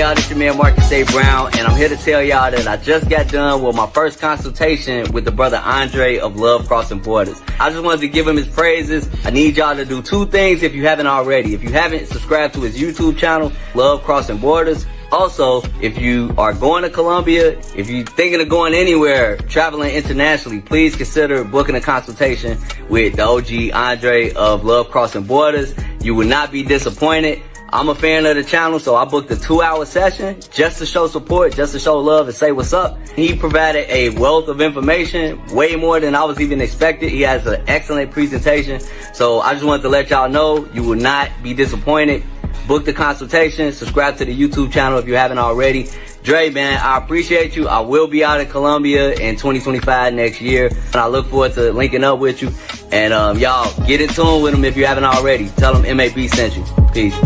y'all? This your man Marcus A. Brown, and I'm here to tell y'all that I just got done with my first consultation with the brother Andre of Love Crossing Borders. I just wanted to give him his praises. I need y'all to do two things if you haven't already. If you haven't, subscribe to his YouTube channel, Love Crossing Borders. Also, if you are going to Colombia, if you're thinking of going anywhere, traveling internationally, please consider booking a consultation with the OG Andre of Love Crossing Borders. You will not be disappointed. I'm a fan of the channel, so I booked a 2-hour session just to show support, just to show love and say what's up. He provided a wealth of information, way more than I was even expected. He has an excellent presentation. So I just wanted to let y'all know you will not be disappointed. Book the consultation, subscribe to the YouTube channel if you haven't already. Dre, man, I appreciate you. I will be out in Colombia in 2025 next year, and I look forward to linking up with you. And y'all, get in tune with him if you haven't already. Tell him MAB sent you. Peace.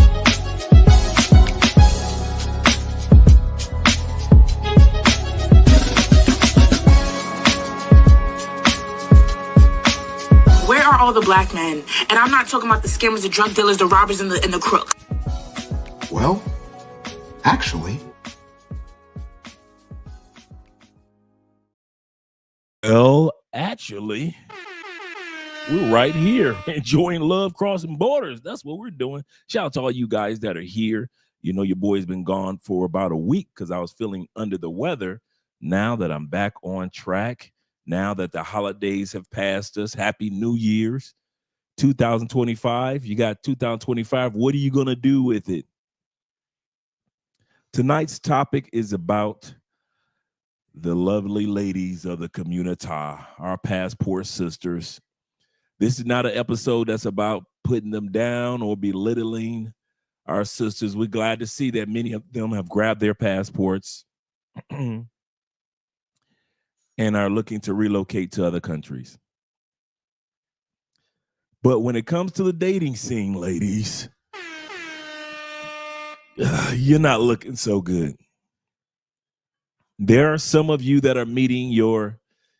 Where are all the black men? And I'm not talking about the scammers, the drug dealers, the robbers, and the crooks. Well, actually... we're right here enjoying Love Crossing Borders. That's what we're doing. Shout out to all you guys that are here. You know, your boy's been gone for about a week because I was feeling under the weather. Now that I'm back on track, now that the holidays have passed us, Happy New Year's 2025. You got 2025. What are you going to do with it? Tonight's topic is about the lovely ladies of the community, our passport sisters. This is not an episode that's about putting them down or belittling our sisters. We're glad to see that many of them have grabbed their passports and are looking to relocate to other countries. But when it comes to the dating scene, ladies, you're not looking so good. There are some of you that are meeting your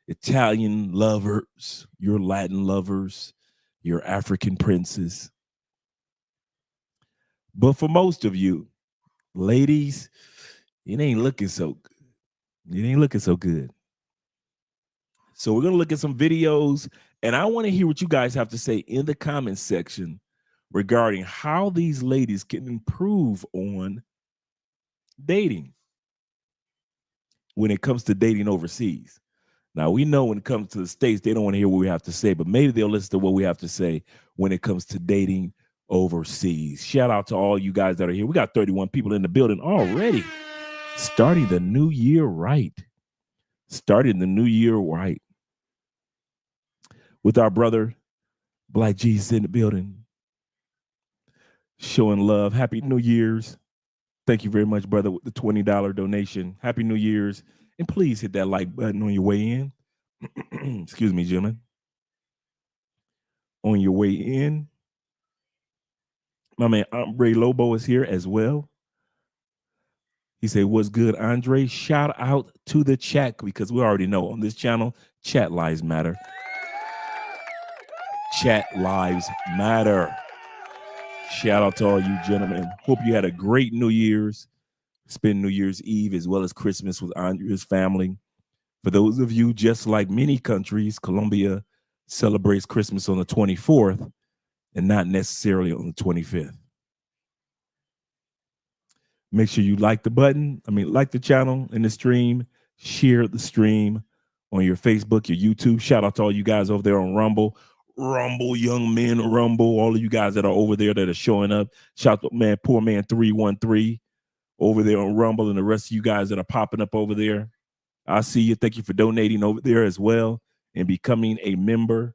Italian lovers, your Latin lovers, your African princes. But for most of you, ladies, it ain't looking so good. It ain't looking so good. So we're going to look at some videos, and I want to hear what you guys have to say in the comments section regarding how these ladies can improve on dating when it comes to dating overseas. Now, we know when it comes to the States, they don't want to hear what we have to say, but maybe they'll listen to what we have to say when it comes to dating overseas. Shout out to all you guys that are here. We got 31 people in the building already. Starting the new year right. Starting the new year right. With our brother, Black Jesus in the building. Showing love. Happy New Year's. Thank you very much, brother, with the $20 donation. Happy New Year's. And please hit that like button on your way in. Excuse me, gentlemen. On your way in. My man, Andre Lobo is here as well. He said, what's good, Andre? Shout out to the chat, because we already know on this channel, chat lives matter. Chat lives matter. Shout out to all you gentlemen. Hope you had a great New Year's. Spend New Year's Eve as well as Christmas with Andre's family. For those of you, just like many countries, Colombia celebrates Christmas on the 24th and not necessarily on the 25th. Make sure you like the button. Like the channel and the stream. Share the stream on your Facebook, your YouTube. Shout out to all you guys over there on Rumble. Rumble, young men, Rumble. All of you guys that are over there that are showing up. Shout out to man, poor man 313 over there on Rumble, and the rest of you guys that are popping up over there. I see you. Thank you for donating over there as well and becoming a member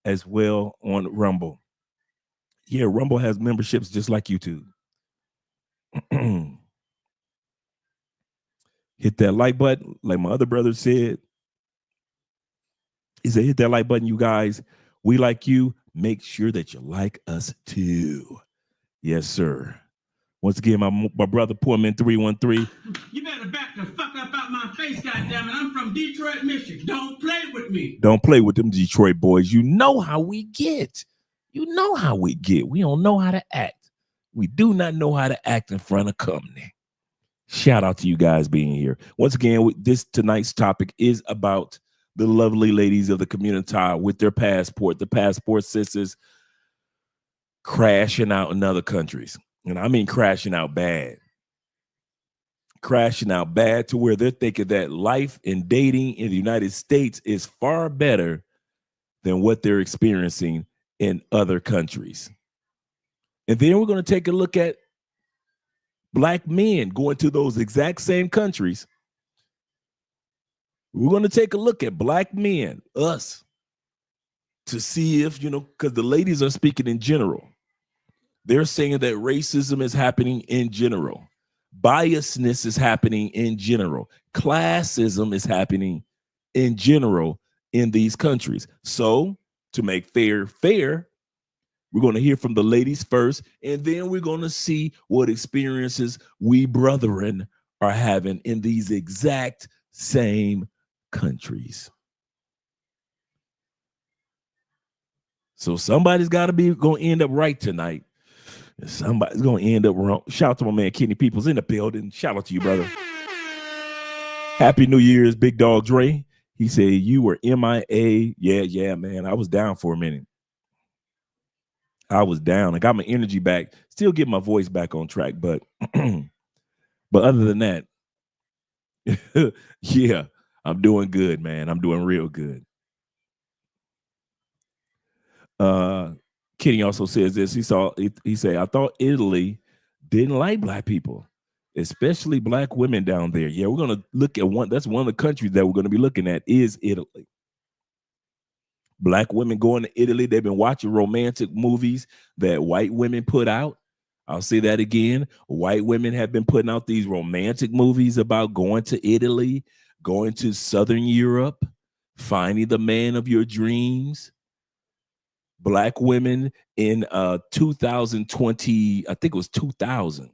as well on Rumble. Yeah, Rumble has memberships just like YouTube. Hit that like button, like my other brother said. He said, hit that like button, you guys. We like you. Make sure that you like us too. Yes, sir. Once again, my brother, poor man 313. You better back the fuck up out my face, goddammit. I'm from Detroit, Michigan. Don't play with me. Don't play with them Detroit boys. You know how we get. You know how we get. We don't know how to act. We do not know how to act in front of company. Shout out to you guys being here. Once again, this tonight's topic is about the lovely ladies of the community with their passport, the passport sisters crashing out in other countries. And I mean crashing out bad. Crashing out bad to where they're thinking that life and dating in the United States is far better than what they're experiencing in other countries. And then we're going to take a look at Black men going to those exact same countries. We're going to take a look at Black men, us, to see if, because the ladies are speaking in general. They're saying that racism is happening in general. Biasness is happening in general. Classism is happening in general in these countries. So to make fair, we're going to hear from the ladies first, and then we're going to see what experiences we brethren are having in these exact same countries. So somebody's got to be going to end up right tonight. Somebody's going to end up wrong. Shout out to my man Kenny Peoples in the building. Shout out to you, brother. Happy New Year's, Big Dog Dre. He said you were MIA. Yeah, man. I was down for a minute. I was down. I got my energy back. Still get my voice back on track, but other than that, yeah, I'm doing good, man. I'm doing real good. Kenny also says this. He said, I thought Italy didn't like Black people, especially Black women down there. Yeah, we're going to look at that's one of the countries that we're going to be looking at is Italy. Black women going to Italy. They've been watching romantic movies that white women put out. I'll say that again. White women have been putting out these romantic movies about going to Italy, going to Southern Europe, finding the man of your dreams. Black women in 2020, I think it was 2000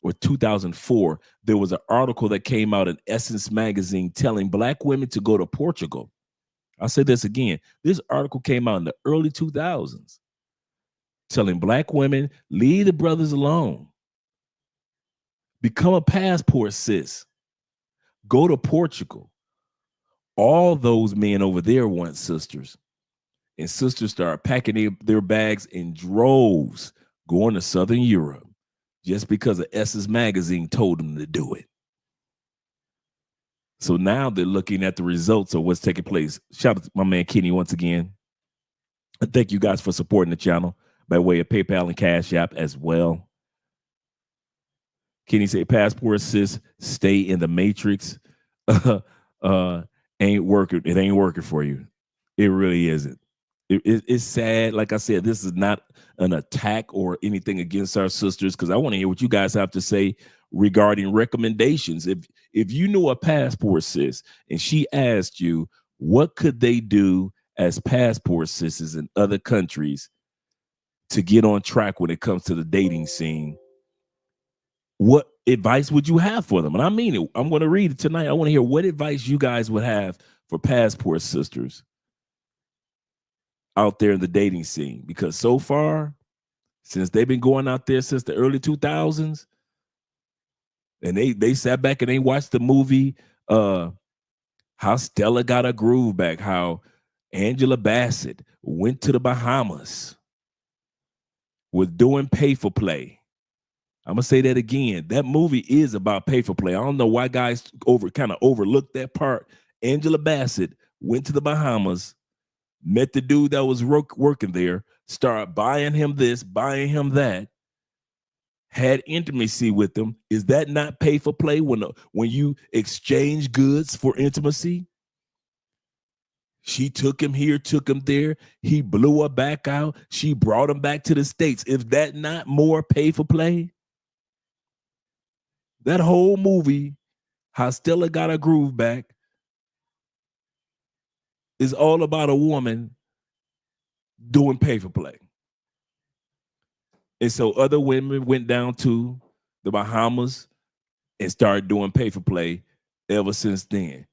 or 2004, there was an article that came out in Essence magazine telling Black women to go to Portugal. I'll say this again. This article came out in the early 2000s telling Black women, leave the brothers alone. Become a passport sis. Go to Portugal. All those men over there want sisters. And sisters start packing their bags in droves, going to Southern Europe, just because of Essence magazine told them to do it. So now they're looking at the results of what's taking place. Shout out to my man Kenny once again. And thank you guys for supporting the channel by way of PayPal and Cash App as well. Kenny said, passport sis, stay in the matrix. Ain't working. It ain't working for you. It really isn't. It's sad. Like I said, this is not an attack or anything against our sisters, because I want to hear what you guys have to say regarding recommendations. If you know a passport sis and she asked you, what could they do as passport sisters in other countries to get on track when it comes to the dating scene, what advice would you have for them? And I mean it. I'm going to read it tonight. I want to hear what advice you guys would have for passport sisters out there in the dating scene, because so far, since they've been going out there since the early 2000s, and they sat back and they watched the movie, how Stella got a groove back, how Angela Bassett went to the Bahamas, was doing pay for play. I'm gonna say that again. That movie is about pay for play. I don't know why guys kind of overlooked that part. Angela Bassett went to the Bahamas, met the dude that was working there, started buying him this, buying him that, had intimacy with him. Is that not pay for play when you exchange goods for intimacy? She took him here, took him there. He blew her back out. She brought him back to the States. Is that not more pay for play? That whole movie, how Stella got her groove back, is all about a woman doing pay for play. And so other women went down to the Bahamas and started doing pay for play ever since then.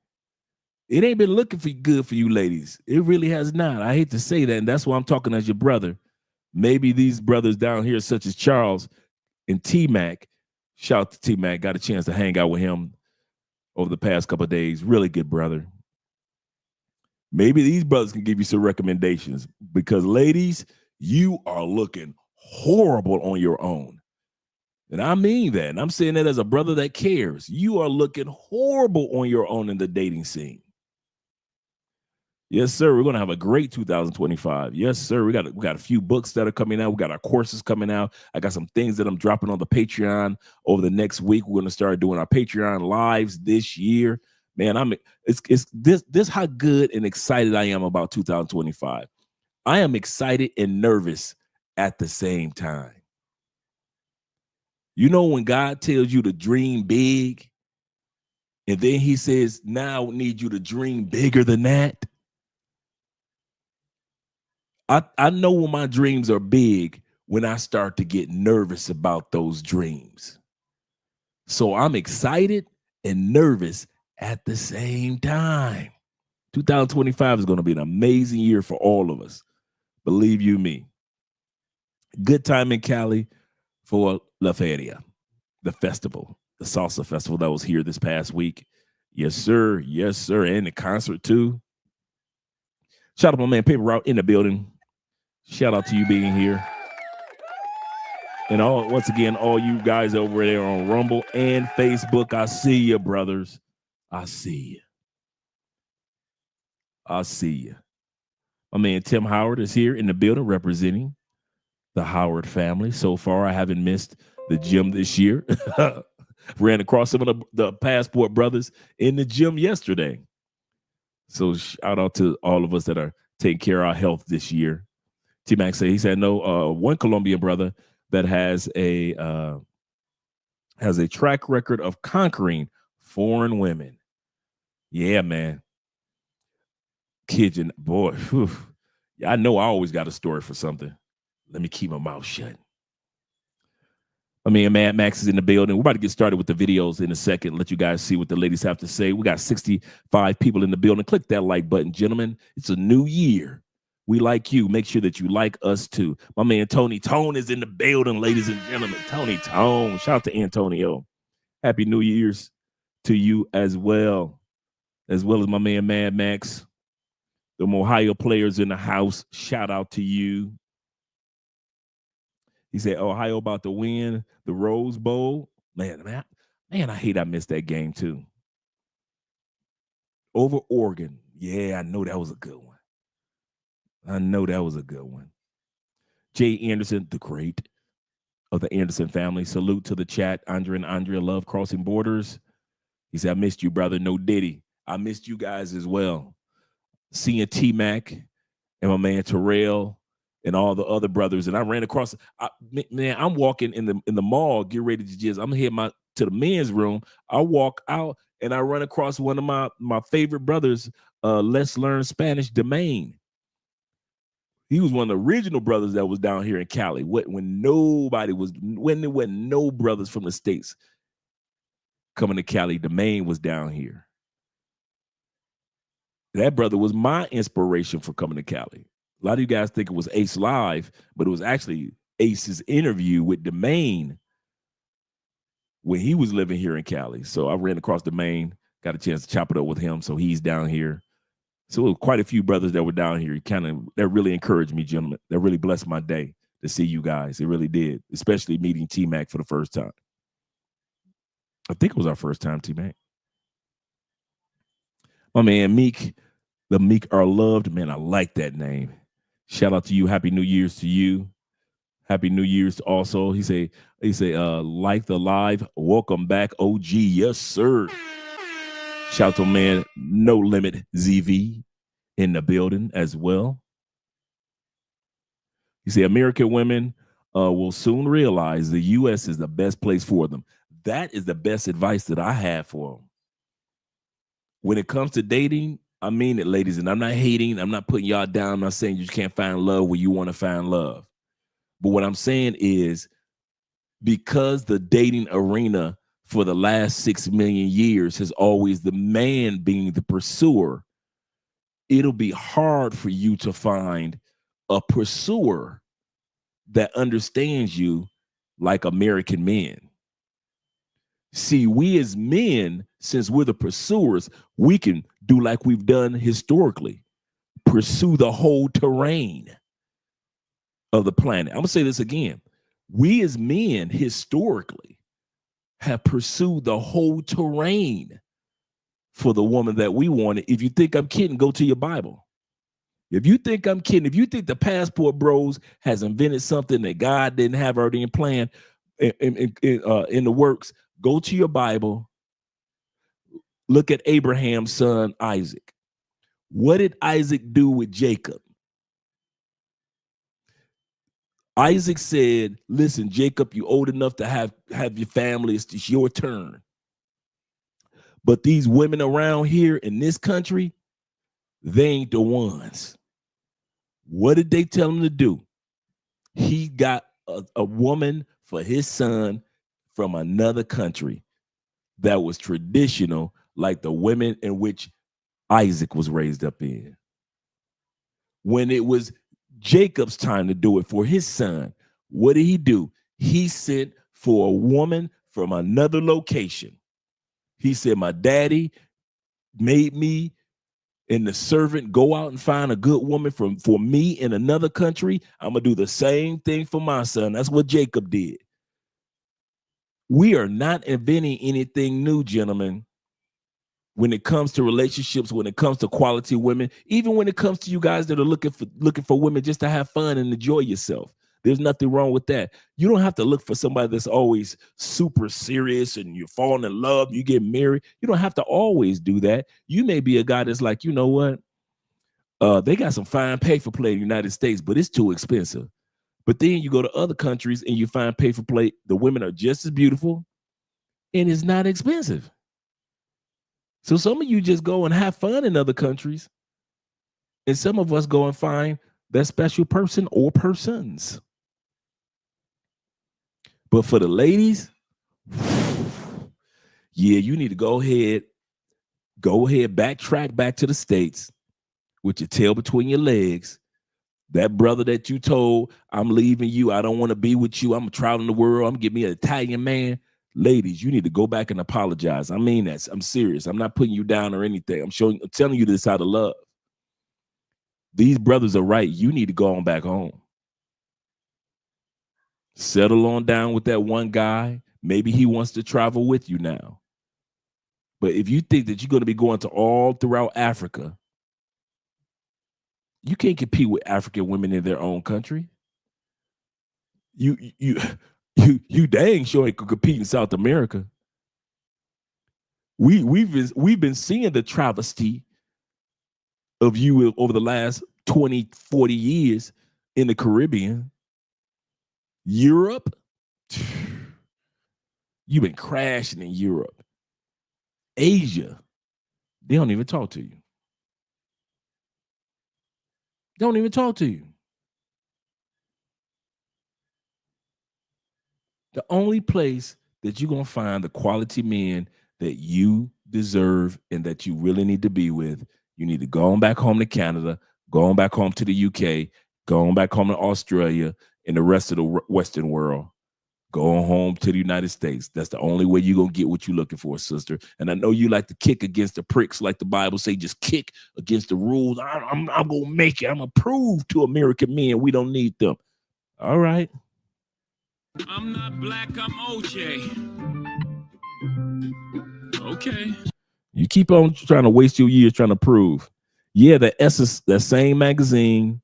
It ain't been looking good for you ladies. It really has not. I hate to say that, and that's why I'm talking as your brother. Maybe these brothers down here, such as Charles and T-Mac, Shout out to T-Mac. Got a chance to hang out with him over the past couple of days. Really good brother. Maybe these brothers can give you some recommendations because, ladies, you are looking horrible on your own. And I mean that. And I'm saying that as a brother that cares. You are looking horrible on your own in the dating scene. Yes, sir. We're going to have a great 2025. Yes, sir. We got a few books that are coming out. We got our courses coming out. I got some things that I'm dropping on the Patreon over the next week. We're going to start doing our Patreon lives this year. Man, it's this how good and excited I am about 2025. I am excited and nervous at the same time. You know, when God tells you to dream big, and then he says, now I need you to dream bigger than that. I know when my dreams are big when I start to get nervous about those dreams. So I'm excited and nervous at the same time. 2025 is going to be an amazing year for all of us. Believe you me. Good time in Cali for La Feria, the festival, the salsa festival that was here this past week. Yes, sir. Yes, sir. And the concert too. Shout out to my man Paper Route in the building. Shout out to you being here. And once again, all you guys over there on Rumble and Facebook, I see you, brothers. I see you. I see you. My man Tim Howard is here in the building representing the Howard family. So far, I haven't missed the gym this year. Ran across some of the Passport brothers in the gym yesterday. So shout out to all of us that are taking care of our health this year. T-Mac said, he said, no, one Colombian brother that has a track record of conquering foreign women. Yeah, man. Kid, boy, whew. I know I always got a story for something. Let me keep my mouth shut. I mean, Mad Max is in the building. We're about to get started with the videos in a second. Let you guys see what the ladies have to say. We got 65 people in the building. Click that like button, gentlemen. It's a new year. We like you. Make sure that you like us too. My man Tony Tone is in the building, ladies and gentlemen. Tony Tone. Shout out to Antonio. Happy New Year's to you as well as my man Mad Max. The Ohio players in the house. Shout out to you. He said, Ohio about to win the Rose Bowl. Man, I hate I missed that game too. Over Oregon. Yeah, I know that was a good one. Jay Anderson, the great of the Anderson family. Salute to the chat. Andre and Andrea love crossing borders. He said, I missed you, brother. No Diddy. I missed you guys as well. Seeing T-Mac and my man Terrell and all the other brothers. And I ran across, I'm walking in the mall, get ready to jizz. I'm heading to the men's room. I walk out and I run across one of my favorite brothers, Let's Learn Spanish, Domain. He was one of the original brothers that was down here in Cali when there wasn't no brothers from the States coming to Cali. Domain was down here. That brother was my inspiration for coming to Cali. A lot of you guys think it was Ace Live, but it was actually Ace's interview with Domain when he was living here in Cali. So I ran across Domain, got a chance to chop it up with him. So he's down here. So it was quite a few brothers that were down here. That really encouraged me, gentlemen. That really blessed my day to see you guys. It really did, especially meeting T-Mac for the first time. I think it was our first time, T-Mac. My man Meek, the Meek are loved. Man, I like that name. Shout out to you. Happy New Year's to you. Happy New Year's also. He say, like the live. Welcome back, OG. Yes, sir. Shout out to man No Limit ZV in the building as well. He say American women will soon realize the U.S. is the best place for them. That is the best advice that I have for them. When it comes to dating, I mean it, ladies, and I'm not hating. I'm not putting y'all down. I'm not saying you can't find love where you want to find love. But what I'm saying is because the dating arena for the last 6 million years has always the man being the pursuer, it'll be hard for you to find a pursuer that understands you like American men. See, we as men, since we're the pursuers, we can do like we've done historically, pursue the whole terrain of the planet. I'm going to say this again. We as men, historically, have pursued the whole terrain for the woman that we wanted. If you think I'm kidding, go to your Bible. If you think I'm kidding, if you think the passport bros has invented something that God didn't have already in plan in the works, go to your Bible. Look at Abraham's son, Isaac. What did Isaac do with Jacob? Isaac said, listen, Jacob, you old enough to have your family. It's your turn. But these women around here in this country, they ain't the ones. What did they tell him to do? He got a woman for his son from another country that was traditional, like the women in which Isaac was raised up in. When it was Jacob's time to do it for his son, what did he do? He sent for a woman from another location. He said, my daddy made me and the servant go out and find a good woman for me in another country. I'm going to do the same thing for my son. That's what Jacob did. We are not inventing anything new, gentlemen, when it comes to relationships, when it comes to quality women, even when it comes to you guys that are looking for women just to have fun and enjoy yourself. There's nothing wrong with that. You don't have to look for somebody that's always super serious and you're falling in love, you get married. You don't have to always do that. You may be a guy that's like, you know what? They got some fine pay for play in the United States, but it's too expensive. But then you go to other countries and you find pay for play. The women are just as beautiful and it's not expensive. So some of you just go and have fun in other countries. And some of us go and find that special person or persons. But for the ladies, yeah, you need to go ahead, backtrack back to the States with your tail between your legs. That brother that you told, I'm leaving you, I don't want to be with you, I'm traveling the world, I'm getting me an Italian man. Ladies, you need to go back and apologize. I mean that. I'm serious. I'm not putting you down or anything. I'm telling you this out of love. These brothers are right. You need to go on back home. Settle on down with that one guy. Maybe he wants to travel with you now. But if you think that you're going to be going to all throughout Africa, you can't compete with African women in their own country. You dang sure ain't could compete in South America. We've been seeing the travesty of you over the last 20, 40 years in the Caribbean. Europe, you've been crashing in Europe. Asia, they don't even talk to you. Don't even talk to you. The only place that you're going to find the quality men that you deserve and that you really need to be with, you need to go on back home to Canada, go on back home to the UK, go on back home to Australia and the rest of the Western world. Go on home to the United States. That's the only way you're going to get what you're looking for, sister. And I know you like to kick against the pricks, like the Bible say, just kick against the rules. I'm going to make it. I'm going to prove to American men we don't need them. All right. I'm not black, I'm OJ. Okay. You keep on trying to waste your years trying to prove. Yeah, that same magazine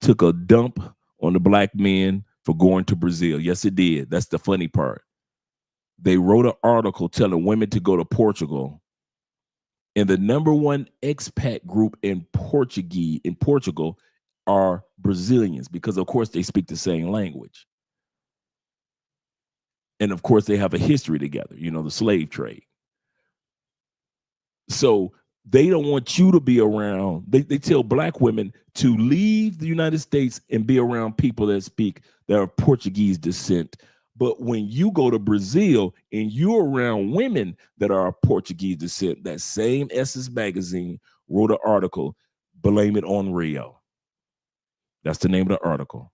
took a dump on the black men for going to Brazil. Yes, it did. That's the funny part. They wrote an article telling women to go to Portugal. And the number one expat group in Portugal are Brazilians because, of course, they speak the same language. And, of course, they have a history together, the slave trade. So they don't want you to be around. They tell black women to leave the United States and be around people that are of Portuguese descent. But when you go to Brazil and you're around women that are of Portuguese descent, that same Essence magazine wrote an article, blame it on Rio. That's the name of the article.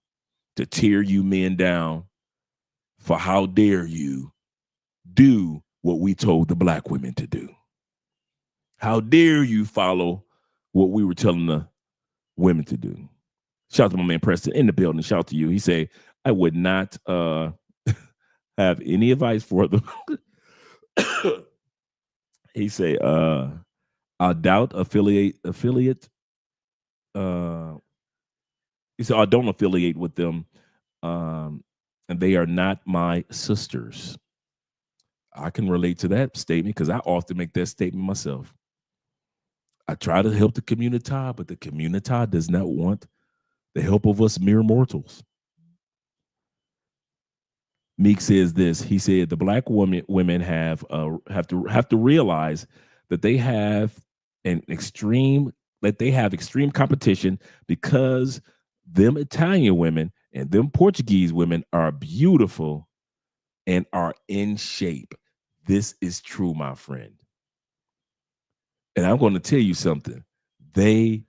To tear you men down for how dare you do what we told the black women to do? How dare you follow what we were telling the women to do? Shout out to my man Preston in the building. Shout out to you. He said, I would not have any advice for them. He said, I doubt affiliate. He said, I don't affiliate with them. And they are not my sisters. I can relate to that statement because I often make that statement myself. I try to help the community, but the community does not want the help of us mere mortals. Meek says this. He said the black women have to realize that they have extreme competition because them Italian women and them Portuguese women are beautiful and are in shape. This is true, my friend. And I'm going to tell you something. Bruh.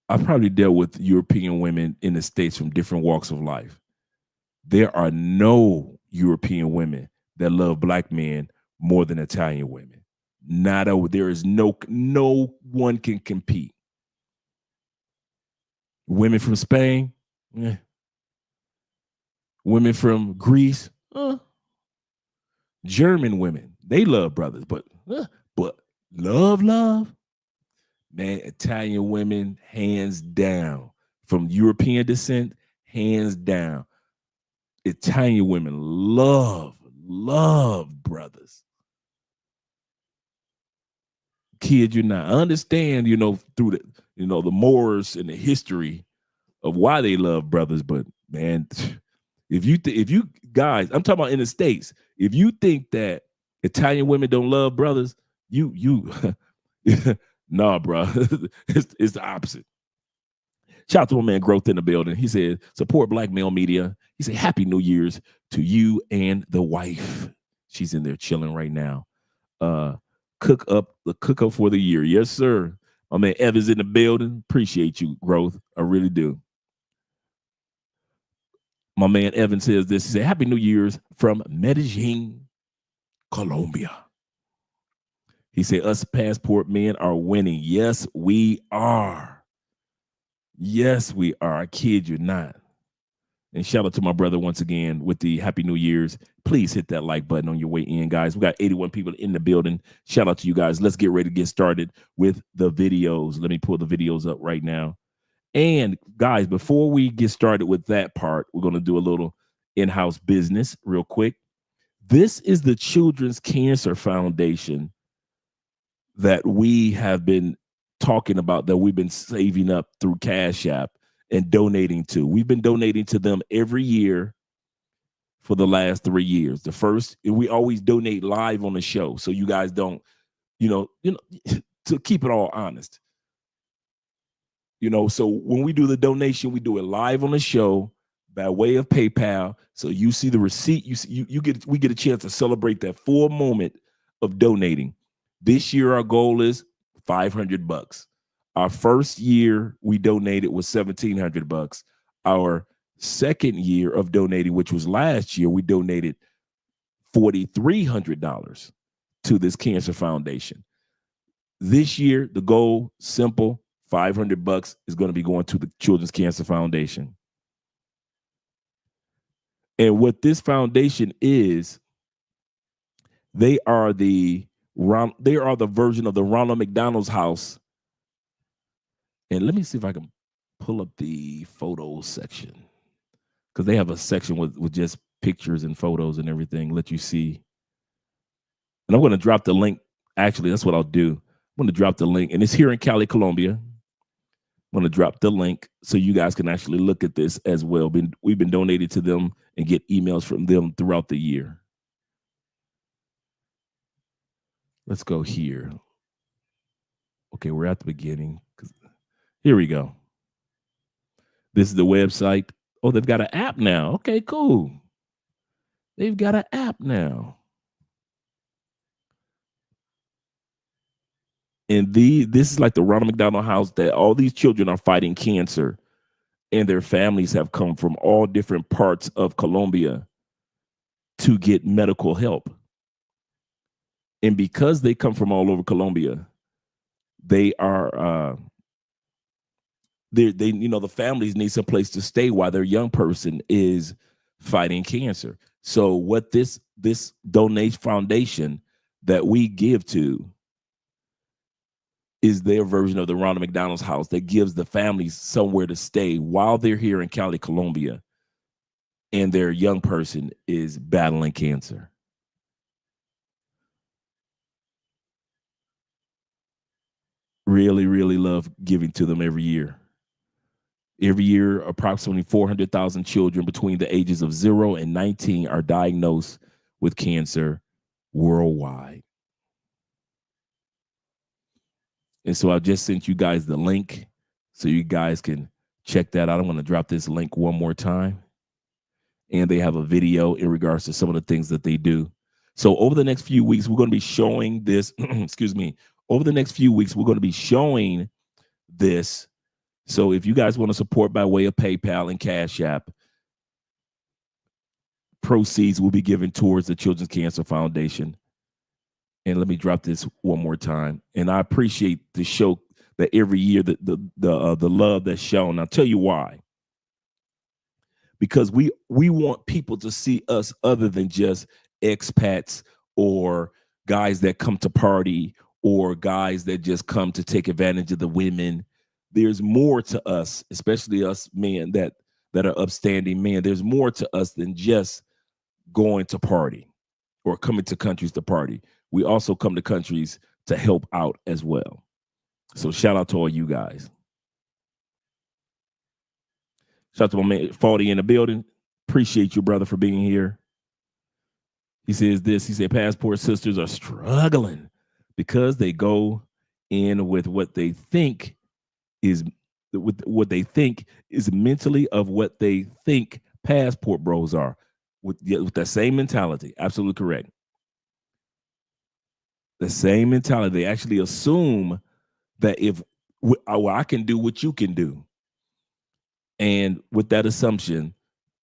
I've probably dealt with European women in the States from different walks of life. There are no European women that love black men more than Italian women. There is no one can compete. Women from Spain, women from Greece, German women, they love brothers, but love, man, Italian women, hands down. From European descent, hands down. Italian women love brothers. Kid you not. I understand, through the Moors and the history of why they love brothers, but man, if you guys, I'm talking about in the States, if you think that Italian women don't love brothers, you nah, bro. It's the opposite. Shout out to my man Growth in the building. He said, support black male media. He said, Happy New Year's to you and the wife. She's in there chilling right now. Cook up for the year. Yes, sir. My man Evans in the building. Appreciate you, Growth. I really do. My man Evan says this. He said, Happy New Year's from Medellin, Colombia. He said, us passport men are winning. Yes, we are. Yes, we are. I kid you not. And shout out to my brother once again with the Happy New Year's. Please hit that like button on your way in, guys. We got 81 people in the building. Shout out to you guys. Let's get ready to get started with the videos. Let me pull the videos up right now. And guys, before we get started with that part, we're going to do a little in-house business real quick. This is the Children's Cancer Foundation that we have been talking about, that we've been saving up through Cash App and donating to. We've been donating to them every year for the last 3 years. The first, we always donate live on the show, so you guys don't, to keep it all honest. So when we do the donation, we do it live on the show by way of PayPal. So you see the receipt, we get a chance to celebrate that full moment of donating. This year, our goal is $500. Our first year we donated was $1,700. Our second year of donating, which was last year, we donated $4,300 to this cancer foundation. This year, the goal, simple, $500 is going to be going to the Children's Cancer Foundation. And what this foundation is, they are the version of the Ronald McDonald's house. And let me see if I can pull up the photos section, because they have a section with just pictures and photos and everything, let you see. And I'm going to drop the link. Actually, that's what I'll do. I'm going to drop the link, and it's here in Cali, Colombia. I'm going to drop the link so you guys can actually look at this as well. We've been donating to them and get emails from them throughout the year. Let's go here. Okay, we're at the beginning. Here we go. This is the website. Oh, they've got an app now. Okay, cool. They've got an app now. And this is like the Ronald McDonald House, that all these children are fighting cancer, and their families have come from all different parts of Colombia to get medical help. And because they come from all over Colombia, they are they the families need some place to stay while their young person is fighting cancer. So what this donation foundation that we give to is their version of the Ronald McDonald's house that gives the families somewhere to stay while they're here in Cali, Colombia, and their young person is battling cancer. Really, really love giving to them every year. Every year, approximately 400,000 children between the ages of 0 and 19 are diagnosed with cancer worldwide. And so I just sent you guys the link so you guys can check that out. I'm going to drop this link one more time. And they have a video in regards to some of the things that they do. So over the next few weeks, we're going to be showing this. Excuse me. Over the next few weeks, we're going to be showing this. So if you guys want to support by way of PayPal and Cash App, proceeds will be given towards the Children's Cancer Foundation. And let me drop this one more time. And I appreciate the show that every year the love that's shown. I'll tell you why. Because we want people to see us other than just expats or guys that come to party or guys that just come to take advantage of the women. There's more to us, especially us men that are upstanding men. There's more to us than just going to party or coming to countries to party. We also come to countries to help out as well. So shout out to all you guys. Shout out to my man Faulty in the building. Appreciate you, brother, for being here. He says this. He said, passport sisters are struggling because they go in with what they think is mentally of what they think passport bros are with that same mentality. Absolutely correct. The same mentality. They actually assume that I can do what you can do. And with that assumption,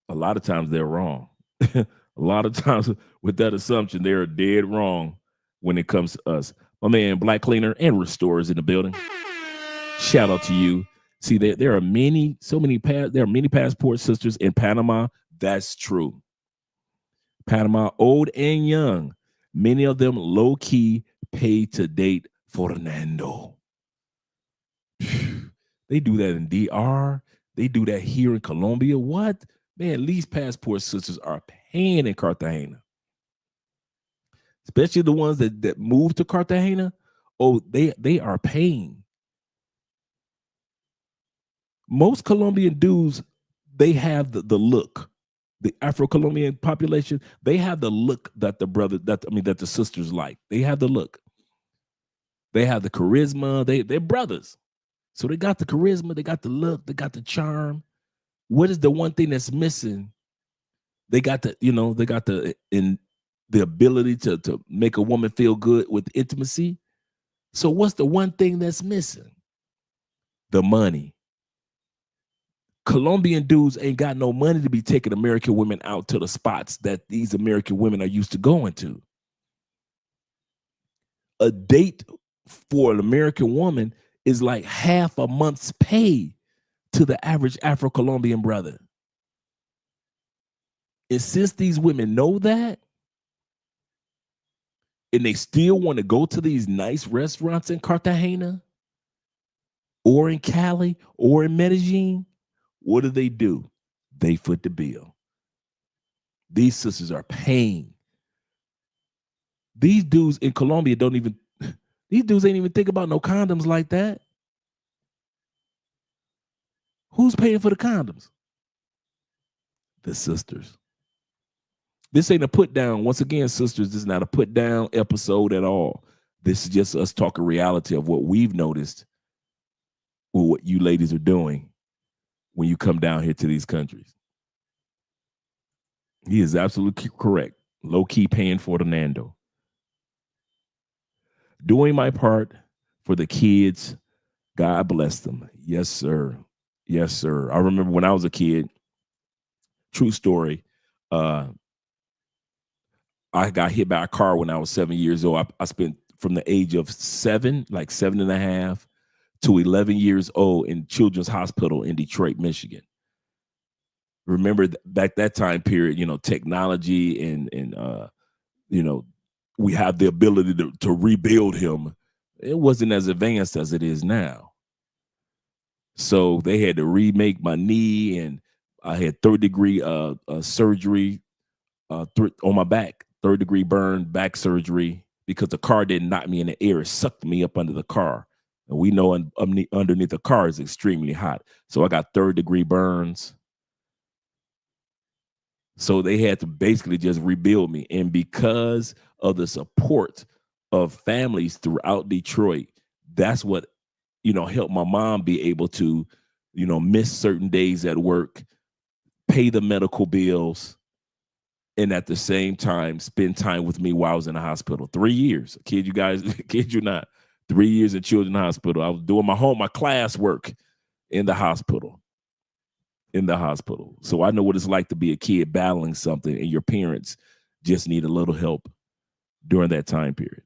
a lot of times they're wrong. A lot of times with that assumption, they're dead wrong when it comes to us. My man, Black Cleaner and Restorers in the building. Shout out to you. See, there are many passport sisters in Panama. That's true. Panama, old and young. Many of them low-key pay to date Fernando. They do that in DR. They do that here in Colombia. What? Man, these passport sisters are paying in Cartagena. Especially the ones that move to Cartagena. Oh, they are paying. Most Colombian dudes, they have the look. The Afro-Colombian population, they have the look that the sisters like. They have the look. They have the charisma. They're brothers. So they got the charisma, they got the look, they got the charm. What is the one thing that's missing? They got the ability to make a woman feel good with intimacy. So what's the one thing that's missing? The money. Colombian dudes ain't got no money to be taking American women out to the spots that these American women are used to going to. A date for an American woman is like half a month's pay to the average Afro-Colombian brother. And since these women know that, and they still want to go to these nice restaurants in Cartagena or in Cali or in Medellin, what do? They foot the bill. These sisters are paying. These dudes in Colombia these dudes ain't even think about no condoms like that. Who's paying for the condoms? The sisters. This ain't a put down. Once again, sisters, this is not a put down episode at all. This is just us talking reality of what we've noticed or what you ladies are doing when you come down here to these countries. He is absolutely correct. Low key paying for Fernando. Doing my part for the kids. God bless them. Yes, sir. Yes, sir. I remember when I was a kid, true story, I got hit by a car when I was 7 years old. I spent from the age of 7, like 7.5 to 11 years old in Children's Hospital in Detroit, Michigan. Remember back that time period, you know, technology and you know, we have the ability to rebuild him. It wasn't as advanced as it is now. So they had to remake my knee, and I had third-degree surgery on my back, third-degree burn, back surgery, because the car didn't knock me in the air. It sucked me up under the car. And we know underneath the car is extremely hot. So I got third-degree burns. So they had to basically just rebuild me. And because of the support of families throughout Detroit, that's what, you know, helped my mom be able to, you know, miss certain days at work, pay the medical bills, and at the same time spend time with me while I was in the hospital. 3 years. Kid you guys, kid you not. 3 years in Children's Hospital. I was doing my class work in the hospital. So I know what it's like to be a kid battling something, and your parents just need a little help during that time period.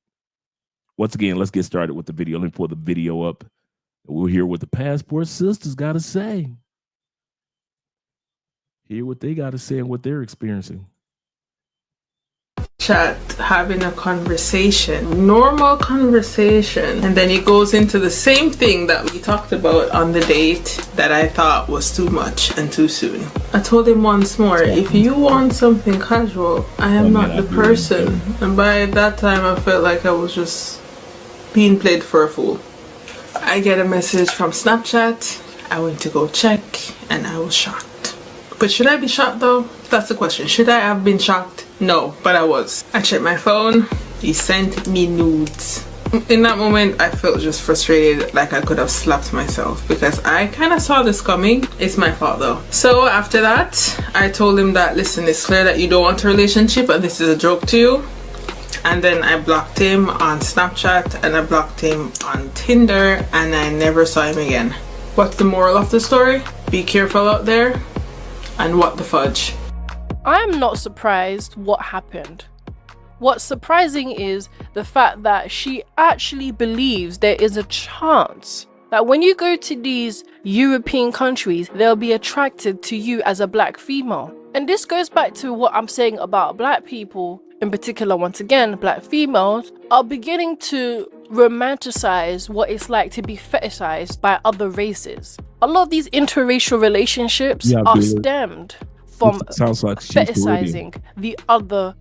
Once again, let's get started with the video. Let me pull the video up. We'll hear what the Passport Sisters got to say. Hear what they got to say and what they're experiencing. Chat, having a conversation, normal conversation, and then it goes into the same thing that we talked about on the date that I thought was too much and too soon. I told him once more, if you want something casual, I am not the person. And by that time I felt like I was just being played for a fool. I get a message from Snapchat. I went to go check and I was shocked. But should I be shocked though? That's the question. Should I have been shocked? No, but I was. I checked my phone. He sent me nudes. In that moment, I felt just frustrated, like I could have slapped myself, because I kind of saw this coming. It's my fault though. So after that, I told him that, listen, it's clear that you don't want a relationship and this is a joke to you. And then I blocked him on Snapchat and I blocked him on Tinder, and I never saw him again. What's the moral of the story? Be careful out there, and what the fudge. I'm not surprised what happened. What's surprising is the fact that she actually believes there is a chance that when you go to these European countries, they'll be attracted to you as a black female. And this goes back to what I'm saying about black people, in particular, once again, black females are beginning to romanticize what it's like to be fetishized by other races. A lot of these interracial relationships are stemmed from fetishizing the other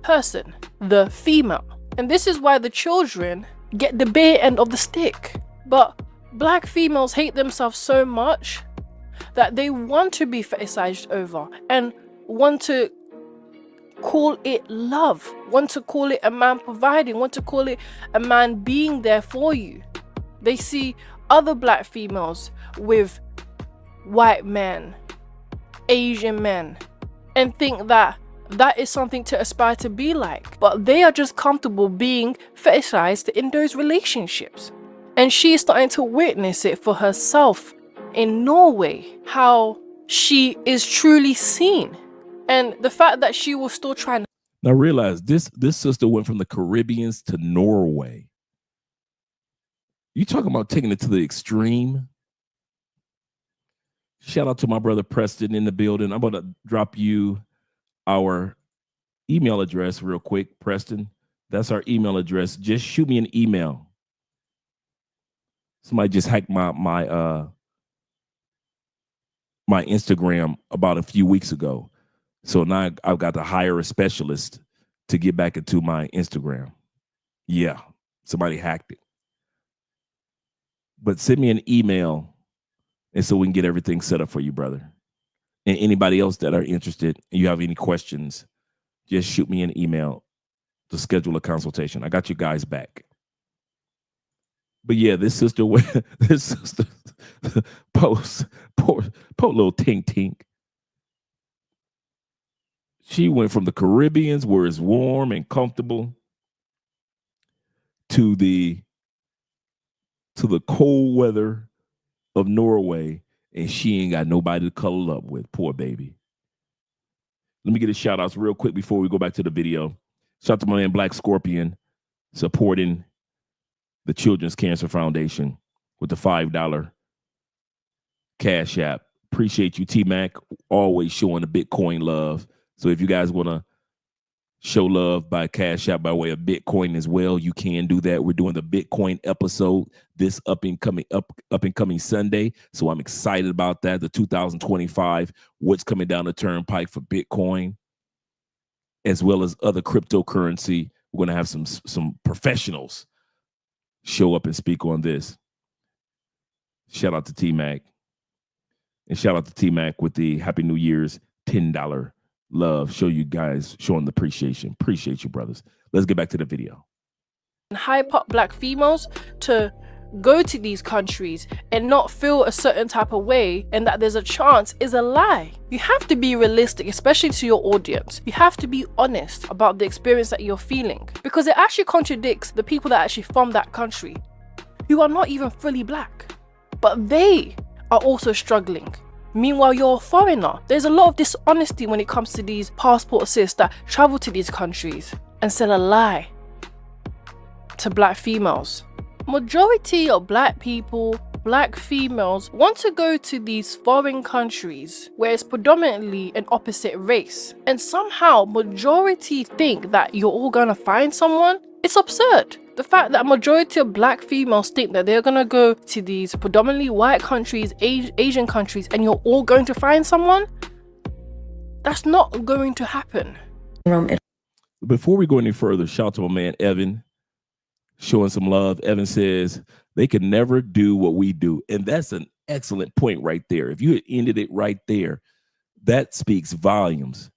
person, the female. And this is why the children get the bare end of the stick. But black females hate themselves so much that they want to be fetishized over and want to call it love, want to call it a man providing, want to call it a man being there for you. They see other black females with white men, Asian men, and think that that is something to aspire to be like, but they are just comfortable being fetishized in those relationships. And she's starting to witness it for herself in Norway, how she is truly seen, and the fact that she was still trying. Now realize this sister went from the Caribbeans to Norway. You talking about taking it to the extreme? Shout out to my brother Preston in the building. I'm going to drop you our email address real quick, Preston. That's our email address. Just shoot me an email. Somebody just hacked my Instagram about a few weeks ago. So now I've got to hire a specialist to get back into my Instagram. Yeah, somebody hacked it. But send me an email, and so we can get everything set up for you, brother. And anybody else that are interested, and you have any questions, just shoot me an email to schedule a consultation. I got you guys back. But yeah, this sister poor little tink tink. She went from the Caribbeans, where it's warm and comfortable, to the cold weather of Norway, and she ain't got nobody to cuddle up with. Poor baby. Let me get a shout outs real quick before we go back to the video. Shout out to my man Black Scorpion supporting the Children's Cancer Foundation with the $5 Cash App. Appreciate you, T-Mac, always showing the Bitcoin love. So if you guys want to show love by Cash App by way of Bitcoin as well, you can do that. We're doing the Bitcoin episode this up and coming Sunday. So I'm excited about that. The 2025, what's coming down the turnpike for Bitcoin, as well as other cryptocurrency. We're going to have some professionals show up and speak on this. Shout out to T-Mac. And shout out to T-Mac with the Happy New Year's $10 love. Show you guys showing the appreciation. Appreciate you, brothers. Let's get back to the video. Hype up black females to go to these countries and not feel a certain type of way and that there's a chance is a lie. You have to be realistic, especially to your audience. You have to be honest about the experience that you're feeling, because it actually contradicts the people that are actually from that country who are not even fully black, but they are also struggling. Meanwhile, you're a foreigner. There's a lot of dishonesty when it comes to these passport assists that travel to these countries and sell a lie to black females. Majority of black people, black females, want to go to these foreign countries where it's predominantly an opposite race, and somehow majority think that you're all gonna find someone. It's absurd. The fact that a majority of black females think that they're gonna go to these predominantly white countries, Asian countries, and you're all going to find someone, that's not going to happen. Before we go any further, shout out to my man Evan, showing some love. Evan says they can never do what we do. And that's an excellent point right there. If you had ended it right there, that speaks volumes.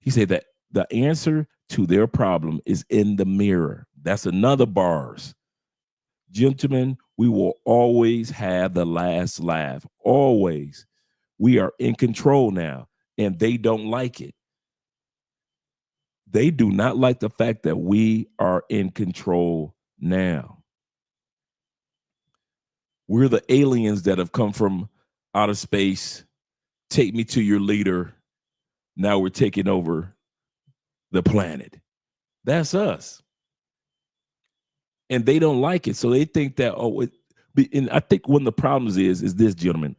He said that the answer to their problem is in the mirror. That's another bars. Gentlemen, we will always have the last laugh. Always. We are in control now, and they don't like it. They do not like the fact that we are in control now. We're the aliens that have come from outer space. Take me to your leader. Now we're taking over the planet. That's us. And they don't like it. So they think that, and I think one of the problems is this, gentlemen.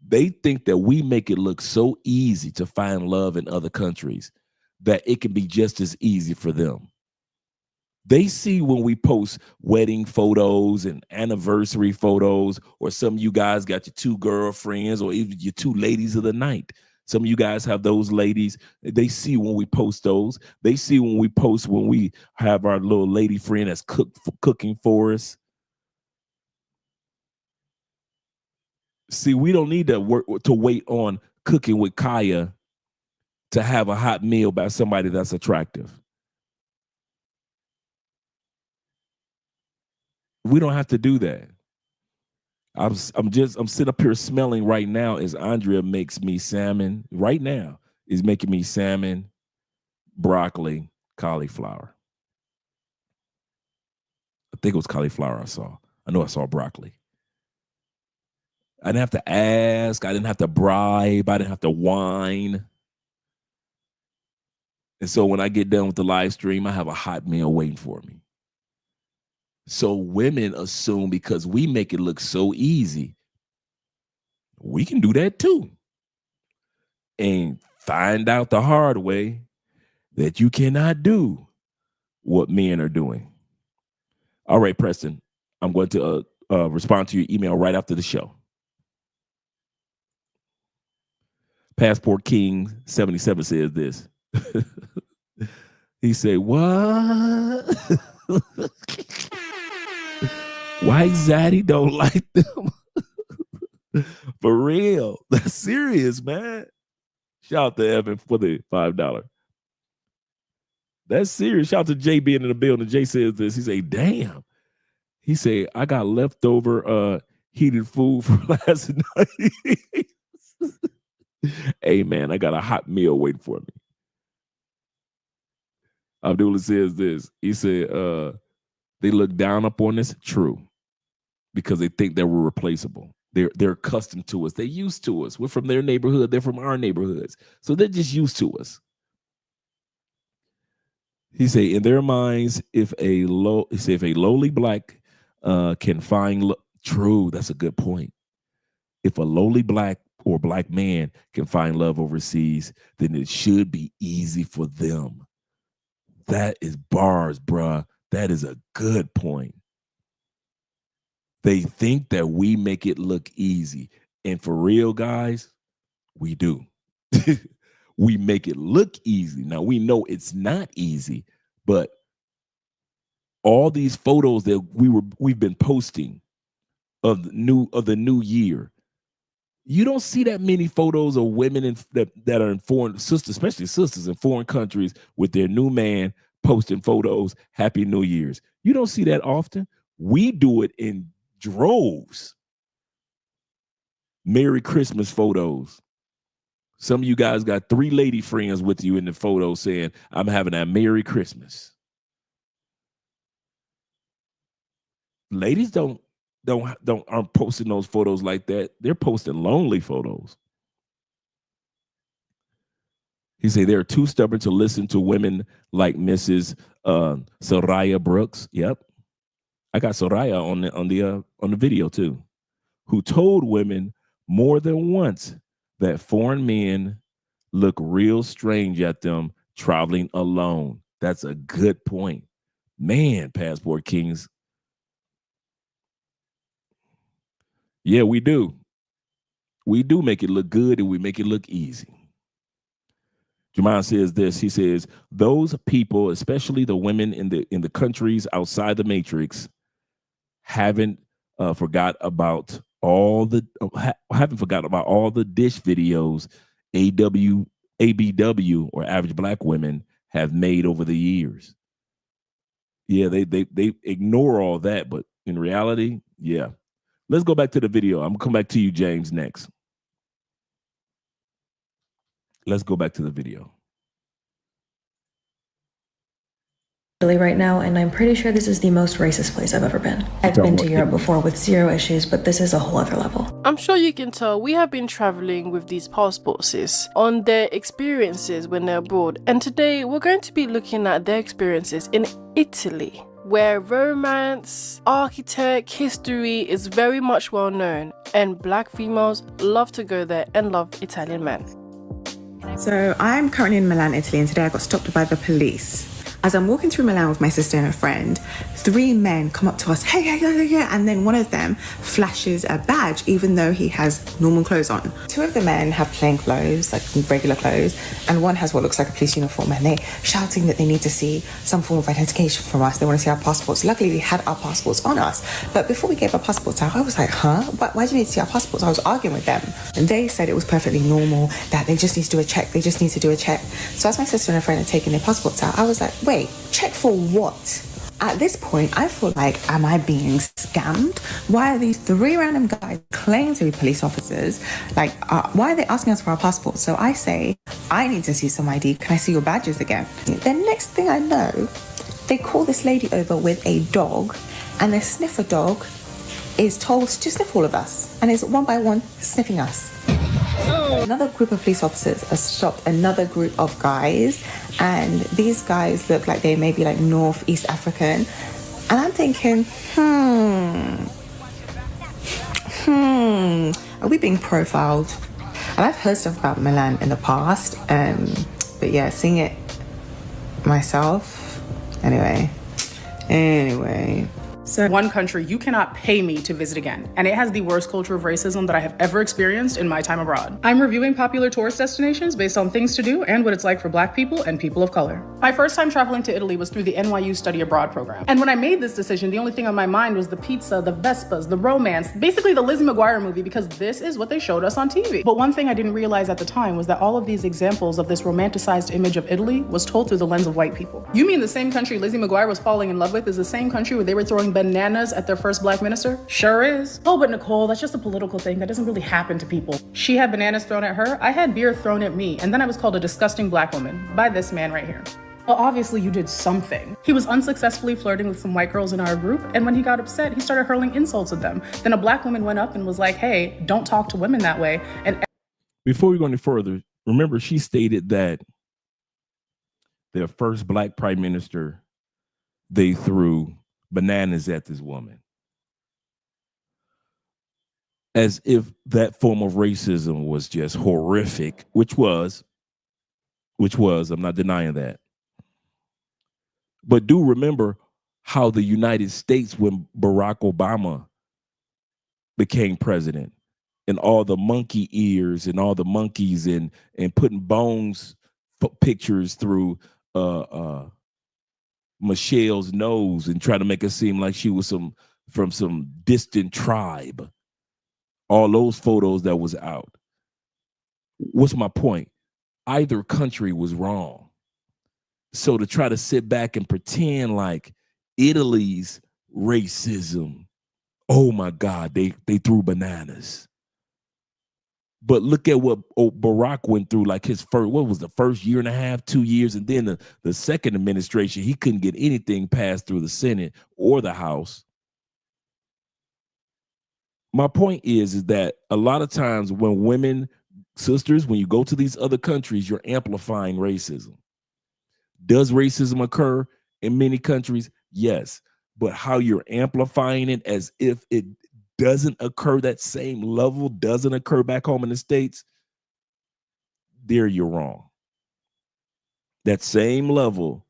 They think that we make it look so easy to find love in other countries that it can be just as easy for them. They see when we post wedding photos and anniversary photos, or some of you guys got your 2 girlfriends or even your 2 ladies of the night. Some of you guys have those ladies. They see when we post those. They see when we post when we have our little lady friend that's cooking for us. See, we don't need to wait on cooking with Kaya to have a hot meal by somebody that's attractive. We don't have to do that. I'm sitting up here smelling right now as Andrea makes me salmon. Right now is making me salmon, broccoli, cauliflower. I think it was cauliflower I saw. I know I saw broccoli. I didn't have to ask. I didn't have to bribe. I didn't have to whine. And so when I get done with the live stream, I have a hot meal waiting for me. So women assume because we make it look so easy, we can do that too. And find out the hard way that you cannot do what men are doing. All right, Preston, I'm going to respond to your email right after the show. Passport King 77 says this. He said, what? Why Zaddy don't like them? For real. That's serious, man. Shout out to Evan for the $5. That's serious. Shout out to Jay being in the building. Jay says this. He say, damn. He say, I got leftover heated food from last night. Hey, man, I got a hot meal waiting for me. Abdullah says this. He said, they look down upon us. True. Because they think that we're replaceable. They're accustomed to us. They're used to us. We're from their neighborhood. They're from our neighborhoods. So they're just used to us. He say, in their minds, if a lowly black can find true, that's a good point. If a lowly black or black man can find love overseas, then it should be easy for them. That is bars, bruh. That is a good point. They think that we make it look easy. And for real, guys, we do. We make it look easy. Now, we know it's not easy, but all these photos that we've been posting of the new year, you don't see that many photos of women that are in foreign sisters, especially sisters in foreign countries with their new man posting photos, Happy New Year's. You don't see that often. We do it in droves. Merry Christmas photos. Some of you guys got 3 lady friends with you in the photo saying, I'm having a Merry Christmas. Ladies aren't posting those photos like that. They're posting lonely photos. He said they're too stubborn to listen to women like Mrs. Soraya Brooks. Yep, I got Soraya on the video too, who told women more than once that foreign men look real strange at them traveling alone. That's a good point, man. Passport Kings. Yeah, we do. We do make it look good and we make it look easy. Jamal says this. He says, those people, especially the women in the countries outside the matrix, haven't forgot about all the dish videos ABW or average black women have made over the years. Yeah, they ignore all that, but in reality, yeah. Let's go back to the video. I'm gonna come back to you, James, next. Let's go back to the video. Right now, and I'm pretty sure this is the most racist place I've ever been. I've been to Europe before with 0 issues, but this is a whole other level. I'm sure you can tell we have been traveling with these passport sis on their experiences when they're abroad, and today we're going to be looking at their experiences in Italy, where romance, architect, history is very much well known, and black females love to go there and love Italian men. So I'm currently in Milan, Italy, and today I got stopped by the police. As I'm walking through Milan with my sister and a friend, 3 men come up to us, hey, and then one of them flashes a badge, even though he has normal clothes on. 2 of the men have plain clothes, like regular clothes, and one has what looks like a police uniform, and they're shouting that they need to see some form of identification from us. They want to see our passports. Luckily, we had our passports on us. But before we gave our passports out, I was like, huh? Why do you need to see our passports? I was arguing with them. And they said it was perfectly normal, that they just need to do a check. They just need to do a check. So as my sister and a friend are taking their passports out, I was like, wait, check for what? At this point, I feel like, am I being scammed? Why are these 3 random guys claiming to be police officers? Like, why are they asking us for our passports? So I say, I need to see some ID. Can I see your badges again? The next thing I know, they call this lady over with a dog, and the sniffer dog is told to sniff all of us, and is one by one sniffing us. Another group of police officers has stopped another group of guys, and these guys look like they may be like North East African, and I'm thinking, are we being profiled? And I've heard stuff about Milan in the past, but yeah, seeing it myself, anyway. So one country you cannot pay me to visit again, and it has the worst culture of racism that I have ever experienced in my time abroad. I'm reviewing popular tourist destinations based on things to do and what it's like for black people and people of color. My first time traveling to Italy was through the NYU Study Abroad program. And when I made this decision, the only thing on my mind was the pizza, the Vespas, the romance, basically the Lizzie McGuire movie, because this is what they showed us on TV. But one thing I didn't realize at the time was that all of these examples of this romanticized image of Italy was told through the lens of white people. You mean the same country Lizzie McGuire was falling in love with is the same country where they were throwing bananas at their first black minister? Sure is. Oh, but Nicole, that's just a political thing. That doesn't really happen to people. She had bananas thrown at her. I had beer thrown at me. And then I was called a disgusting black woman by this man right here. Well, obviously you did something. He was unsuccessfully flirting with some white girls in our group, and when he got upset, he started hurling insults at them. Then a black woman went up and was like, hey, don't talk to women that way. And before we go any further, remember she stated that their first black prime minister, they threw bananas at this woman. As if that form of racism was just horrific, which was, I'm not denying that. But do remember how the United States, when Barack Obama became president, and all the monkey ears and all the monkeys and putting bones pictures through Michelle's nose and trying to make it seem like she was from some distant tribe. All those photos that was out. What's my point? Either country was wrong. So to try to sit back and pretend like Italy's racism, oh my God, they threw bananas. But look at what Barack went through, like his the first year and a half, 2 years, and then the second administration, he couldn't get anything passed through the Senate or the House. My point is that a lot of times when women, sisters, when you go to these other countries, you're amplifying racism. Does racism occur in many countries? Yes. But how you're amplifying it as if it doesn't occur, that same level doesn't occur back home in the States, there you're wrong. That same level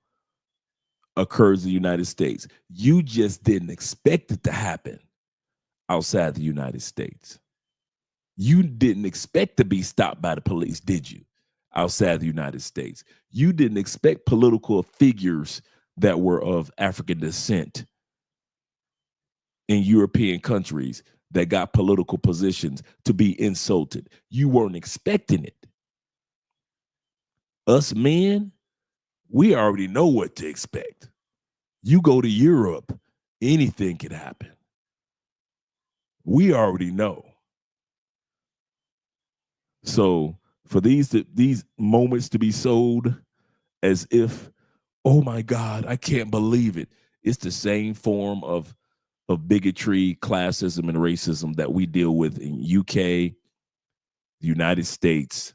occurs in the United States. You just didn't expect it to happen outside the United States. You didn't expect to be stopped by the police, did you? Outside the United States. You didn't expect political figures that were of African descent in European countries that got political positions to be insulted. You weren't expecting it. Us men, we already know what to expect. You go to Europe, anything can happen. We already know. So for these moments to be sold as if, oh my God, I can't believe it. It's the same form of bigotry, classism, and racism that we deal with in UK, the United States,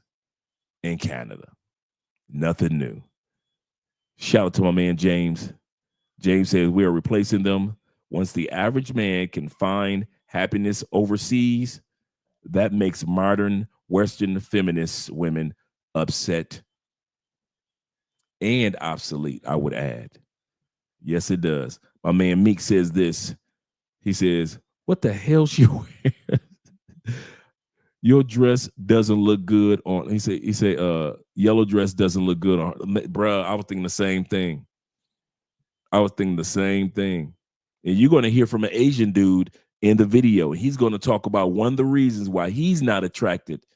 and Canada. Nothing new. Shout out to my man, James. James says we are replacing them. Once the average man can find happiness overseas, that makes modern Western feminist women upset and obsolete, I would add. Yes, it does. My man Meek says this. He says, what the hell she wearing? Your dress doesn't look good on, he said, yellow dress doesn't look good on her. Bruh, I was thinking the same thing. And you're going to hear from an Asian dude in the video. He's going to talk about one of the reasons why he's not attracted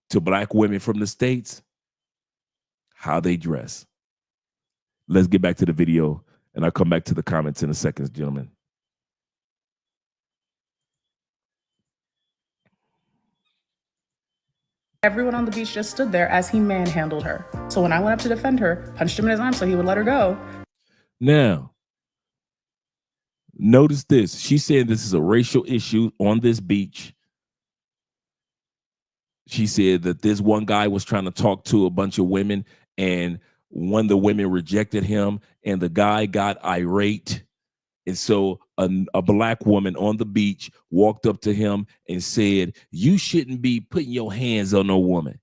to black women from the States, how they dress. Let's get back to the video, and I'll come back to the comments in a second, gentlemen. Everyone on the beach just stood there as he manhandled her. So when I went up to defend her, punched him in his arm so he would let her go. Now, notice this. She's saying this is a racial issue on this beach. She said that this one guy was trying to talk to a bunch of women, and one of the women rejected him, and the guy got irate. And so a black woman on the beach walked up to him and said, you shouldn't be putting your hands on no woman.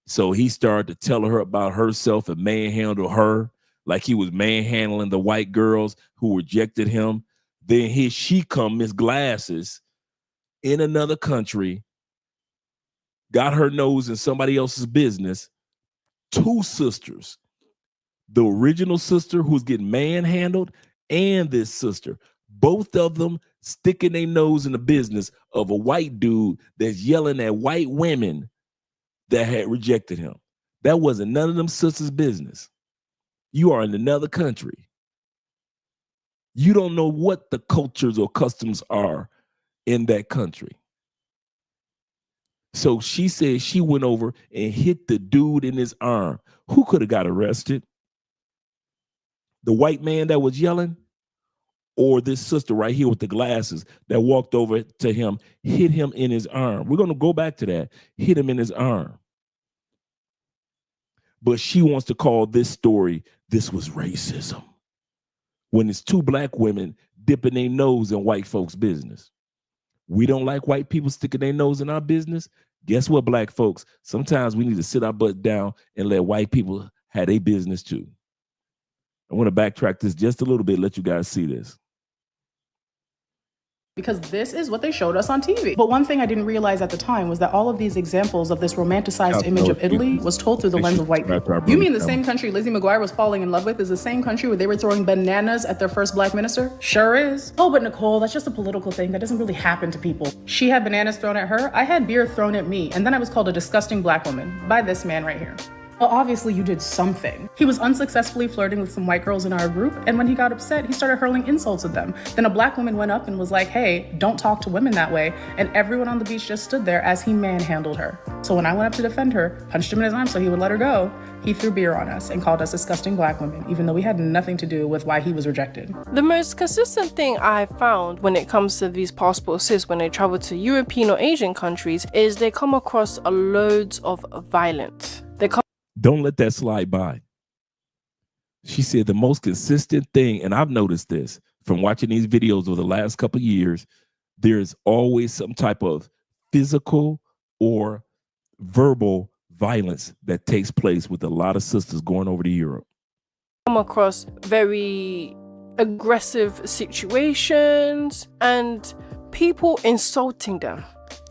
So he started to tell her about herself and manhandle her like he was manhandling the white girls who rejected him. Then here she come, Miss Glasses, in another country, got her nose in somebody else's business. Two sisters, the original sister who's getting manhandled and this sister, both of them sticking their nose in the business of a white dude that's yelling at white women that had rejected him. That wasn't none of them sisters' business. You are in another country. You don't know what the cultures or customs are in that country. So she said she went over and hit the dude in his arm. Who could have got arrested? The white man that was yelling, or this sister right here with the glasses that walked over to him, hit him in his arm? We're going to go back to that. Hit him in his arm. but she wants to call this story, this was racism. When it's two black women dipping their nose in white folks' business. We don't like white people sticking their nose in our business. Guess what, black folks? Sometimes we need to sit our butt down and let white people have their business too. I want to backtrack this just a little bit, let you guys see this. Because this is what they showed us on TV. But one thing I didn't realize at the time was that all of these examples of this romanticized image of Italy was told through the lens of white people. You mean the same country Lizzie McGuire was falling in love with is the same country where they were throwing bananas at their first black minister? Sure is. Oh, but Nicole, that's just a political thing. That doesn't really happen to people. She had bananas thrown at her. I had beer thrown at me. And then I was called a disgusting black woman by this man right here. Well, obviously you did something. He was unsuccessfully flirting with some white girls in our group, and when he got upset, he started hurling insults at them. Then a black woman went up and was like, hey, don't talk to women that way, and everyone on the beach just stood there as he manhandled her. So when I went up to defend her, punched him in his arm so he would let her go, he threw beer on us and called us disgusting black women, even though we had nothing to do with why he was rejected. The most consistent thing I found when it comes to these passport sis when they travel to European or Asian countries is they come across loads of violence. Don't let that slide by. She said the most consistent thing, and I've noticed this from watching these videos over the last couple of years, there's always some type of physical or verbal violence that takes place with a lot of sisters going over to Europe. Come across very aggressive situations and people insulting them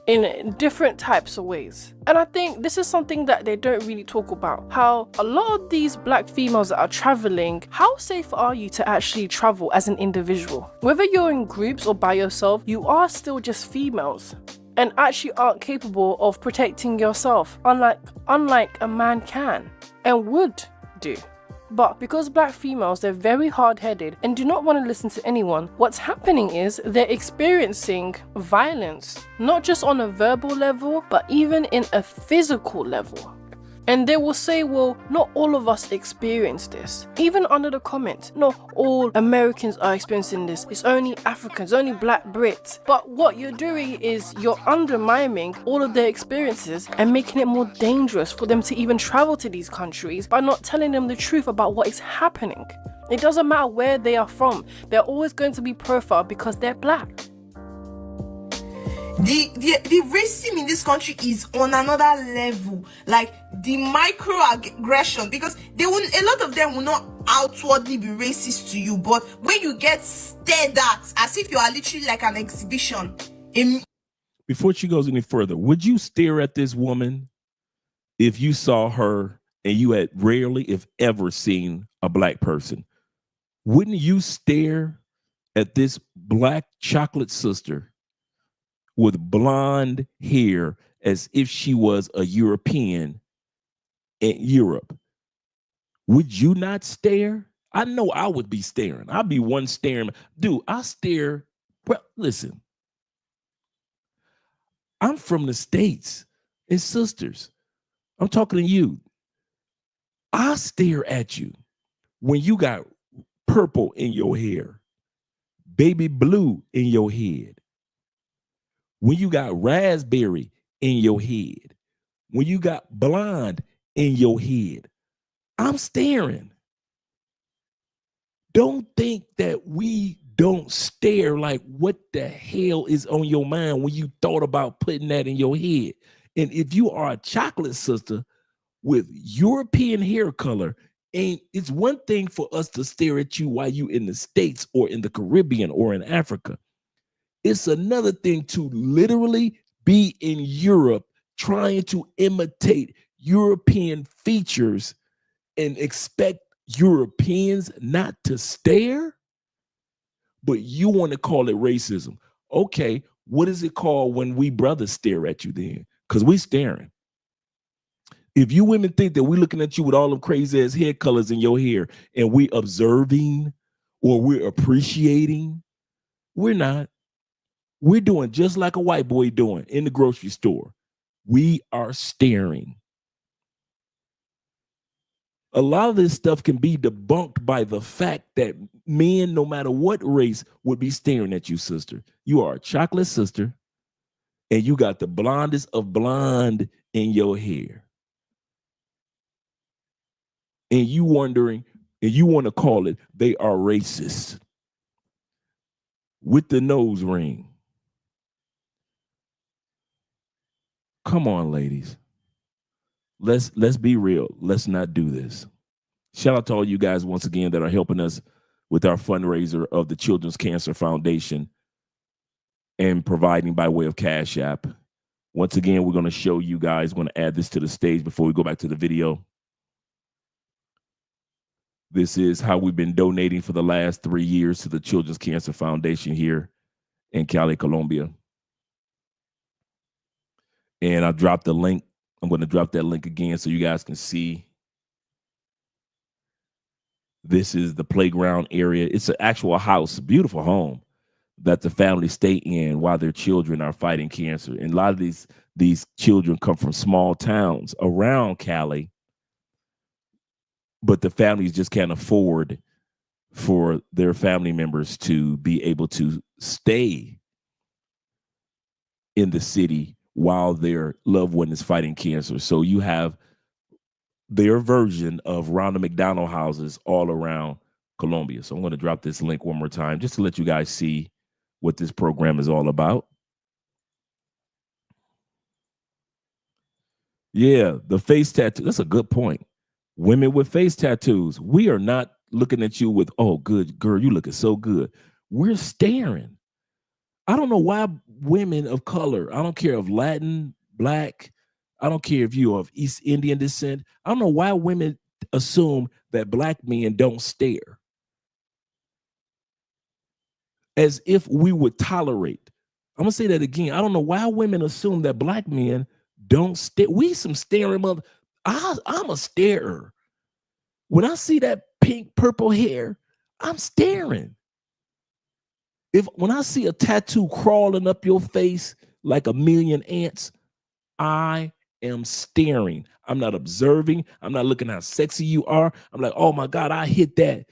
in different types of ways. And I think this is something that they don't really talk about. How a lot of these black females that are traveling, how safe are you to actually travel as an individual? Whether you're in groups or by yourself, you are still just females and actually aren't capable of protecting yourself, unlike a man can and would do. But because black females, they're very hard-headed and do not want to listen to anyone, what's happening is they're experiencing violence, not just on a verbal level, but even in a physical level. And they will say, well, not all of us experience this. Even under the comments, not all Americans are experiencing this. It's only Africans, only black Brits. But what you're doing is you're undermining all of their experiences and making it more dangerous for them to even travel to these countries by not telling them the truth about what is happening. It doesn't matter where they are from. They're always going to be profiled because they're black. The racism in this country is on another level, like the microaggression, because a lot of them will not outwardly be racist to you, but when you get stared at as if you are literally like an exhibition. Before she goes any further, would you stare at this woman if you saw her and you had rarely, if ever, seen a black person? Wouldn't you stare at this black chocolate sister with blonde hair as if she was a European in Europe? Would you not stare? I know I would be staring. I'd be one staring. Dude, I stare. Well, listen, I'm from the States. And sisters, I'm talking to you. I stare at you when you got purple in your hair, baby blue in your head, when you got raspberry in your head, when you got blonde in your head. I'm staring. Don't think that we don't stare like what the hell is on your mind when you thought about putting that in your head. And if you are a chocolate sister with European hair color, and it's one thing for us to stare at you while you in the States or in the Caribbean or in Africa. It's another thing to literally be in Europe trying to imitate European features and expect Europeans not to stare. But you want to call it racism. Okay, what is it called when we brothers stare at you then? Because we staring. If you women think that we're looking at you with all them crazy ass hair colors in your hair and we observing or we're appreciating, we're not. We're doing just like a white boy doing in the grocery store. We are staring. A lot of this stuff can be debunked by the fact that men, no matter what race, would be staring at you, sister. You are a chocolate sister, and you got the blondest of blonde in your hair. and you wondering, and you want to call it, they are racist with the nose ring. Come on, ladies. Let's be real. Let's not do this. Shout out to all you guys once again that are helping us with our fundraiser of the Children's Cancer Foundation and providing by way of Cash App. Once again, we're going to show you guys, we're going to add this to the stage before we go back to the video. This is how we've been donating for the last 3 years to the Children's Cancer Foundation here in Cali, Colombia. And I dropped the link. I'm going to drop that link again so you guys can see. This is the playground area. It's an actual house, beautiful home that the family stay in while their children are fighting cancer. And a lot of these children come from small towns around Cali, but the families just can't afford for their family members to be able to stay in the city while their loved one is fighting cancer. So you have their version of Ronald McDonald houses all around Colombia. So I'm going to drop this link one more time just to let you guys see what this program is all about. Yeah, the face tattoo. That's a good point. Women with face tattoos. We are not looking at you with, oh, good girl, you looking so good. We're staring. I don't know why women of color, I don't care if Latin, Black, I don't care if you're of East Indian descent. I don't know why women assume that Black men don't stare. As if we would tolerate. I'm going to say that again. I don't know why women assume that Black men don't stare. We some staring mother. I'm a starer. When I see that pink, purple hair, I'm staring. When I see a tattoo crawling up your face like a million ants, I am staring. I'm not observing. I'm not looking how sexy you are. I'm like, oh my God, I hit that.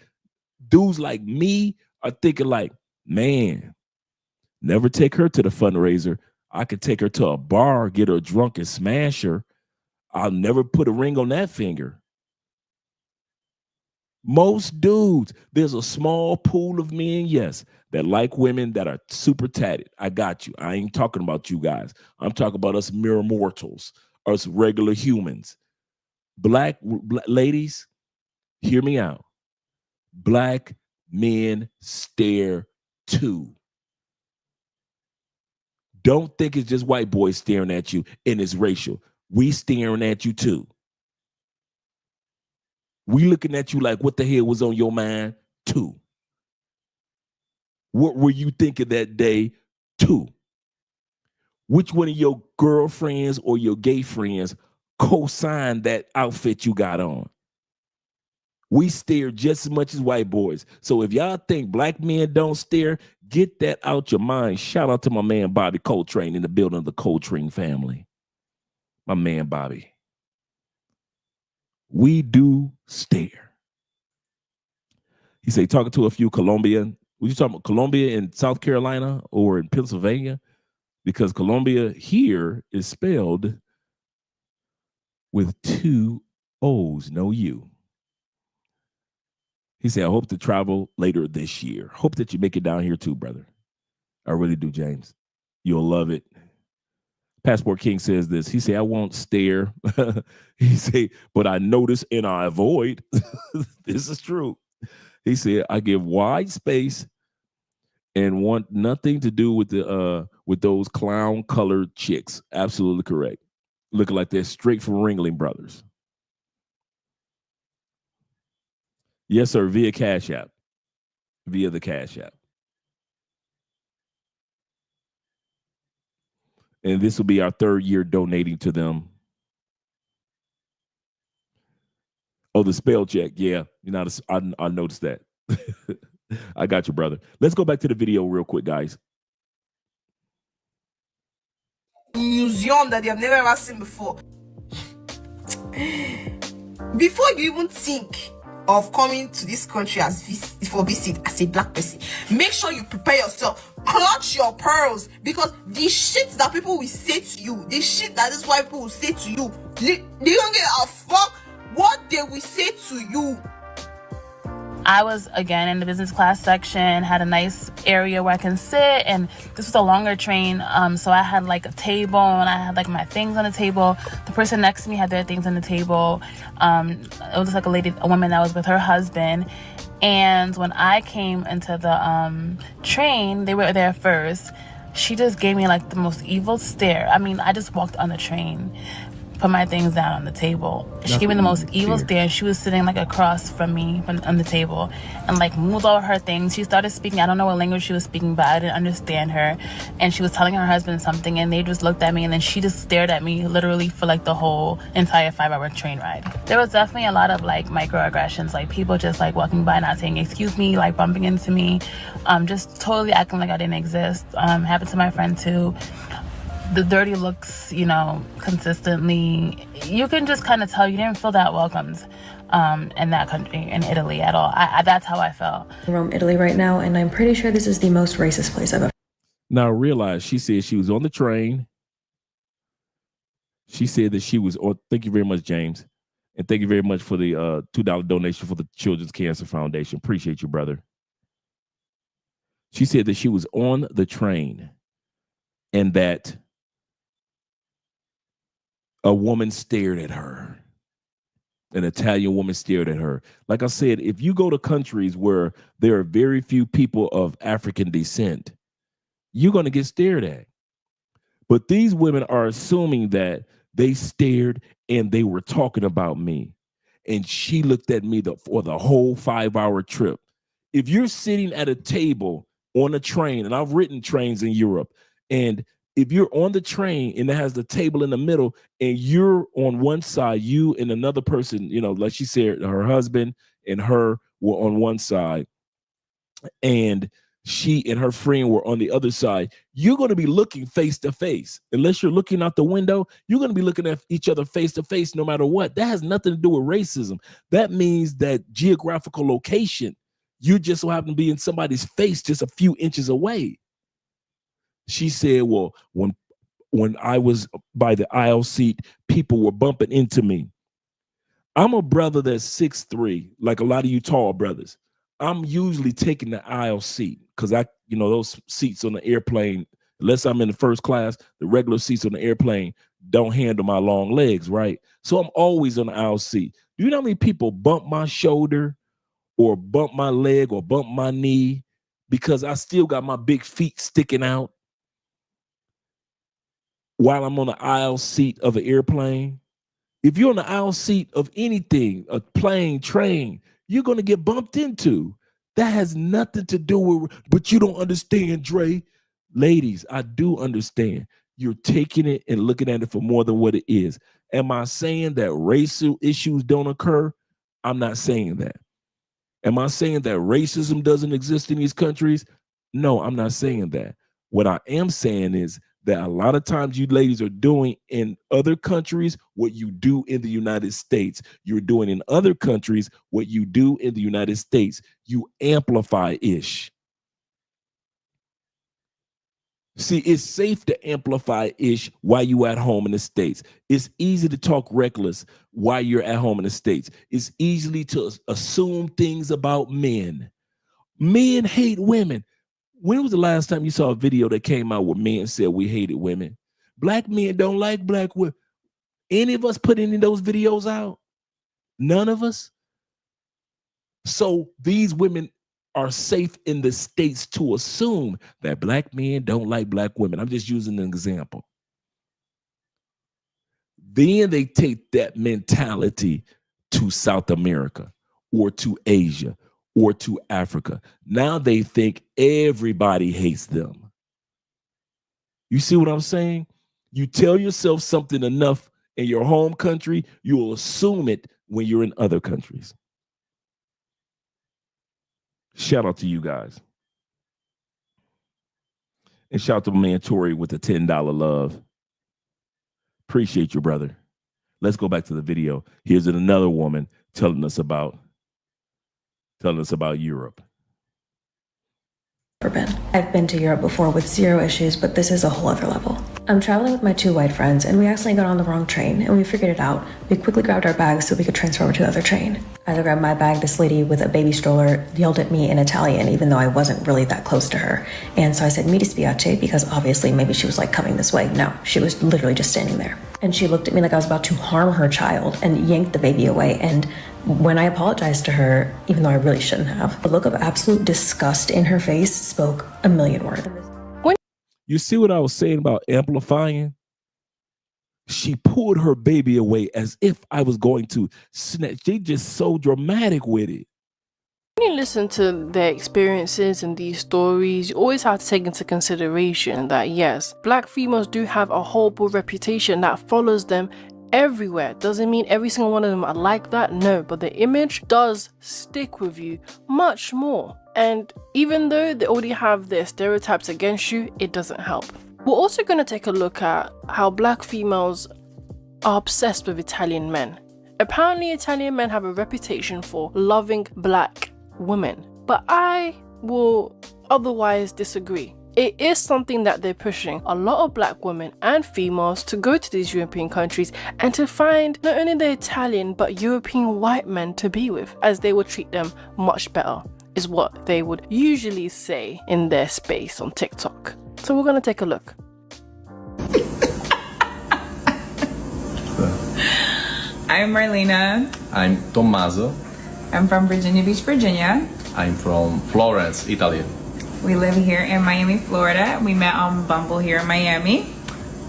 Dudes like me are thinking like, man, never take her to the fundraiser. I could take her to a bar, get her drunk and smash her. I'll never put a ring on that finger. Most dudes, there's a small pool of men, yes, that like women that are super tatted. I got you. I ain't talking about you guys. I'm talking about us mere mortals, us regular humans. Black ladies, hear me out. Black men stare too. Don't think it's just white boys staring at you and it's racial. We staring at you too. We looking at you like, what the hell was on your mind too? What were you thinking that day too? Which one of your girlfriends or your gay friends co-signed that outfit you got on? We stare just as much as white boys. So if y'all think Black men don't stare, get that out your mind. Shout out to my man Bobby Coltrane in the building of the Coltrane family. My man Bobby. We do stare. He said, talking to a few Colombian. Were you talking about Colombia in South Carolina or in Pennsylvania? Because Colombia here is spelled with 2 O's, no U. He said, I hope to travel later this year. Hope that you make it down here too, brother. I really do, James. You'll love it. Passport King says this. He said, I won't stare. He said, but I notice and I avoid. This is true. He said, I give wide space and want nothing to do with those clown colored chicks. Absolutely correct. Looking like they're straight from Ringling Brothers. Yes, sir. Via Cash App. Via the Cash App. And this will be our 3rd year donating to them. Oh, the spell check. Yeah. You know, I noticed that. I got you, brother. Let's go back to the video real quick, guys. Museum that they have never ever seen before. Before you even think of coming to this country for visit as a Black person, make sure you prepare yourself. Clutch your pearls, because the shit that people will say to you, the shit that this white people will say to you, they don't get a fuck what they will say to you. I was again in the business class section, had a nice area where I can sit, and this was a longer train, so I had like a table and I had like my things on the table. The person next to me had their things on the table. It was like a woman that was with her husband, and when I came into the train, they were there first. She just gave me like the most evil stare. I mean, I just walked on the train, put my things down on the table. She gave me the most evil stare. She was sitting like across from me on the table and like moved all her things. She started speaking. I don't know what language she was speaking, but I didn't understand her. And she was telling her husband something, and they just looked at me, and then she just stared at me literally for like the whole entire 5-hour train ride. There was definitely a lot of like microaggressions, like people just like walking by, not saying excuse me, like bumping into me, just totally acting like I didn't exist. Happened to my friend too. The dirty looks, you know, consistently. You can just kind of tell you didn't feel that welcomed in that country, in Italy at all. That's how I felt. Rome, Italy right now, and I'm pretty sure this is the most racist place I've ever. Now realize she said she was on the train. She said that she was on. Thank you very much, James. And thank you very much for the $2 donation for the Children's Cancer Foundation. Appreciate you, brother. She said that she was on the train and that a woman stared at her. An Italian woman stared at her. Like I said, if you go to countries where there are very few people of African descent, you're going to get stared at. But these women are assuming that they stared and they were talking about me. And she looked at me for the whole 5-hour trip. If you're sitting at a table on a train, and I've ridden trains in Europe, and if you're on the train and it has the table in the middle and you're on one side, you and another person, you know, like she said, her husband and her were on one side and she and her friend were on the other side, you're going to be looking face to face. Unless you're looking out the window, you're going to be looking at each other face to face no matter what. That has nothing to do with racism. That means that geographical location, you just so happen to be in somebody's face just a few inches away. She said, well, when I was by the aisle seat, people were bumping into me. I'm a brother that's 6'3", like a lot of you tall brothers. I'm usually taking the aisle seat because those seats on the airplane, unless I'm in the first class, the regular seats on the airplane don't handle my long legs, right? So I'm always on the aisle seat. Do you know how many people bump my shoulder or bump my leg or bump my knee because I still got my big feet sticking out while I'm on the aisle seat of an airplane? If you're on the aisle seat of anything, a plane, train, you're going to get bumped into. That has nothing to do with, but you don't understand, Dre. Ladies, I do understand. You're taking it and looking at it for more than what it is. Am I saying that racial issues don't occur? I'm not saying that. Am I saying that racism doesn't exist in these countries? No, I'm not saying that. What I am saying is that a lot of times you ladies are doing in other countries what you do in the United States. You're doing in other countries what you do in the United States. You amplify ish. See, it's safe to amplify ish while you at home in the States. It's easy to talk reckless while you're at home in the States. It's easy to assume things about men. Men hate women. When was the last time you saw a video that came out where men said we hated women? Black men don't like black women. Any of us put any of those videos out? None of us. So these women are safe in the States to assume that black men don't like black women. I'm just using an example. Then they take that mentality to South America or to Asia or to Africa. Now they think everybody hates them. You see what I'm saying? You tell yourself something enough in your home country, you will assume it when you're in other countries. Shout out to you guys. And shout out to my man Tori with the $10 love. Appreciate you, brother. Let's go back to the video. Here's another woman telling us about Europe. been. I've been to Europe before with zero issues, but this is a whole other level. I'm traveling with my 2 white friends, and we accidentally got on the wrong train, and we figured it out. We quickly grabbed our bags so we could transfer over to the other train. As I grabbed my bag, this lady with a baby stroller yelled at me in Italian, even though I wasn't really that close to her. And so I said, "Mi dispiace," because obviously maybe she was like coming this way. No, she was literally just standing there. And she looked at me like I was about to harm her child and yanked the baby away. And when I apologized to her, even though I really shouldn't have, the look of absolute disgust in her face spoke a million words. You see what I was saying about amplifying? She pulled her baby away as if I was going to snatch. They just so dramatic with it. When you listen to their experiences and these stories, you always have to take into consideration that yes, black females do have a horrible reputation that follows them everywhere. Doesn't mean every single one of them are like that, no, but the image does stick with you much more. And even though they already have their stereotypes against you, it doesn't help. We're also going to take a look at how black females are obsessed with Italian men. Apparently, Italian men have a reputation for loving black women, but I will otherwise disagree. It is something that they're pushing a lot of black women and females to go to these European countries and to find not only the Italian but European white men to be with, as they will treat them much better, is what they would usually say in their space on TikTok. So we're going to take a look. I'm Marlena. I'm Tommaso. I'm from Virginia Beach, Virginia. I'm from Florence, Italy. We live here in Miami, Florida. We met on Bumble here in Miami.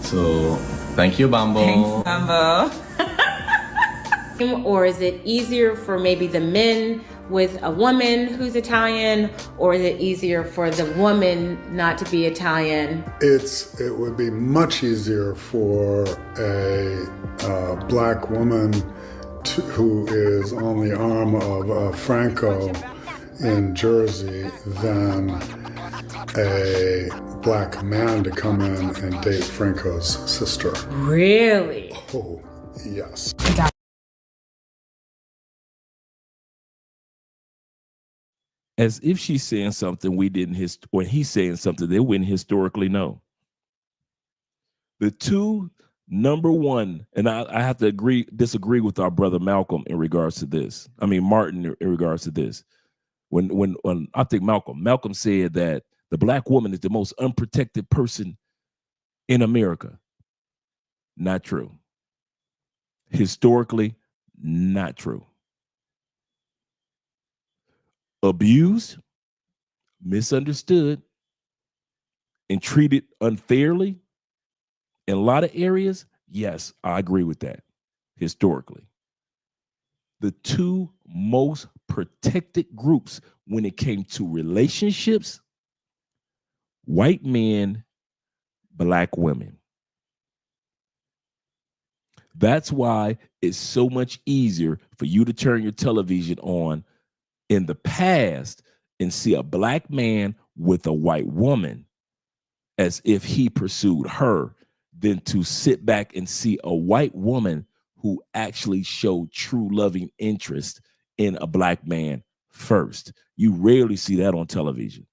So, thank you, Bumble. Thanks, Bumble. Or is it easier for maybe the men with a woman who's Italian, or is it easier for the woman not to be Italian? It would be much easier for a black woman who is on the arm of Franco in Jersey than a black man to come in and date Franco's sister. Really? Oh, yes. As if she's saying something we didn't, or he's saying something they wouldn't historically know. The two number one, and I have to disagree with our brother Malcolm in regards to this. I mean, Martin in regards to this. When I think Malcolm said that the black woman is the most unprotected person in America. Not true. Historically, not true. Abused, misunderstood, and treated unfairly in a lot of areas, yes, I agree with that, historically. The two most protected groups when it came to relationships, white men, black women. That's why it's so much easier for you to turn your television on in the past and see a black man with a white woman as if he pursued her than to sit back and see a white woman who actually showed true loving interest in a black man first. You rarely see that on television.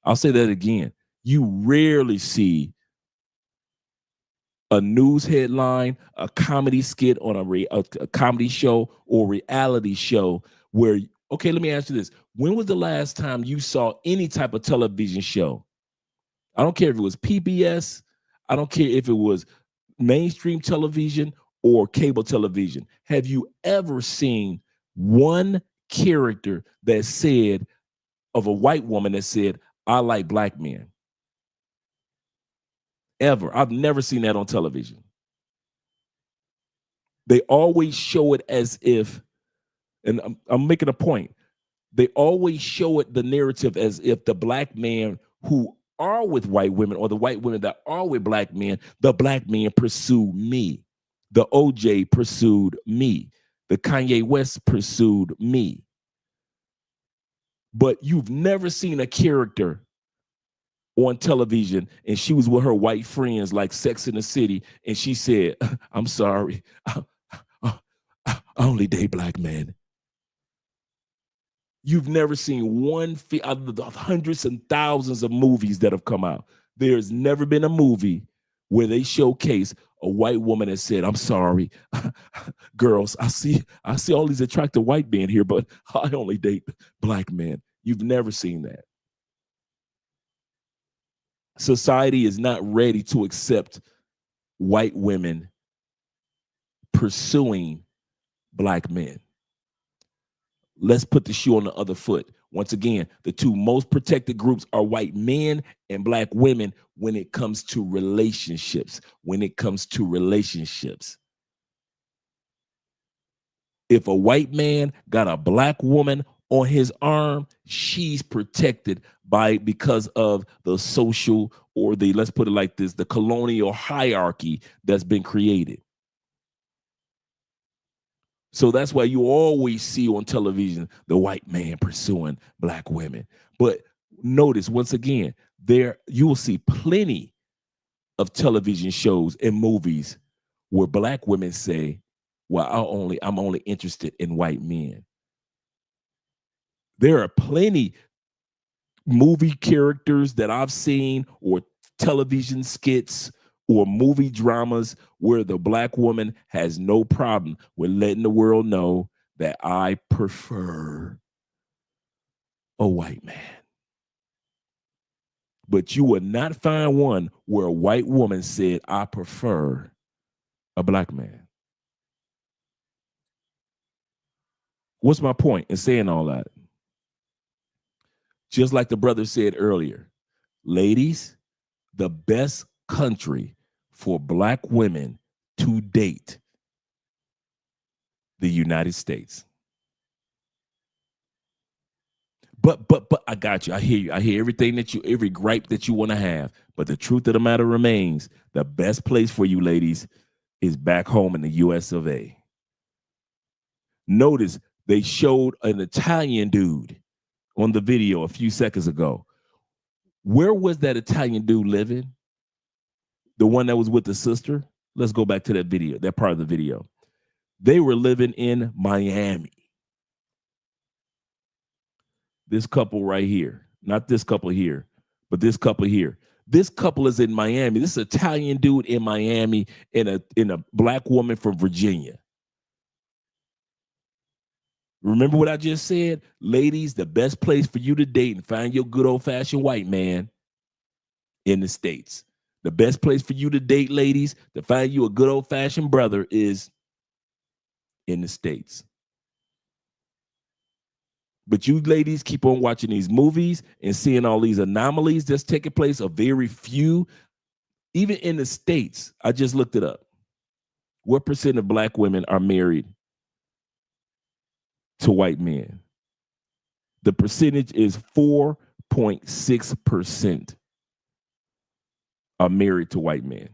I'll say that again. You rarely see a news headline, a comedy skit on a comedy show or reality show where, okay, let me ask you this. When was the last time you saw any type of television show? I don't care if it was PBS. I don't care if it was mainstream television or cable television. Have you ever seen one character that said, of a white woman that said, I like black men? Ever. I've never seen that on television. They always show it as if, and I'm making a point, they always show it, the narrative, as if the black men who are with white women or the white women that are with black men, the black men pursue me. The OJ pursued me. The Kanye West pursued me. But you've never seen a character on television and she was with her white friends like Sex in the City and she said, I'm sorry, I only date black men. You've never seen one out of the hundreds and thousands of movies that have come out. There's never been a movie where they showcase a white woman that said, "I'm sorry, girls, I see all these attractive white men here, but I only date black men." You've never seen that. Society is not ready to accept white women pursuing black men. Let's put the shoe on the other foot. Once again, the two most protected groups are white men and black women when it comes to relationships. If a white man got a black woman on his arm, she's protected because of the social, or the, let's put it like this, the colonial hierarchy that's been created. So that's why you always see on television the white man pursuing black women. But notice, once again, you will see plenty of television shows and movies where black women say, "Well, I'm only interested in white men." There are plenty movie characters that I've seen, or television skits or movie dramas, where the black woman has no problem with letting the world know that I prefer a white man. But you will not find one where a white woman said, "I prefer a black man." What's my point in saying all that? Just like the brother said earlier, ladies, the best country for black women to date, the United States. But I got you. I hear you. I hear everything every gripe that you want to have. But the truth of the matter remains, the best place for you ladies is back home in the US of A. Notice they showed an Italian dude on the video a few seconds ago. Where was that Italian dude living? The one that was with the sister? Let's go back to that video, that part of the video. They were living in Miami. This couple right here, not this couple here, but this couple here. This couple is in Miami. This Italian dude in Miami and a black woman from Virginia. Remember what I just said? Ladies, the best place for you to date and find your good old-fashioned white man in the States. The best place for you to date, ladies, to find you a good old-fashioned brother is in the States. But you ladies keep on watching these movies and seeing all these anomalies that's taking place, a very few, even in the States. I just looked it up. What percent of black women are married to white men? The percentage is 4.6% are married to white men.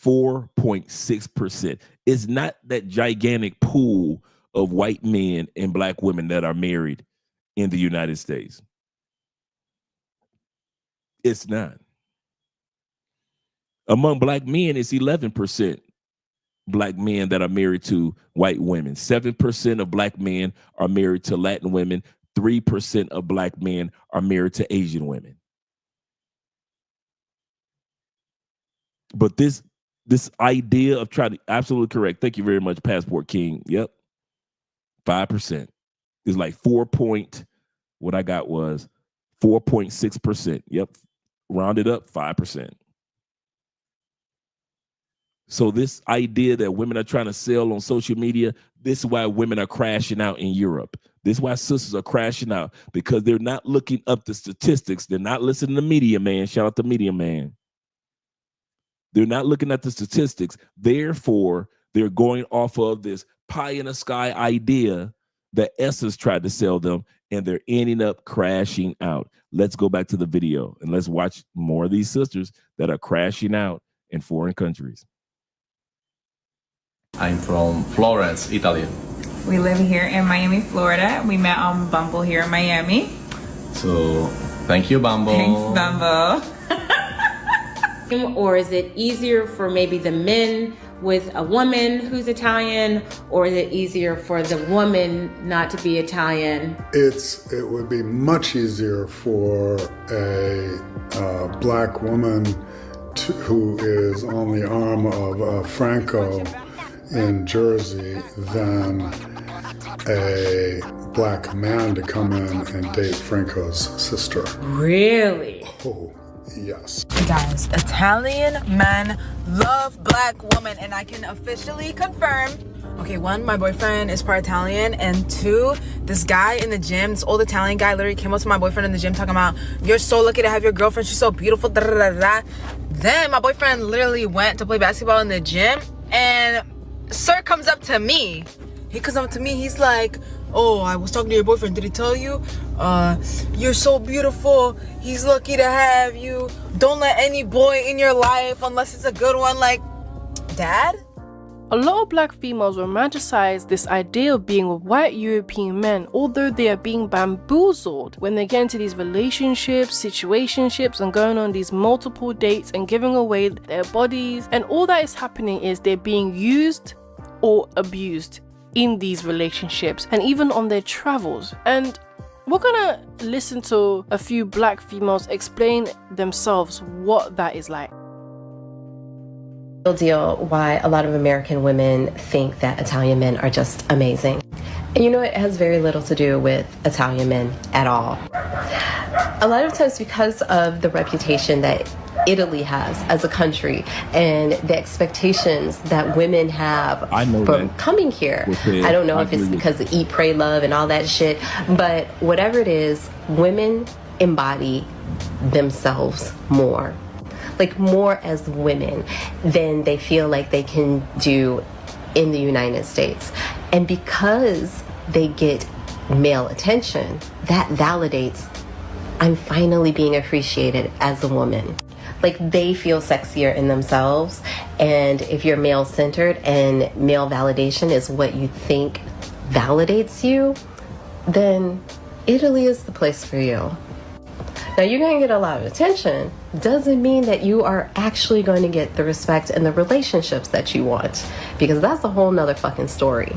4.6%. It's not that gigantic pool of white men and black women that are married in the United States. It's not. Among black men, it's 11% black men that are married to white women. 7% of black men are married to Latin women. 3% of black men are married to Asian women. But this idea of trying to, absolutely correct. Thank you very much, Passport King. Yep. 5% is like what I got was 4.6%. Yep. Rounded up 5%. So this idea that women are trying to sell on social media, this is why women are crashing out in Europe. This is why sisters are crashing out, because they're not looking up the statistics. They're not listening to Media Man. Shout out to Media Man. They're not looking at the statistics. Therefore, they're going off of this pie in the sky idea that Essence tried to sell them, and they're ending up crashing out. Let's go back to the video and let's watch more of these sisters that are crashing out in foreign countries. I'm from Florence, Italy. We live here in Miami, Florida. We met on Bumble here in Miami. So, thank you, Bumble. Thanks, Bumble. Or is it easier for maybe the men with a woman who's Italian, or is it easier for the woman not to be Italian? It would be much easier for a black woman who is on the arm of Franco in Jersey than a black man to come in and date Franco's sister. Really? Oh, yes. Guys, Italian men love black women, and I can officially confirm. Okay, one, my boyfriend is part Italian, and two, this guy in the gym, this old Italian guy, literally came up to my boyfriend in the gym talking about, "You're so lucky to have your girlfriend, she's so beautiful, da da da da." Then my boyfriend literally went to play basketball in the gym, and sir comes up to me. He comes up to me, he's like, "Oh, I was talking to your boyfriend, did he tell you? You're so beautiful, he's lucky to have you. Don't let any boy in your life unless it's a good one." Like, Dad? A lot of black females romanticize this idea of being with white European men, although they are being bamboozled when they get into these relationships, situationships, and going on these multiple dates and giving away their bodies. And all that is happening is they're being used or abused in these relationships and even on their travels. And we're gonna listen to a few black females explain themselves what that is like. Deal why a lot of American women think that Italian men are just amazing. And you know, it has very little to do with Italian men at all. A lot of times because of the reputation that Italy has as a country and the expectations that women have from coming here. I don't know if it's because of eat, pray, love and all that shit, but whatever it is, women embody themselves more. Like more as women than they feel like they can do in the United States. And because they get male attention, that validates, I'm finally being appreciated as a woman. Like they feel sexier in themselves. And if you're male-centered and male validation is what you think validates you, then Italy is the place for you. Now you're going to get a lot of attention. Doesn't mean that you are actually going to get the respect and the relationships that you want, because that's a whole nother fucking story.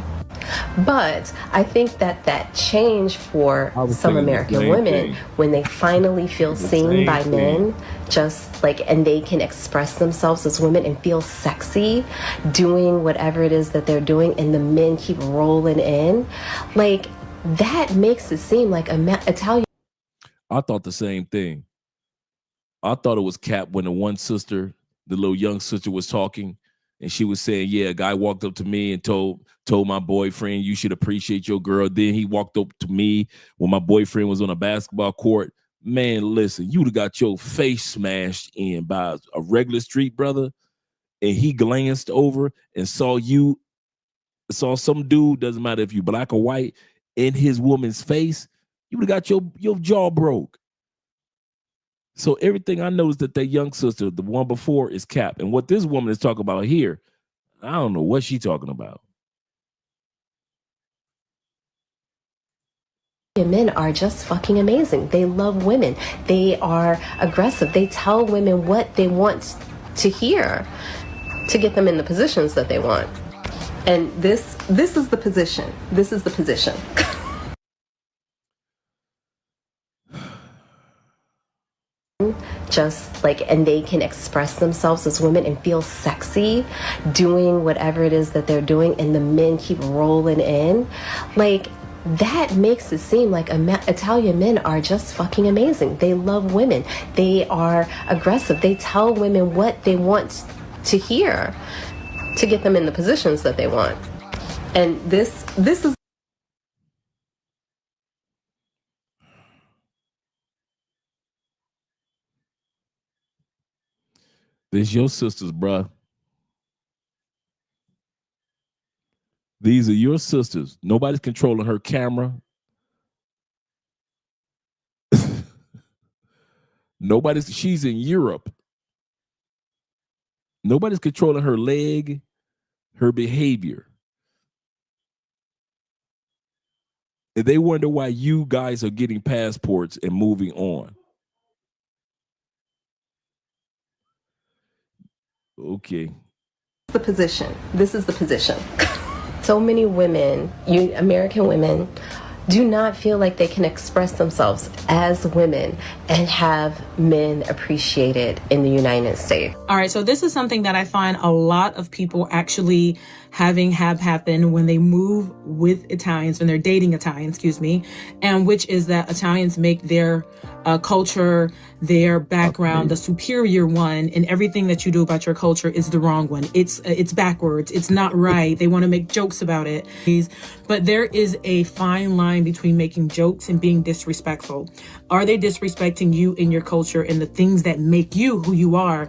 But I think that that change for some American women, when they finally feel seen by men, just like, and they can express themselves as women and feel sexy doing whatever it is that they're doing, and the men keep rolling in, like that makes it seem like Italian. I thought the same thing. I thought it was cap when the one sister, the little young sister, was talking, and she was saying, yeah, a guy walked up to me and told my boyfriend, you should appreciate your girl. Then he walked up to me when my boyfriend was on a basketball court. Man, listen, you'd have got your face smashed in by a regular street brother, and he glanced over and saw some dude, doesn't matter if you black or white, in his woman's face. You would have got your jaw broke. So everything I know is that young sister, the one before, is cap. And what this woman is talking about here, I don't know what she's talking about. Men are just fucking amazing. They love women. They are aggressive. They tell women what they want to hear to get them in the positions that they want. And this is the position. This is the position. Just like, and they can express themselves as women and feel sexy doing whatever it is that they're doing, and the men keep rolling in, like that makes it seem like Italian men are just fucking amazing. They love women. They are aggressive. They tell women what they want to hear to get them in the positions that they want. And this is This your sisters, bruh. These are your sisters. Nobody's controlling her camera. She's in Europe. Nobody's controlling her leg, her behavior. And they wonder why you guys are getting passports and moving on. Okay. The position. This is the position. So many women, American women, do not feel like they can express themselves as women and have men appreciated in the United States. All right, so this is something that I find a lot of people actually have happen when they move with Italians, when they're dating Italians, and which is that Italians make their culture, their background, the superior one, and everything that you do about your culture is the wrong one. It's backwards. It's not right. They want to make jokes about it. But there is a fine line between making jokes and being disrespectful. Are they disrespecting you and your culture and the things that make you who you are?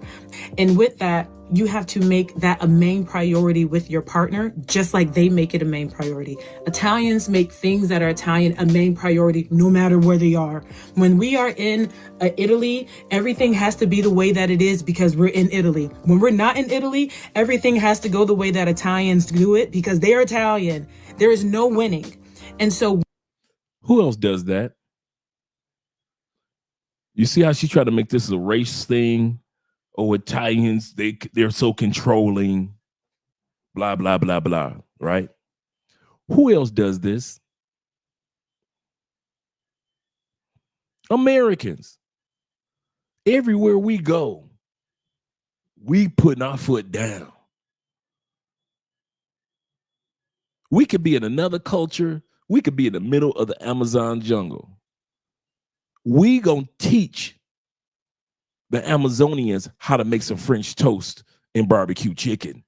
And with that, you have to make that a main priority with your partner, just like they make it a main priority. Italians make things that are Italian a main priority no matter where they are. When we are in Italy, everything has to be the way that it is because we're in Italy. When we're not in Italy, everything has to go the way that Italians do it because they're Italian. There is no winning. And so who else does that? You see how she tried to make this a race thing? Oh, Italians, they're so controlling, blah, blah, blah, blah, right? Who else does this? Americans. Everywhere we go, we putting our foot down. We could be in another culture. We could be in the middle of the Amazon jungle. We gonna teach the Amazonians how to make some French toast and barbecue chicken.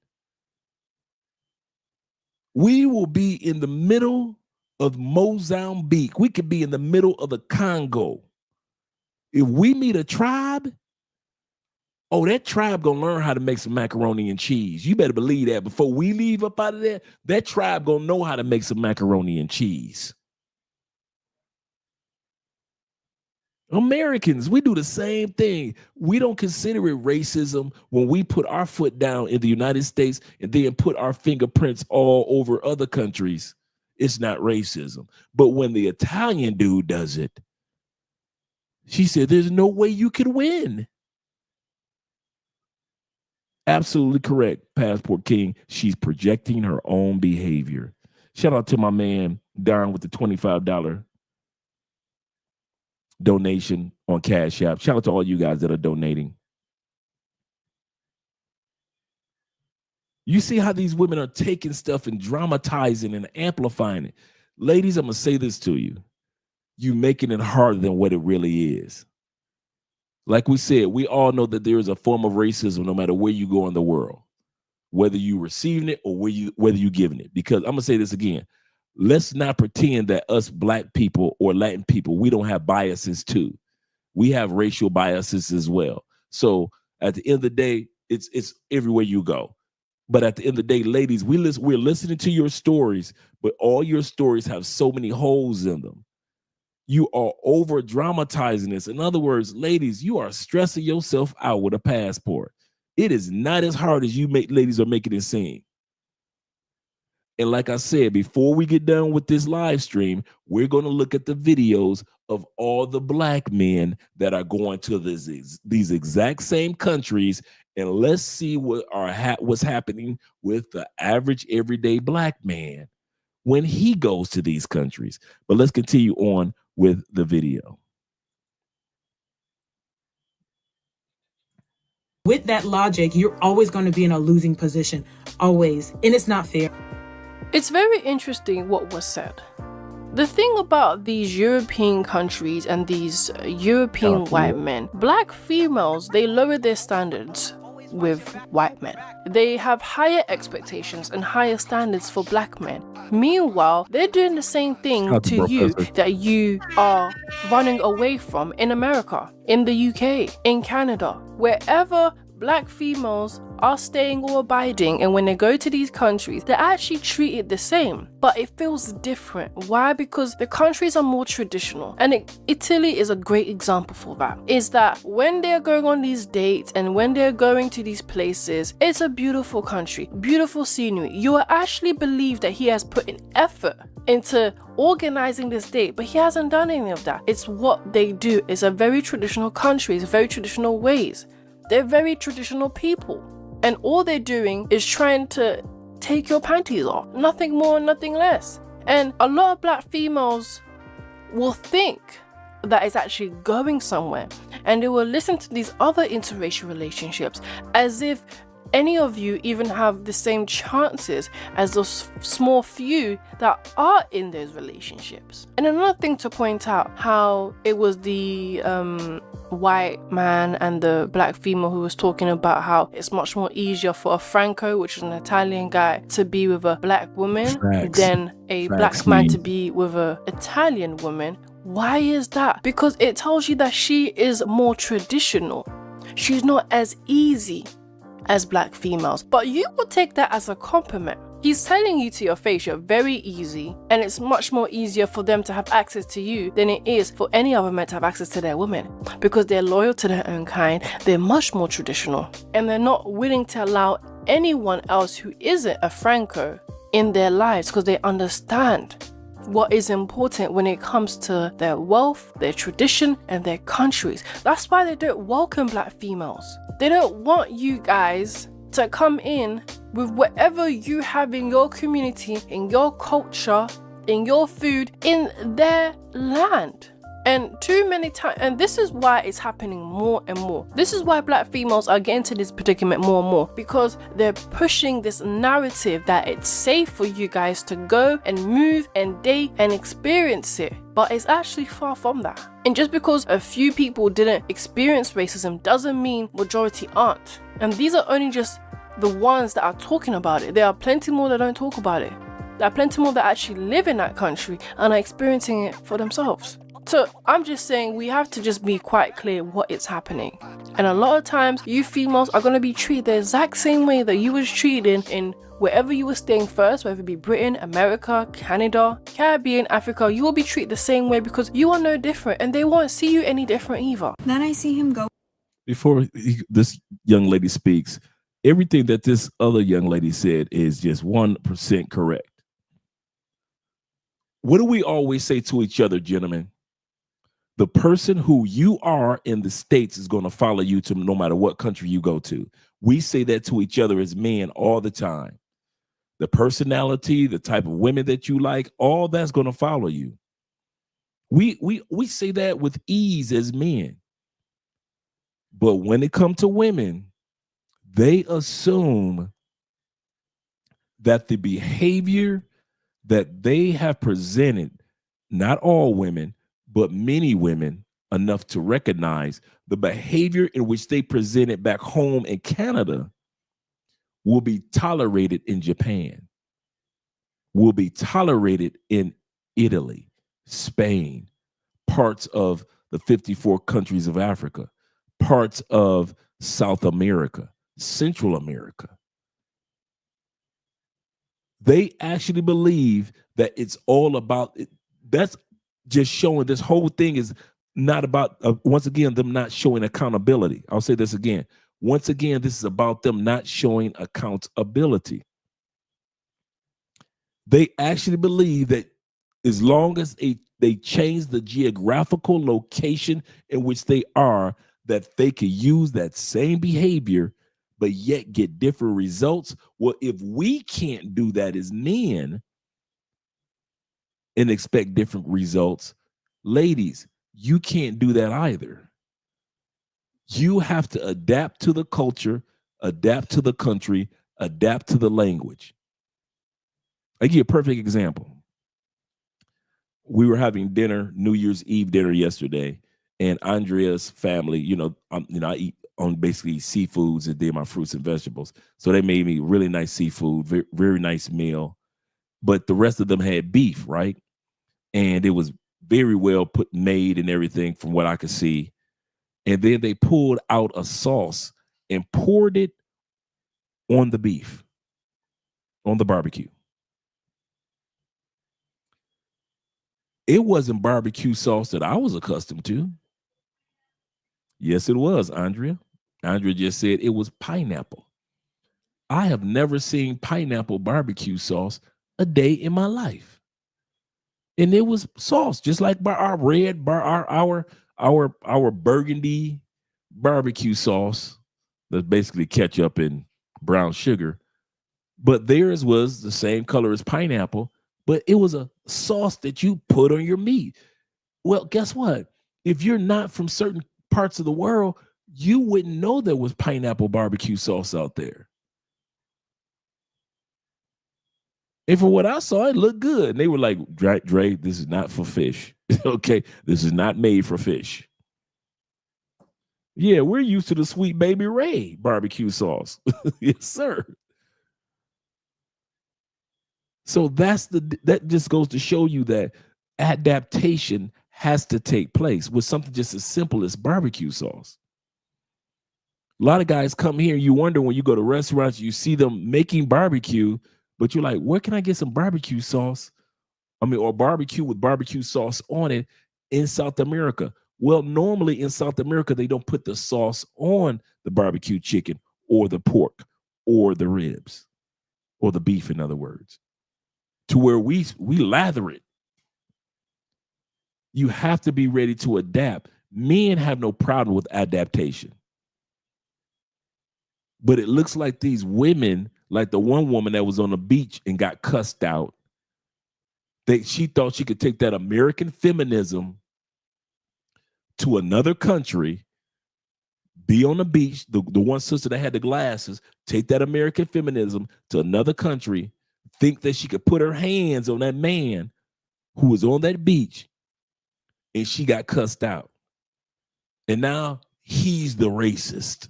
We will be in the middle of Mozambique. We could be in the middle of the Congo. If we meet a tribe, oh, that tribe gonna learn how to make some macaroni and cheese. You better believe that. Before we leave up out of there, that tribe gonna know how to make some macaroni and cheese. Americans, we do the same thing. We don't consider it racism when we put our foot down in the United States and then put our fingerprints all over other countries. It's not racism. But when the Italian dude does it, she said, there's no way you can win. Absolutely correct, Passport King. She's projecting her own behavior. Shout out to my man, Darren, with the $25 donation on Cash App. Shout out to all you guys that are donating. You see how these women are taking stuff and dramatizing and amplifying it. Ladies, I'm going to say this to you. You making it harder than what it really is. Like we said, we all know that there is a form of racism no matter where you go in the world, whether you receiving it or whether you giving it. Because I'm going to say this again. Let's not pretend that us Black people or Latin people, we don't have biases too. We have racial biases as well. So at the end of the day, it's everywhere you go. But at the end of the day, ladies, we're listening to your stories, but all your stories have so many holes in them. You are over dramatizing this. In other words, ladies, you are stressing yourself out with a passport. It is not as hard as ladies are making it seem. And like I said, before we get done with this live stream, we're going to look at the videos of all the Black men that are going to these exact same countries, and let's see what's happening with the average everyday Black man when he goes to these countries. But let's continue on with the video. with that logic, you're always going to be in a losing position. Always. And it's not fair. It's very interesting what was said. The thing about these European countries and these European white men, Black females, they lower their standards with white men. They have higher expectations and higher standards for Black men. Meanwhile, they're doing the same thing to you that you are running away from in America, in the UK, in Canada, wherever Black females are staying or abiding, and when they go to these countries, they're actually treated the same, but it feels different. Why? Because the countries are more traditional, and Italy is a great example for that. Is that when they're going on these dates and when they're going to these places, it's a beautiful country, beautiful scenery. You will actually believe that he has put an effort into organizing this date, but he hasn't done any of that. It's what they do. It's a very traditional country. It's very traditional ways. They're very traditional people. And all they're doing is trying to take your panties off. Nothing more, nothing less. And a lot of black females will think that it's actually going somewhere. And they will listen to these other interracial relationships as if any of you even have the same chances as those small few that are in those relationships. And another thing to point out, how it was the white man and the black female who was talking about how it's much more easier for a Franco, which is an Italian guy, to be with a black woman than a black man to be with an Italian woman. Why is that? Because it tells you that she is more traditional. She's not as easy as black females, but you will take that as a compliment. He's telling you to your face you're very easy, and it's much more easier for them to have access to you than it is for any other men to have access to their women, because they're loyal to their own kind, they're much more traditional, and they're not willing to allow anyone else who isn't a Franco in their lives, because they understand what is important when it comes to their wealth, their tradition, and their countries. That's why they don't welcome black females. They don't want you guys to come in with whatever you have in your community, in your culture, in your food, in their land. And too many times, and this is why it's happening more and more. This is why black females are getting to this predicament more and more, because they're pushing this narrative that it's safe for you guys to go and move and date and experience it. But it's actually far from that. And just because a few people didn't experience racism doesn't mean majority aren't. And these are only just the ones that are talking about it. There are plenty more that don't talk about it. There are plenty more that actually live in that country and are experiencing it for themselves. So I'm just saying we have to just be quite clear what is happening. And a lot of times you females are going to be treated the exact same way that you was treated in wherever you were staying first, whether it be Britain, America, Canada, Caribbean, Africa. You will be treated the same way because you are no different, and they won't see you any different either. Then I see him go. Before this young lady speaks, everything that this other young lady said is just 1% correct. What do we always say to each other, gentlemen? The person who you are in the States is going to follow you to no matter what country you go to. We say that to each other as men all the time. The personality, the type of women that you like, all that's going to follow you. We say that with ease as men. But when it comes to women, they assume that the behavior that they have presented, not all women, but many women, enough to recognize the behavior in which they presented back home in Canada will be tolerated in Japan, will be tolerated in Italy, Spain, parts of the 54 countries of Africa, parts of South America, Central America. They actually believe that it's all about it. That's just showing this whole thing is not about, once again, them not showing accountability. I'll say this again. Once again, this is about them not showing accountability. They actually believe that as long as they change the geographical location in which they are, that they could use that same behavior, but yet get different results. Well, if we can't do that as men and expect different results, ladies, you can't do that either. You have to adapt to the culture, adapt to the country, adapt to the language. I give you a perfect example. We were having dinner, New Year's Eve dinner yesterday, and Andrea's family, I eat on basically seafoods and then my fruits and vegetables. So they made me really nice seafood, very, very nice meal. But the rest of them had beef, right? And it was very well made and everything from what I could see. And then they pulled out a sauce and poured it on the beef, on the barbecue. It wasn't barbecue sauce that I was accustomed to. Yes, it was, Andrea. Andrea just said it was pineapple. I have never seen pineapple barbecue sauce a day in my life. And it was sauce, just like our burgundy barbecue sauce. That's basically ketchup and brown sugar, but theirs was the same color as pineapple, but it was a sauce that you put on your meat. Well, guess what? If you're not from certain parts of the world, you wouldn't know there was pineapple barbecue sauce out there. And for what I saw, it looked good. And they were like, Dre, this is not for fish. Okay, this is not made for fish. Yeah, we're used to the Sweet Baby Ray barbecue sauce. Yes, sir. So that just goes to show you that adaptation has to take place with something just as simple as barbecue sauce. A lot of guys come here, you wonder when you go to restaurants, you see them making barbecue, but you're like, where can I get some barbecue sauce? Or barbecue with barbecue sauce on it in South America. Well, normally in South America, they don't put the sauce on the barbecue chicken or the pork or the ribs or the beef, in other words, to where we lather it. You have to be ready to adapt. Men have no problem with adaptation. But it looks like these women, like the one woman that was on the beach and got cussed out, she thought she could take that American feminism to another country, be on the beach, the one sister that had the glasses, take that American feminism to another country, think that she could put her hands on that man who was on that beach, and she got cussed out. And now he's the racist.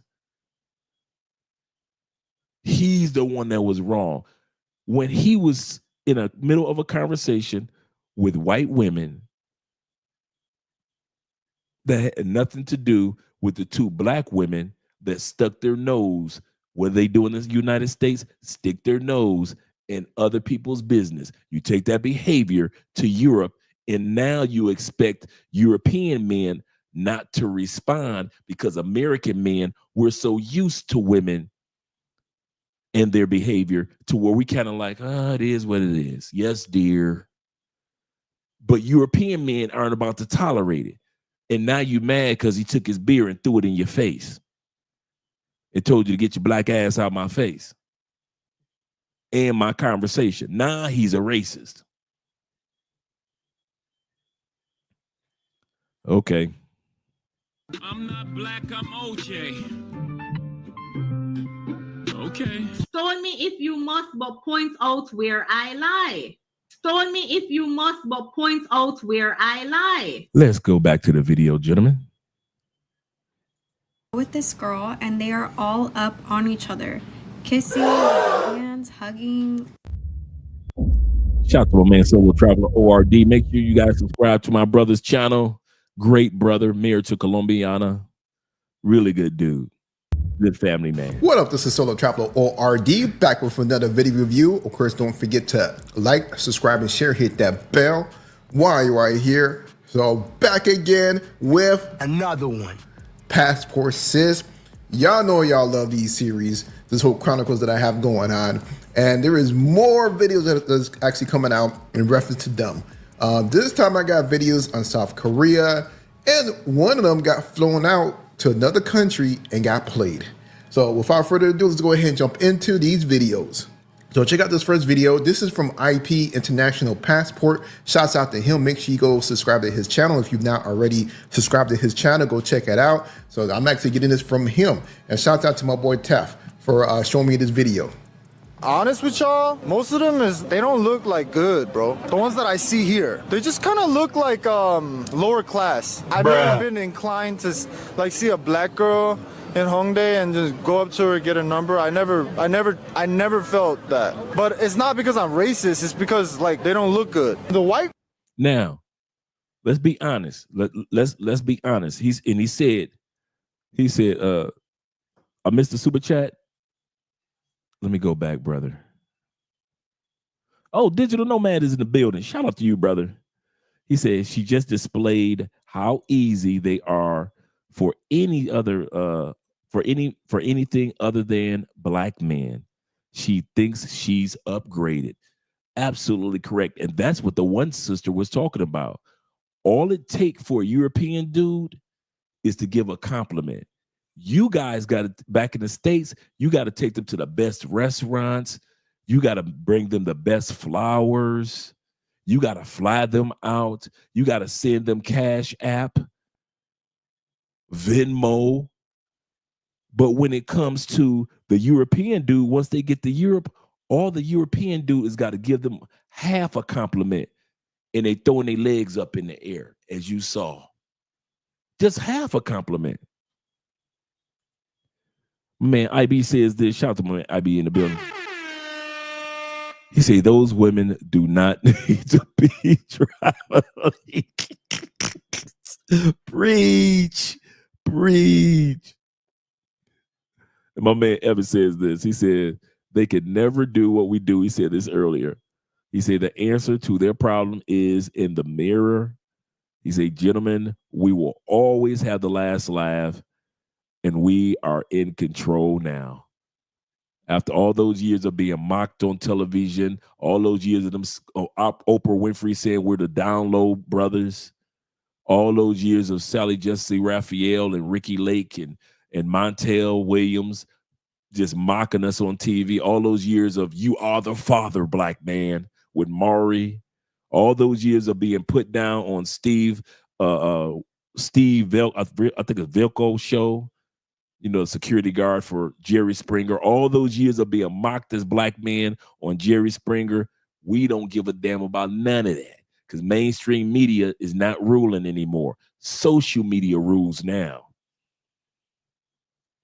He's the one that was wrong. When he was in the middle of a conversation with white women that had nothing to do with the two black women that stuck their nose, what they do in the United States, stick their nose in other people's business. You take that behavior to Europe, and now you expect European men not to respond because American men, we're so used to women and their behavior to where we kind of like, it is what it is. Yes, dear. But European men aren't about to tolerate it. And now you mad because he took his beer and threw it in your face. It told you to get your black ass out my face. And my conversation. Now he's a racist. Okay. I'm not black, I'm OJ. Okay. Stone me if you must, but point out where I lie. Stone me if you must, but point out where I lie. Let's go back to the video, gentlemen. With this girl, and they are all up on each other, kissing, hands, hugging. Shout out to my man Solo Traveler ORD. Make sure you guys subscribe to my brother's channel. Great brother, married to Colombiana. Really good dude. Good family man. What up? This is Solo Traveler ORD, back with another video review. Of course, don't forget to like, subscribe, and share. Hit that bell while you are here. So back again with another one. Passport Sis. Y'all know y'all love these series, this whole chronicles that I have going on, and there is more videos that's actually coming out in reference to them. This time I got videos on South Korea, and one of them got flown out to another country and got played. So without further ado, let's go ahead and jump into these videos. So check out this first video. This is from IP International Passport. Shouts out to him. Make sure you go subscribe to his channel. If you've not already subscribed to his channel, go check it out. So I'm actually getting this from him. And shouts out to my boy Tef for showing me this video. Honest with y'all, most of them they don't look like good, bro. The ones that I see here, they just kind of look like lower class. I've never been inclined to like see a black girl in Hongdae and just go up to her, get a number. I never felt that. But it's not because I'm racist. It's because like they don't look good. The white. Now, let's be honest. Let's be honest. He said, I missed the super chat. Let me go back, brother. Oh, Digital Nomad is in the building. Shout out to you, brother. He said she just displayed how easy they are for any other for anything other than black men. She thinks she's upgraded. Absolutely correct. And that's what the one sister was talking about. All it takes for a European dude is to give a compliment. You guys got to, back in the States, you got to take them to the best restaurants. You got to bring them the best flowers. You got to fly them out. You got to send them Cash App, Venmo. But when it comes to the European dude, once they get to Europe, all the European dude is got to give them half a compliment. And they throwing their legs up in the air, as you saw. Just half a compliment. Man, IB says this. Shout out to my IB in the building. He say those women do not need to be traveling. Preach. And my man Evan says this. He said they could never do what we do. He said this earlier. He said the answer to their problem is in the mirror. He said, gentlemen, we will always have the last laugh, and we are in control now. After all those years of being mocked on television, all those years of them, Oprah Winfrey saying we're the down low brothers, all those years of Sally Jesse Raphael and Ricky Lake and Montel Williams just mocking us on TV, all those years of you are the father, black man, with Maury, all those years of being put down on Steve I think it's Vilco show, you know, security guard for Jerry Springer, all those years of being mocked as black men on Jerry Springer, we don't give a damn about none of that because mainstream media is not ruling anymore. Social media rules now.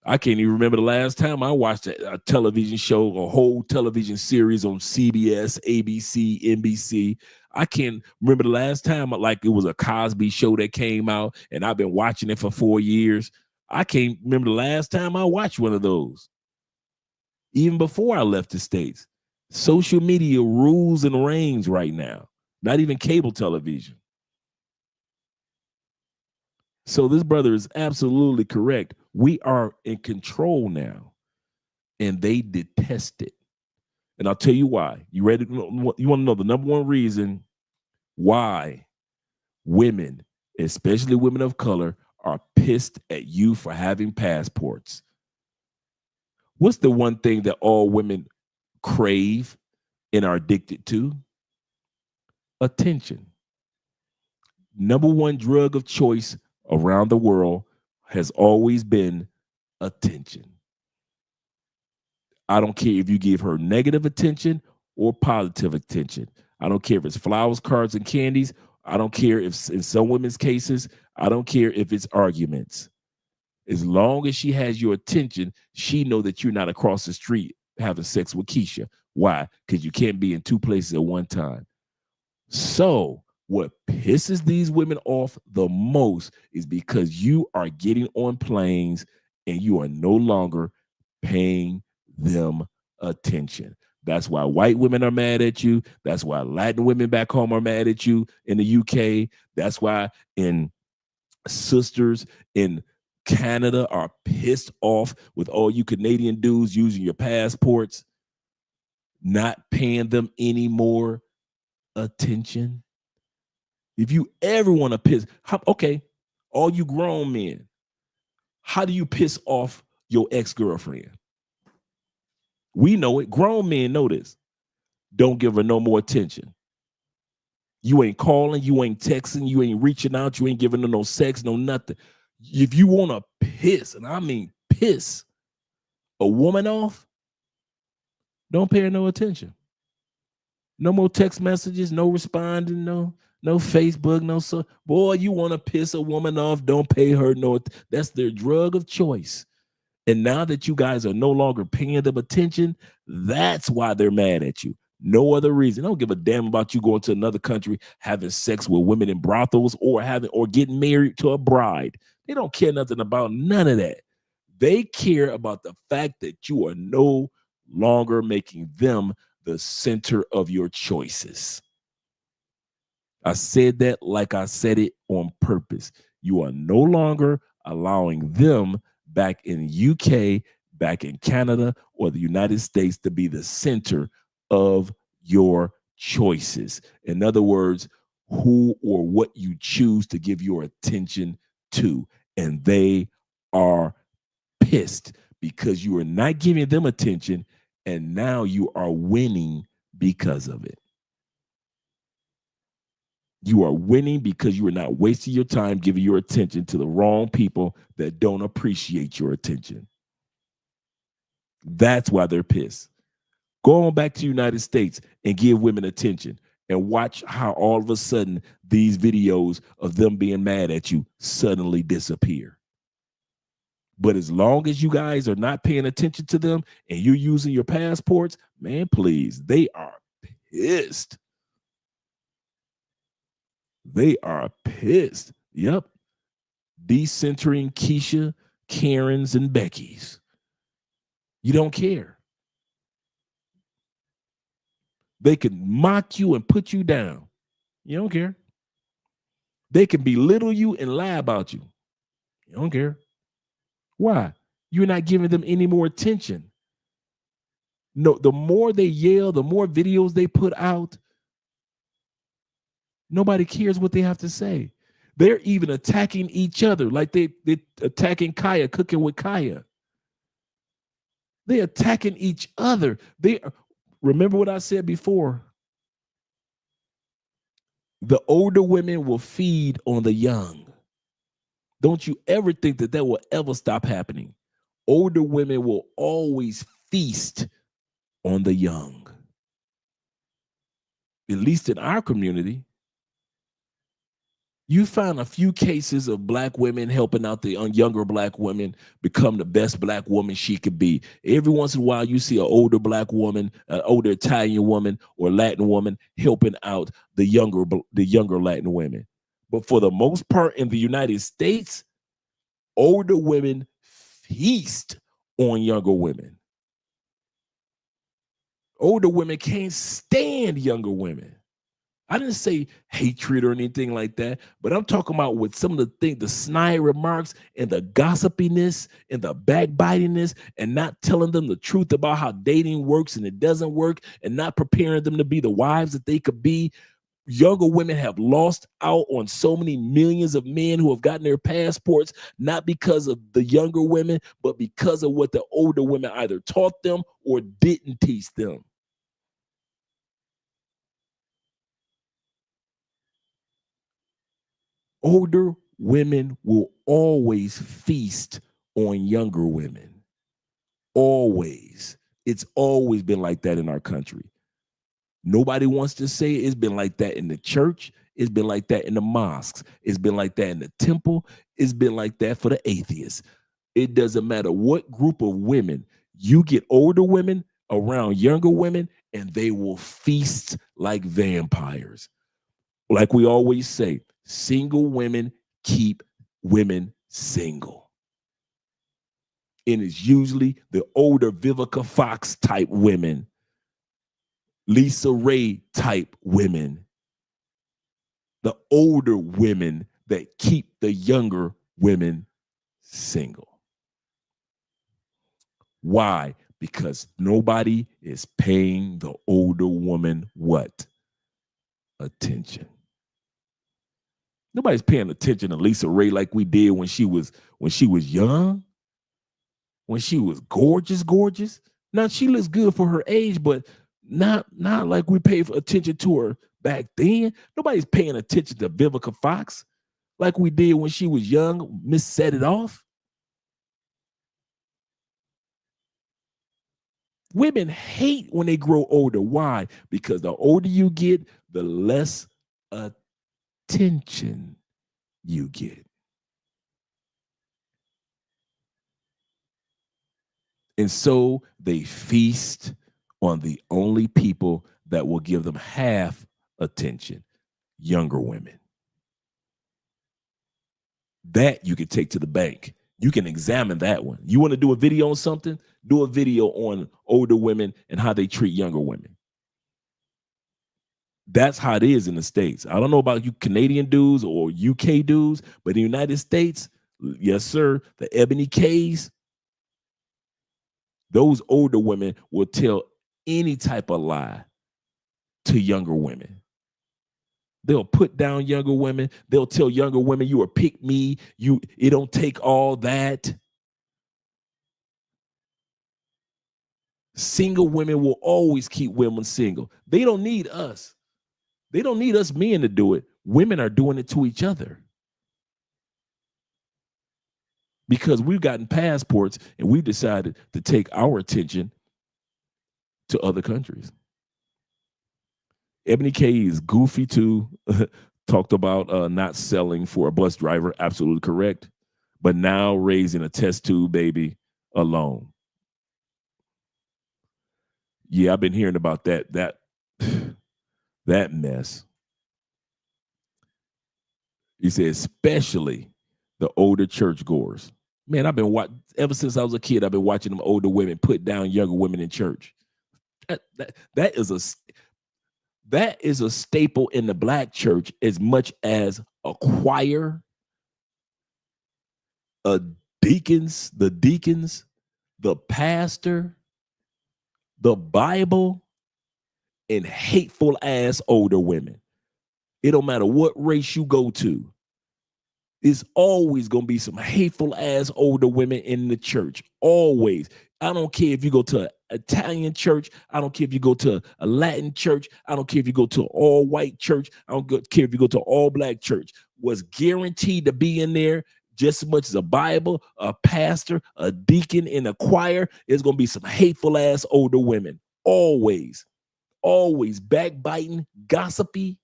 I can't even remember the last time I watched a television show, a whole television series on CBS, ABC, NBC. I can't remember the last time like it was a Cosby show that came out and I've been watching it for 4 years. I can't remember the last time I watched one of those. Even before I left the States. Social media rules and reigns right now. Not even cable television. So this brother is absolutely correct. We are in control now, and they detest it. And I'll tell you why. You ready? You want to know the number one reason why women, especially women of color, are pissed at you for having passports? What's the one thing that all women crave and are addicted to? Attention. Number one drug of choice around the world has always been attention. I don't care if you give her negative attention or positive attention. I don't care if it's flowers, cards, and candies. I don't care if in some women's cases, I don't care if it's arguments. As long as she has your attention, she know that you're not across the street having sex with Keisha. Why? Because you can't be in two places at one time. So what pisses these women off the most is because you are getting on planes and you are no longer paying them attention. That's why white women are mad at you. That's why Latin women back home are mad at you in the UK. That's why sisters in Canada are pissed off with all you Canadian dudes using your passports, not paying them any more attention. If you ever want to piss, okay, all you grown men, how do you piss off your ex-girlfriend? We know it. Grown men know this. Don't give her no more attention. You ain't calling, you ain't texting, you ain't reaching out, you ain't giving her no sex, no nothing. If you want to piss, and I mean piss a woman off, don't pay her no attention. No more text messages, no responding, no Facebook, no so. Boy, you want to piss a woman off, don't pay her no. That's their drug of choice. And now that you guys are no longer paying them attention, that's why they're mad at you. No other reason. They don't give a damn about you going to another country, having sex with women in brothels or getting married to a bride. They don't care nothing about none of that. They care about the fact that you are no longer making them the center of your choices. I said that like I said it on purpose. You are no longer allowing them back in UK, back in Canada, or the United States to be the center of your choices. In other words, who or what you choose to give your attention to. And they are pissed because you are not giving them attention, and now you are winning because of it. You are winning because you are not wasting your time giving your attention to the wrong people that don't appreciate your attention. That's why they're pissed. Go on back to the United States and give women attention and watch how all of a sudden these videos of them being mad at you suddenly disappear. But as long as you guys are not paying attention to them and you're using your passports, man, please, they are pissed. They are pissed. Yep. Decentering Keisha, Karens, and Beckys. You don't care. They can mock you and put you down. You don't care. They can belittle you and lie about you. You don't care. Why? You're not giving them any more attention. No, the more they yell, the more videos they put out, nobody cares what they have to say. They're even attacking each other, like they're attacking Kaya, cooking with Kaya. They're attacking each other. Remember what I said before? The older women will feed on the young. Don't you ever think that will ever stop happening. Older women will always feast on the young. At least in our community. You find a few cases of black women helping out the younger black women become the best black woman she could be. Every once in a while, you see an older black woman, an older Italian woman or Latin woman helping out the younger Latin women. But for the most part in the United States, older women feast on younger women. Older women can't stand younger women. I didn't say hatred or anything like that, but I'm talking about with some of the things, the snide remarks and the gossipiness and the backbitingness and not telling them the truth about how dating works and it doesn't work and not preparing them to be the wives that they could be. Younger women have lost out on so many millions of men who have gotten their passports, not because of the younger women, but because of what the older women either taught them or didn't teach them. Older women will always feast on younger women. Always. It's always been like that in our country. Nobody wants to say it's been like that in the church. It's been like that in the mosques. It's been like that in the temple. It's been like that for the atheists. It doesn't matter what group of women. You get older women around younger women and they will feast like vampires. Like we always say, single women keep women single. And it's usually the older Vivica Fox type women, Lisa Ray type women, the older women that keep the younger women single. Why? Because nobody is paying the older woman what? Attention. Nobody's paying attention to Lisa Ray like we did when she was young, when she was gorgeous. Now she looks good for her age, but not like we paid attention to her back then. Nobody's paying attention to Vivica Fox like we did when she was young. Miss Set It Off. Women hate when they grow older. Why? Because the older you get, the less attention you get. And so they feast on the only people that will give them half attention, younger women. That you can take to the bank. You can examine that one. You want to do a video on something? Do a video on older women and how they treat younger women. That's how it is in the States. I don't know about you Canadian dudes or UK dudes, but in the United States, yes, sir, the Ebony K's, those older women will tell any type of lie to younger women. They'll put down younger women. They'll tell younger women, you are pick me. It don't take all that. Single women will always keep women single. They don't need us. They don't need us men to do it. Women are doing it to each other. Because we've gotten passports and we've decided to take our attention to other countries. Ebony K is goofy too. Talked about not selling for a bus driver. Absolutely correct. But now raising a test tube baby alone. Yeah, I've been hearing about that mess. He said, especially the older churchgoers. Man, I've been watching ever since I was a kid. I've been watching them older women put down younger women in church. That is a staple in the black church as much as a choir, the deacons, the pastor, the Bible, and hateful ass older women. It don't matter what race you go to. It's always going to be some hateful ass older women in the church. Always. I don't care if you go to an Italian church. I don't care if you go to a Latin church. I don't care if you go to an all white church. I don't care if you go to an all black church. Was guaranteed to be in there just as much as a Bible, a pastor, a deacon, in a choir. There's going to be some hateful ass older women. Always. Always backbiting, gossipy,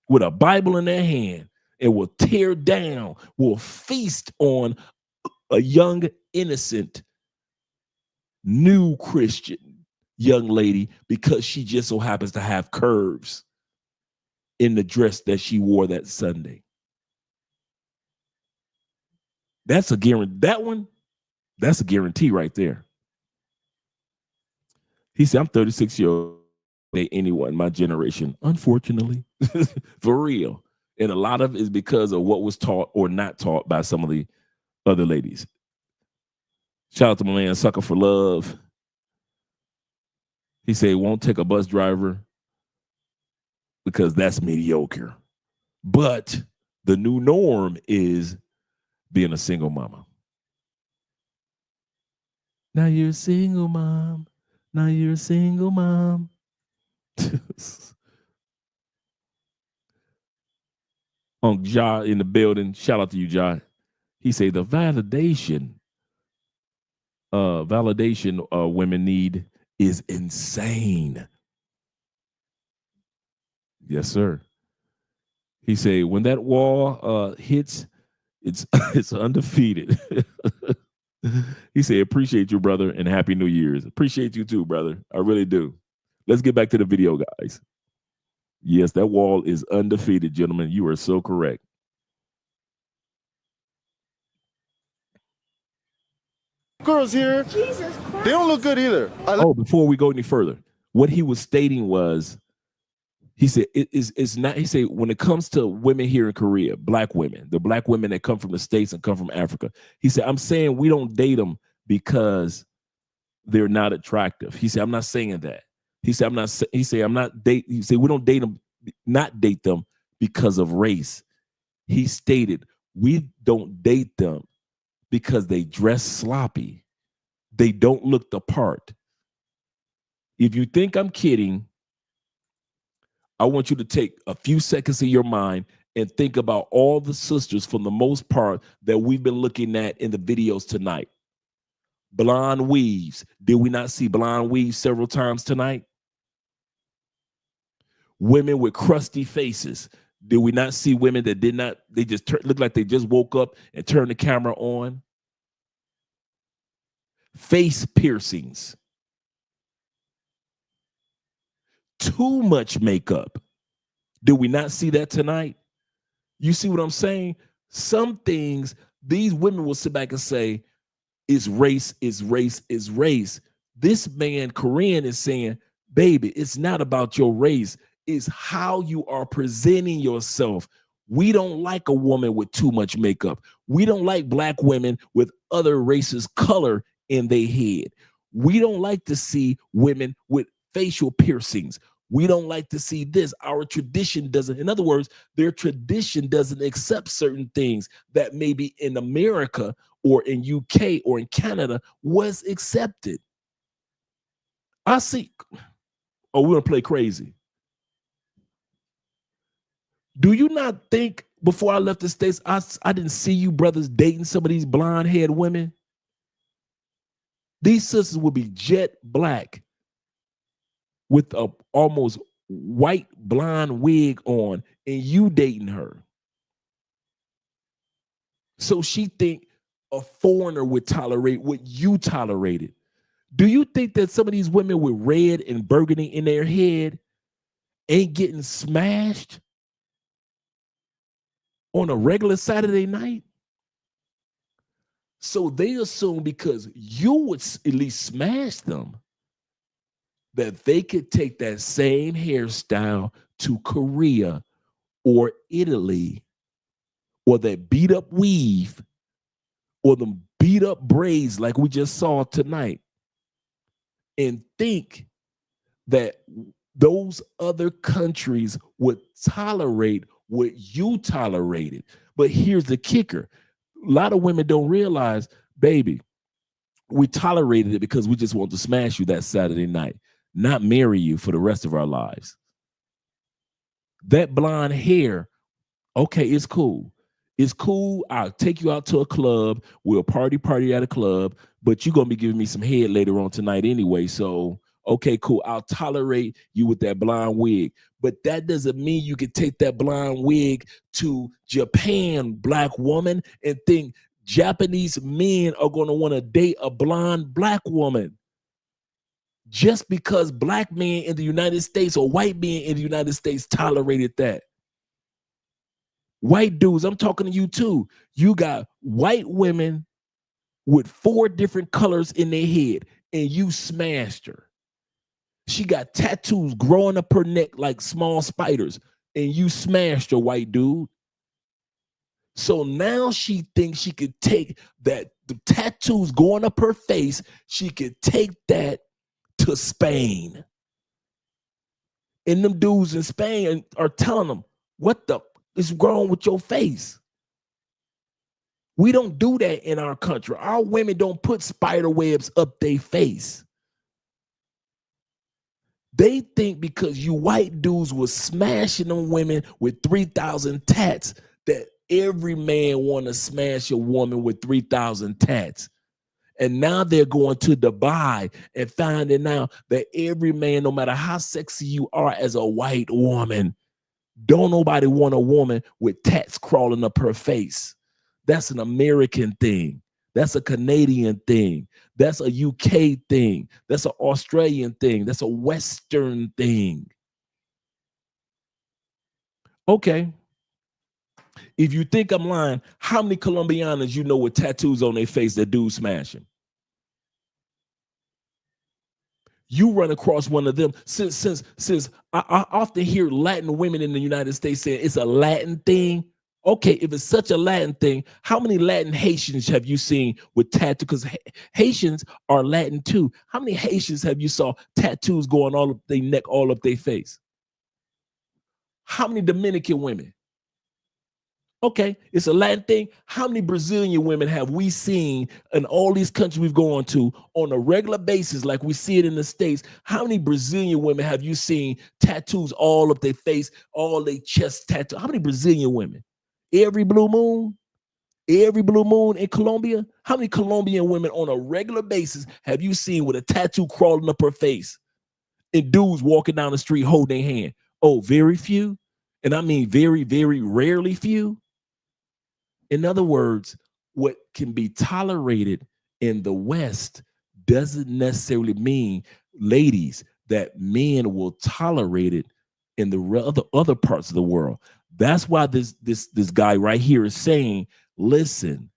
with a Bible in their hand, and will tear down, will feast on a young, innocent, new Christian young lady because she just so happens to have curves in the dress that she wore that Sunday. That's a guarantee. That's a guarantee right there. He said, I'm 36 years old. Anyone, my generation, unfortunately, for real. And a lot of it is because of what was taught or not taught by some of the other ladies. Shout out to my man, Sucker for Love. He said, won't take a bus driver because that's mediocre. But the new norm is being a single mama. Now you're a single mom. Now you're a single mom. On Ja in the building, shout out to you, Ja. He say the validation women need is insane. Yes, sir. He say when that wall hits, it's undefeated. He say appreciate you, brother, and happy New Year's. Appreciate you too, brother. I really do. Let's get back to the video, guys. Yes, that wall is undefeated, gentlemen. You are so correct. Girls here, they don't look good either. Before we go any further, what he was stating was, he said it's not. He said when it comes to women here in Korea, black women, the black women that come from the States and come from Africa, he said, I'm saying we don't date them because they're not attractive. He said, I'm not saying that. He said, He said, we don't not date them because of race. He stated, we don't date them because they dress sloppy. They don't look the part. If you think I'm kidding, I want you to take a few seconds of your mind and think about all the sisters, for the most part, that we've been looking at in the videos tonight. Blonde weaves. Did we not see blonde weaves several times tonight? Women with crusty faces. Did we not see women that did not, they just looked like they just woke up and turned the camera on? Face piercings. Too much makeup. Did we not see that tonight? You see what I'm saying? Some things, these women will sit back and say, is race, is race, is race. This man, Korean, is saying, baby, it's not about your race. It's how you are presenting yourself. We don't like a woman with too much makeup. We don't like black women with other races' color in their head. We don't like to see women with facial piercings. We don't like to see this. Our tradition doesn't, in other words, their tradition doesn't accept certain things that maybe in America or in UK or in Canada was accepted. I see. Oh, we're gonna play crazy. Do you not think before I left the States, I didn't see you brothers dating some of these blonde-haired women? These sisters would be jet black with a almost white blonde wig on, and you dating her. So she think a foreigner would tolerate what you tolerated. Do you think that some of these women with red and burgundy in their head ain't getting smashed on a regular Saturday night? So they assume because you would at least smash them, that they could take that same hairstyle to Korea or Italy, or that beat up weave, or the beat up braids like we just saw tonight, and think that those other countries would tolerate what you tolerated. But here's the kicker. A lot of women don't realize, baby, we tolerated it because we just want to smash you that Saturday night, not marry you for the rest of our lives. That blonde hair, okay, it's cool. It's cool. I'll take you out to a club. We'll party at a club, but you're going to be giving me some head later on tonight anyway. So, okay, cool. I'll tolerate you with that blonde wig. But that doesn't mean you can take that blonde wig to Japan, black woman, and think Japanese men are going to want to date a blonde black woman. Just because black men in the United States or white men in the United States tolerated that. White dudes, I'm talking to you too. You got white women with 4 different colors in their head, and you smashed her. She got tattoos growing up her neck like small spiders, and you smashed her, white dude. So now she thinks she could take that, the tattoos going up her face, she could take that to Spain. And them dudes in Spain are telling them, what the is wrong with your face? We don't do that in our country. Our women don't put spider webs up their face. They think because you white dudes was smashing them women with 3,000 tats that every man want to smash a woman with 3,000 tats. And now they're going to Dubai and finding out that every man, no matter how sexy you are as a white woman, don't nobody want a woman with tats crawling up her face. That's an American thing. That's a Canadian thing. That's a UK thing. That's an Australian thing. That's a Western thing. Okay. If you think I'm lying, how many Colombianas you know with tattoos on their face that do smashing? You run across one of them. Since I often hear Latin women in the United States saying it's a Latin thing. Okay, if it's such a Latin thing, how many Latin Haitians have you seen with tattoos? Because Haitians are Latin too. How many Haitians have you saw tattoos going all up their neck, all up their face? How many Dominican women? Okay, it's a Latin thing. How many Brazilian women have we seen in all these countries we've gone to on a regular basis, like we see it in the States? How many Brazilian women have you seen tattoos all up their face, all their chest tattoo? How many Brazilian women? Every blue moon? Every blue moon in Colombia? How many Colombian women on a regular basis have you seen with a tattoo crawling up her face and dudes walking down the street holding their hand? Oh, very few. And I mean very, very rarely few. In other words, what can be tolerated in the West doesn't necessarily mean, ladies, that men will tolerate it in the other parts of the world. That's why this guy right here is saying, listen,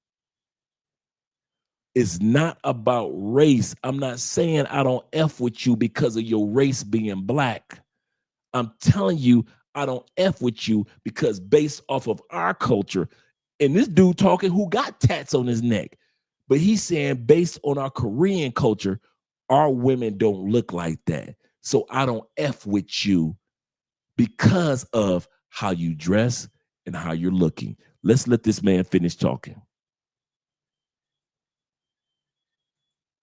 it's not about race. I'm not saying I don't F with you because of your race being black. I'm telling you, I don't F with you because based off of our culture, and this dude talking who got tats on his neck, but he's saying based on our Korean culture, our women don't look like that. So I don't F with you because of how you dress and how you're looking. Let's let this man finish talking.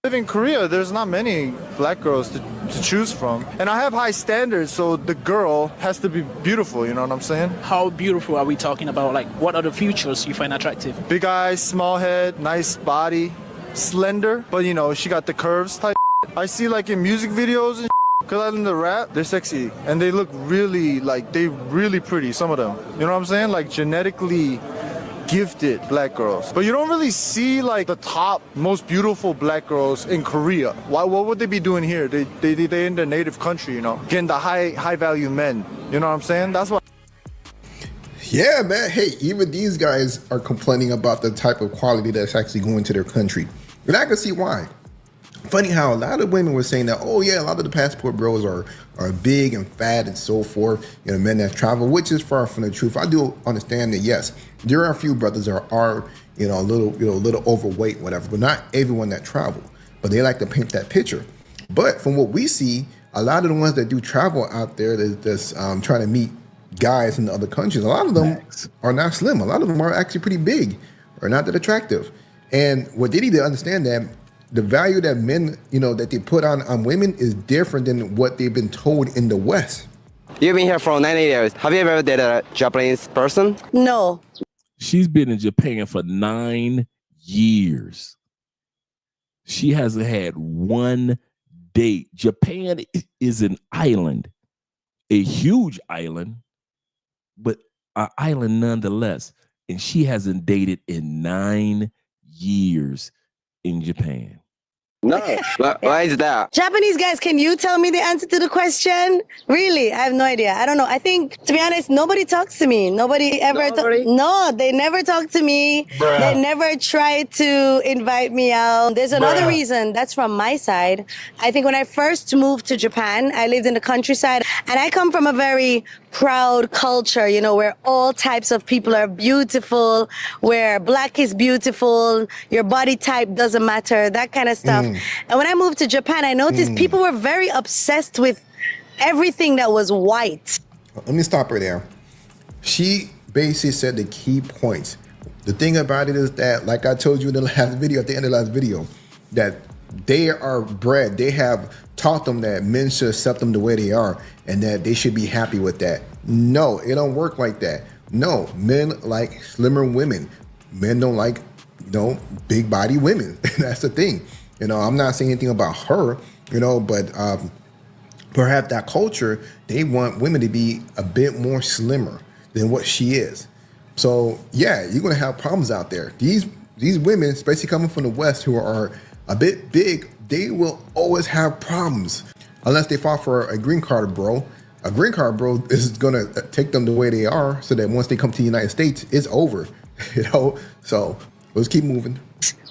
Live in Korea, there's not many black girls to choose from. And I have high standards, so the girl has to be beautiful, you know what I'm saying? How beautiful are we talking about? Like, what are the features you find attractive? Big eyes, small head, nice body, slender, but you know, she got the curves type. I see like in music videos and because I listen to rap, they're sexy. And they look really, like, they really pretty, some of them. You know what I'm saying? Like, genetically gifted black girls. But you don't really see like the top most beautiful black girls in Korea. What would they be doing here? They in their native country, you know, getting the high value men. You know what I'm saying? That's what. Yeah, man. Hey, even these guys are complaining about the type of quality that's actually going to their country. And I can see why. Funny how a lot of women were saying that, oh yeah, a lot of the passport bros are big and fat and so forth, you know, men that travel, which is far from the truth. I do understand that, yes, there are a few brothers that are you know, a little overweight, whatever, but not everyone that travel. But they like to paint that picture. But from what we see, a lot of the ones that do travel out there that's trying to meet guys in the other countries, a lot of them are not slim. A lot of them are actually pretty big or not that attractive. And what they need to understand that the value that men, you know, that they put on women is different than what they've been told in the West. You've been here for 9 years. Have you ever dated a Japanese person? No. She's been in Japan for 9 years. She hasn't had one date. Japan is an island, a huge island, but an island nonetheless. And she hasn't dated in 9 years in Japan. No. Why is that? Japanese guys, can you tell me the answer to the question? Really? I have no idea. I don't know. I think, to be honest, nobody talks to me. Nobody ever. No, they never talk to me. Bruh. They never try to invite me out. There's another reason. That's from my side. I think when I first moved to Japan, I lived in the countryside, and I come from a very proud culture, you know, where all types of people are beautiful, where black is beautiful, your body type doesn't matter, that kind of stuff. And when I moved to Japan, I noticed people were very obsessed with everything that was white. Let me stop her there. She basically said the key points. The thing about it is that, like I told you in the last video, at the end of the last video, that they are bred, they have taught them that men should accept them the way they are and that they should be happy with that. No, it don't work like that. No, men like slimmer women. Men don't like, you know, big body women. That's the thing. You know, I'm not saying anything about her, you know, but perhaps that culture, they want women to be a bit more slimmer than what she is. So yeah, you're gonna have problems out there. These women, especially coming from the West, who are a bit big, they will always have problems unless they fall for a green card bro. A green card bro is gonna take them the way they are, so that once they come to the United States, it's over. You know, so let's keep moving.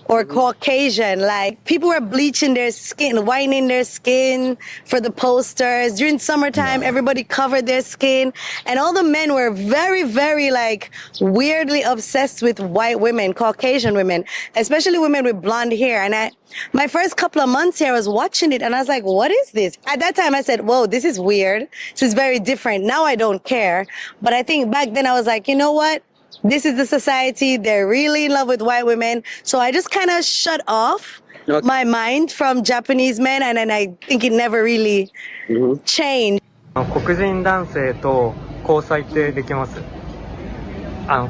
Or Caucasian, like people were bleaching their skin, whitening their skin for the posters. During summertime, everybody covered their skin. And all the men were very, very like weirdly obsessed with white women, Caucasian women, especially women with blonde hair. And my first couple of months here, I was watching it and I was like, what is this? At that time, I said, whoa, this is weird. This is very different. Now I don't care. But I think back then I was like, you know what? This is the society. They're really in love with white women. So I just kind of shut off my mind from Japanese men. And then I think it never really changed. 黒人男性と交際ってできます。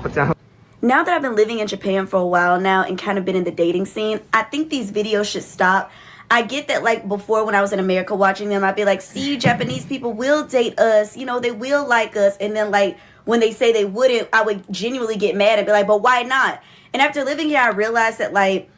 こちらの Now that I've been living in Japan for a while now and kind of been in the dating scene, I think these videos should stop. I get that, like, before when I was in America watching them, I'd be like, see, Japanese people will date us. You know, they will like us. And then, like, when they say they wouldn't, I would genuinely get mad and be like, but why not? And after living here, I realized that, like,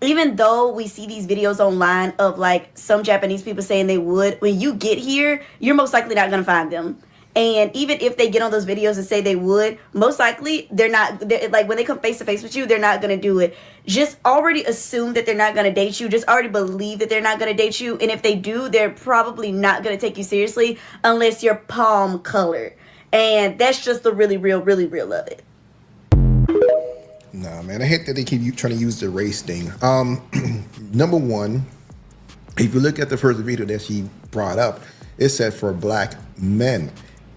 even though we see these videos online of, like, some Japanese people saying they would, when you get here, you're most likely not going to find them. And even if they get on those videos and say they would, most likely they're like, when they come face to face with you, they're not going to do it. Just already assume that they're not going to date you. Just already believe that they're not going to date you. And if they do, they're probably not going to take you seriously unless you're palm colored. And that's just the really real of it. Nah, man, I hate that they keep trying to use the race thing. Number one, if you look at the first video that she brought up, it said for black men.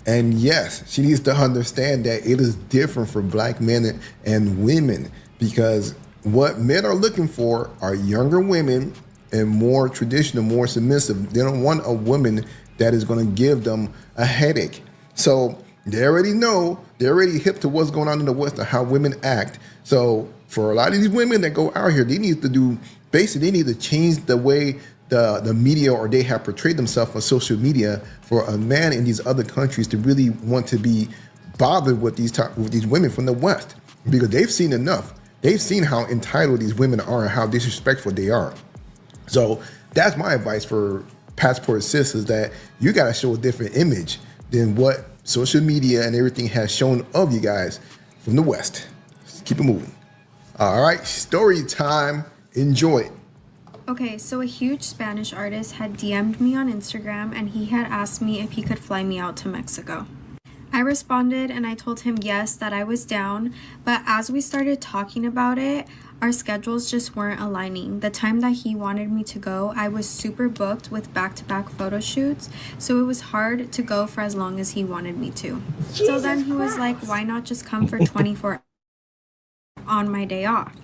And yes, she needs to understand that it is different for black men and women, because what men are looking for are younger women and more traditional, more submissive. They don't want a woman that is going to give them a headache. So they already know, they're already hip to what's going on in the West and how women act. So for a lot of these women that go out here, they need to do, basically, they need to change the way the media or they have portrayed themselves on social media for a man in these other countries to really want to be bothered with these women from the West, because they've seen enough. They've seen how entitled these women are and how disrespectful they are. So that's my advice for Passport Sisters, that you got to show a different image than what social media and everything has shown of you guys from the West. Let's keep it moving. All right, story time. Enjoy it. Okay, so a huge Spanish artist had DM'd me on Instagram and he had asked me if he could fly me out to Mexico. I responded and I told him yes, that I was down, but as we started talking about it, our schedules just weren't aligning. The time that he wanted me to go, I was super booked with back-to-back photo shoots, so it was hard to go for as long as he wanted me to. So then he was like, why not just come for 24 on my day off?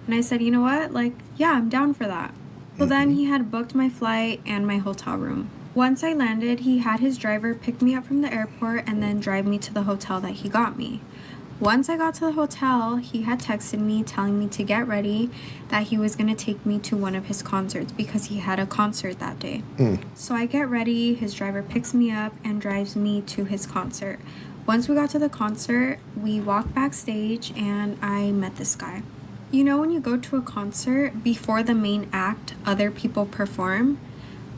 And I said, you know what, like, yeah, I'm down for that. So then he had booked my flight and my hotel room. Once I landed, he had his driver pick me up from the airport and then drive me to the hotel that he got me. Once I got to the hotel, he had texted me telling me to get ready, that he was going to take me to one of his concerts because he had a concert that day. So I get ready, his driver picks me up and drives me to his concert. Once we got to the concert, we walked backstage and I met this guy. You know, when you go to a concert, before the main act, other people perform?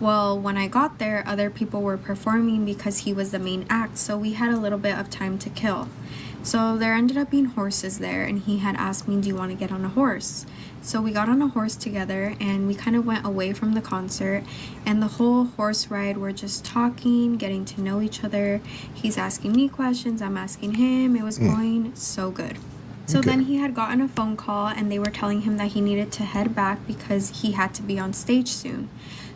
Well, when I got there, other people were performing because he was the main act, so we had a little bit of time to kill. So there ended up being horses there, and he had asked me, do you want to get on a horse? So we got on a horse together, and we kind of went away from the concert, and the whole horse ride, we're just talking, getting to know each other. He's asking me questions, I'm asking him. It was going so good. So then he had gotten a phone call, and they were telling him that he needed to head back because he had to be on stage soon.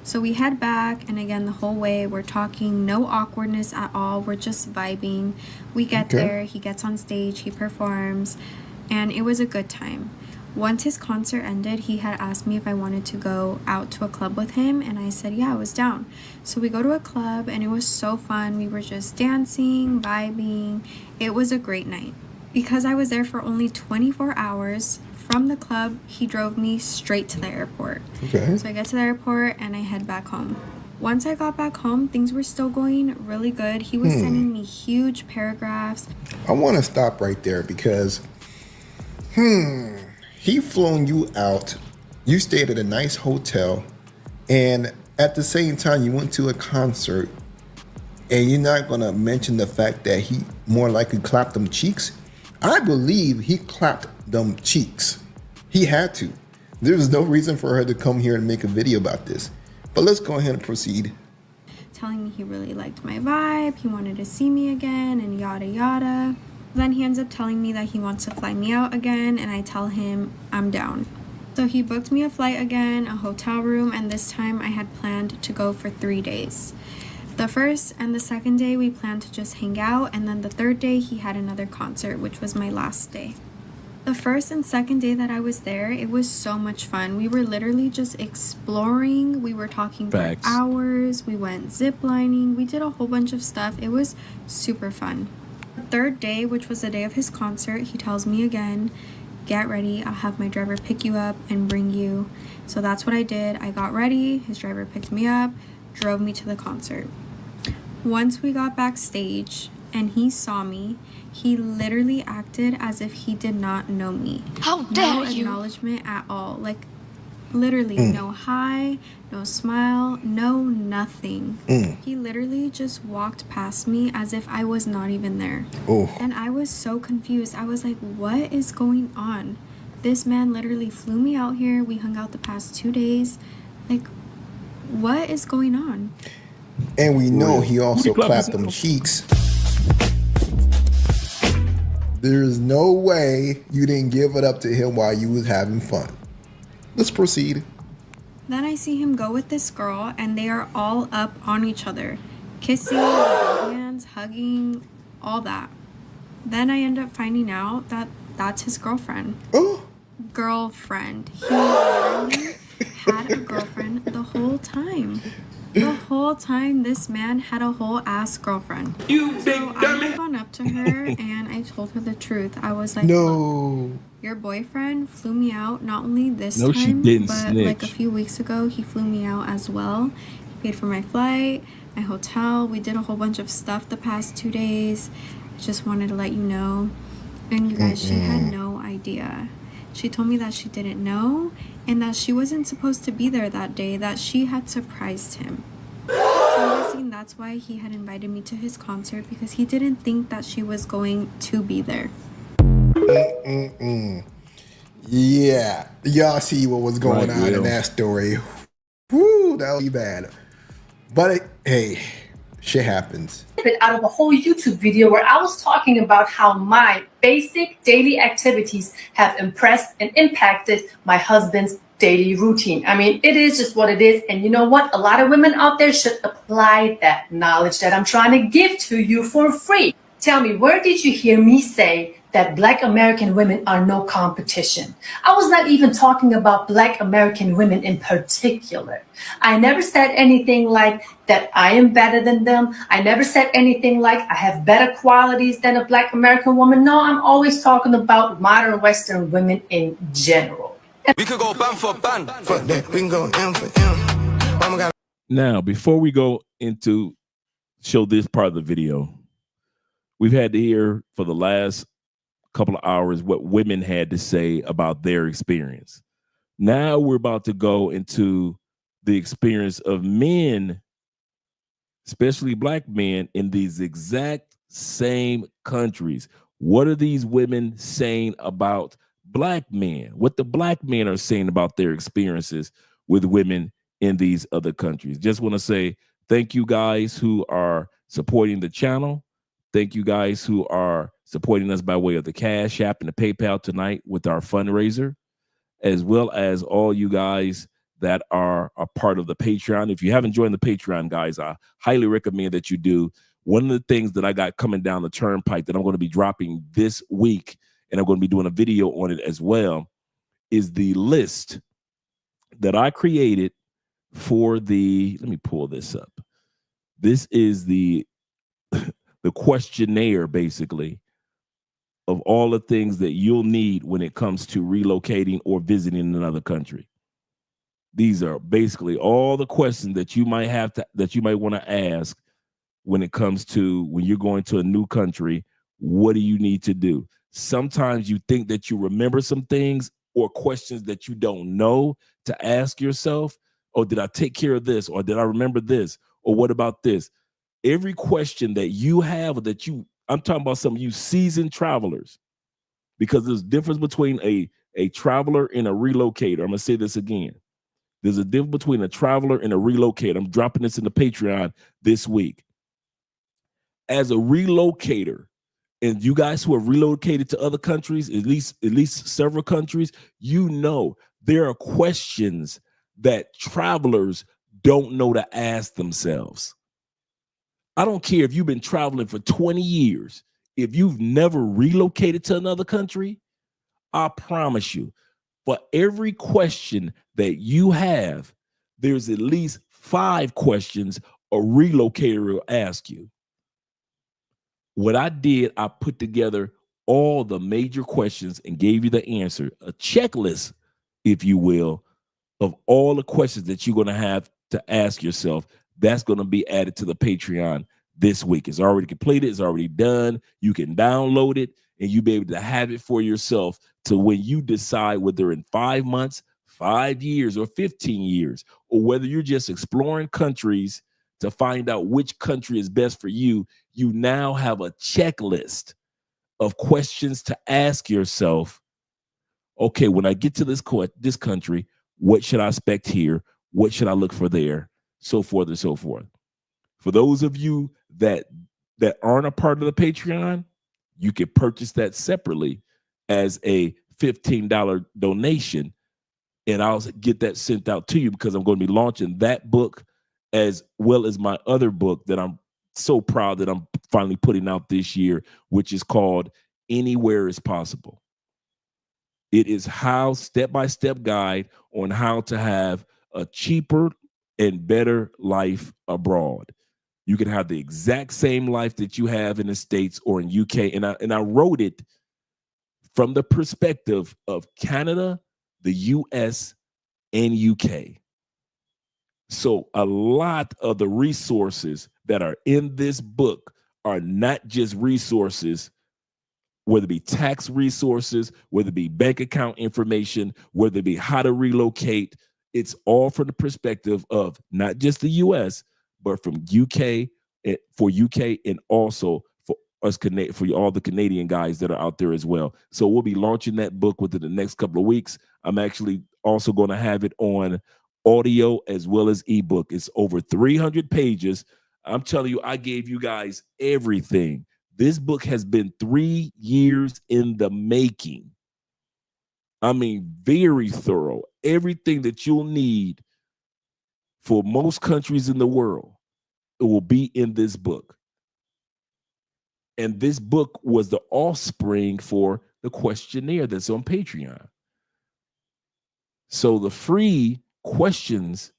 So we head back, and again, the whole way we're talking, no awkwardness at all. We're just vibing. We get there, he gets on stage, he performs, and it was a good time. Once his concert ended, he had asked me if I wanted to go out to a club with him, and I said, yeah, I was down. So we go to a club, and it was so fun. We were just dancing, vibing. It was a great night. Because I was there for only 24 hours, from the club, he drove me straight to the airport. So I get to the airport and I head back home. Once I got back home, things were still going really good. He was sending me huge paragraphs. I want to stop right there because, he flown you out. You stayed at a nice hotel, and at the same time, you went to a concert, and you're not going to mention the fact that he more likely clapped them cheeks. I believe he clapped them cheeks. He had to. There was no reason for her to come here and make a video about this. But let's go ahead and proceed. Telling me he really liked my vibe, he wanted to see me again, and yada yada. Then he ends up telling me that he wants to fly me out again, and I tell him I'm down. So he booked me a flight again, a hotel room, and this time I had planned to go for 3 days. The first and the second day we planned to just hang out, and then the third day he had another concert, which was my last day. The first and second day that I was there, it was so much fun. We were literally just exploring. We were talking for hours. We went ziplining. We did a whole bunch of stuff. It was super fun. The third day, which was the day of his concert, he tells me again, get ready. I'll have my driver pick you up and bring you. So that's what I did. I got ready. His driver picked me up, drove me to the concert. Once we got backstage and he saw me, he literally acted as if he did not know me. How dare you? No acknowledgement at all. Like, literally no hi, no smile, no nothing. He literally just walked past me as if I was not even there. And I was so confused. I was like, what is going on? This man literally flew me out here. We hung out the past 2 days. Like, what is going on? And we know he also clapped them cheeks. There's no way you didn't give it up to him while you was having fun. Let's proceed. Then I see him go with this girl, and they are all up on each other. Kissing, hands, hugging, all that. Then I end up finding out that that's his girlfriend. Girlfriend. He literally had a girlfriend the whole time. The whole time this man had a whole ass girlfriend. So I had gone up to her and I told her the truth. I was like, No. look, your boyfriend flew me out not only this No, she time, didn't but like a snitch. few weeks ago, he flew me out as well. He paid for my flight, my hotel. We did a whole bunch of stuff the past 2 days. Just wanted to let you know. And you guys, she had no idea. She told me that she didn't know and that she wasn't supposed to be there that day, that she had surprised him. So I'm guessing that's why he had invited me to his concert, because he didn't think that she was going to be there. Yeah, y'all see what was going on in that story. Woo, that would be bad. But hey, shit happens. Out of a whole YouTube video where I was talking about how my basic daily activities have impressed and impacted my husband's daily routine. I mean, it is just what it is. And you know what? A lot of women out there should apply that knowledge that I'm trying to give to you for free. Tell me, where did you hear me say that Black American women are no competition? I was not even talking about Black American women in particular. I never said anything like that I am better than them. I never said anything like I have better qualities than a Black American woman. No, I'm always talking about modern Western women in general. We could go bun for bun. Fuck that. We can go M for M. Mama got. Now, before we go into show this part of the video, we've had to hear for the last couple of hours what women had to say about their experience. Now we're about to go into the experience of men, especially Black men, in these exact same countries. What are these women saying about Black men? What the Black men are saying about their experiences with women in these other countries. Just want to say thank you guys who are supporting the channel. Thank you guys who are supporting us by way of the Cash App and the PayPal tonight with our fundraiser, as well as all you guys that are a part of the Patreon. If you haven't joined the Patreon, guys, I highly recommend that you do. One of the things that I got coming down the turnpike that I'm going to be dropping this week, and I'm going to be doing a video on it as well, is the list that I created for the, let me pull this up. This is the questionnaire, basically, of all the things that you'll need when it comes to relocating or visiting another country. These are basically all the questions that you might have to, that you might want to ask when it comes to when you're going to a new country. What do you need to do? Sometimes you think that you remember some things or questions that you don't know to ask yourself. Oh, did I take care of this? Or did I remember this? Or what about this? Every question that you have, that you, I'm talking about some of you seasoned travelers, because there's a difference between a traveler and a relocator. I'm going to say this again. There's a difference between a traveler and a relocator. I'm dropping this in the Patreon this week. As a relocator, and you guys who have relocated to other countries, at least several countries, you know there are questions that travelers don't know to ask themselves. I don't care if you've been traveling for 20 years. If you've never relocated to another country, I promise you, for every question that you have, there's at least 5 questions a relocator will ask you. What I did, I put together all the major questions and gave you the answer, a checklist, if you will, of all the questions that you're going to have to ask yourself. That's going to be added to the Patreon this week. It's already completed. It's already done. You can download it and you'll be able to have it for yourself to when you decide whether in 5 months, 5 years, or 15 years, or whether you're just exploring countries to find out which country is best for you. You now have a checklist of questions to ask yourself. Okay, when I get to this country, what should I expect here? What should I look for there? So forth and so forth. For those of you that aren't a part of the Patreon, you can purchase that separately as a $15 donation, and I'll get that sent out to you, because I'm going to be launching that book as well as my other book that I'm so proud that I'm finally putting out this year, which is called Anywhere is Possible. It is how step-by-step guide on how to have a cheaper and better life abroad. You can have the exact same life that you have in the States or in UK. And I wrote it from the perspective of Canada, the US, and UK. So a lot of the resources that are in this book are not just resources, whether it be tax resources, whether it be bank account information, whether it be how to relocate. It's all from the perspective of not just the US, but from UK, for UK, and also for us, for all the Canadian guys that are out there as well. So we'll be launching that book within the next couple of weeks. I'm actually also going to have it on audio as well as ebook. It's over 300 pages. I'm telling you, I gave you guys everything. This book has been 3 years in the making. I mean, very thorough. Everything that you'll need for most countries in the world, it will be in this book. And this book was the offspring for the questionnaire that's on Patreon. So the free questions,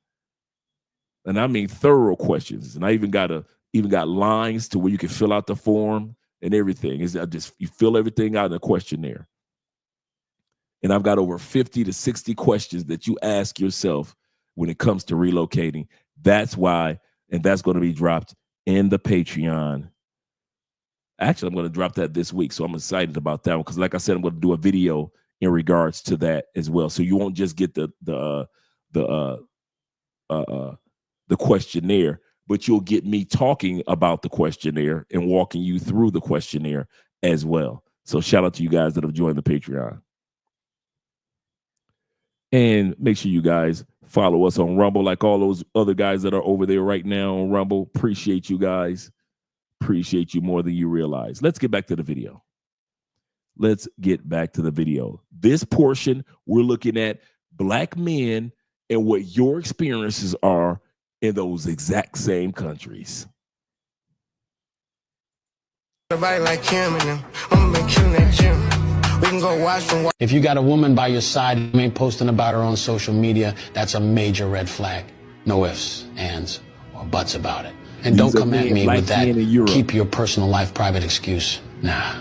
and I mean thorough questions, and I even got lines to where you can fill out the form and everything. You fill everything out in a questionnaire. And I've got over 50 to 60 questions that you ask yourself when it comes to relocating. That's why, and that's going to be dropped in the Patreon. Actually, I'm going to drop that this week, so I'm excited about that one because, like I said, I'm going to do a video in regards to that as well. So you won't just get the questionnaire, but you'll get me talking about the questionnaire and walking you through the questionnaire as well. So shout out to you guys that have joined the Patreon. And make sure you guys follow us on Rumble, like all those other guys that are over there right now on Rumble. Appreciate you guys. Appreciate you more than you realize. Let's get back to the video. This portion, we're looking at Black men and what your experiences are in those exact same countries. If you got a woman by your side who ain't posting about her on social media, that's a major red flag. No ifs, ands, or buts about it. And don't come at me with that keep your personal life private excuse. Nah.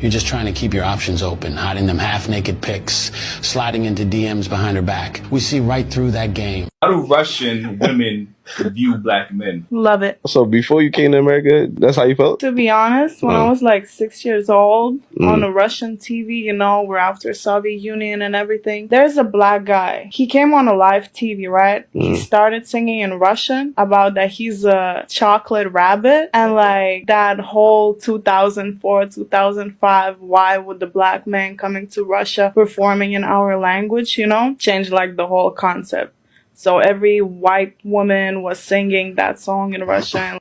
You're just trying to keep your options open, hiding them half-naked pics, sliding into DMs behind her back. We see right through that game. How do Russian women view Black men? Love it. So before you came to America, that's how you felt? To be honest, when I was like 6 years old, on a Russian TV, you know, we're after Soviet Union and everything, there's a Black guy. He came on a live TV, right? He started singing in Russian about that he's a chocolate rabbit. And like that whole 2004, 2005, why would the Black man coming to Russia performing in our language, you know, changed like the whole concept. So every white woman was singing that song in Russian.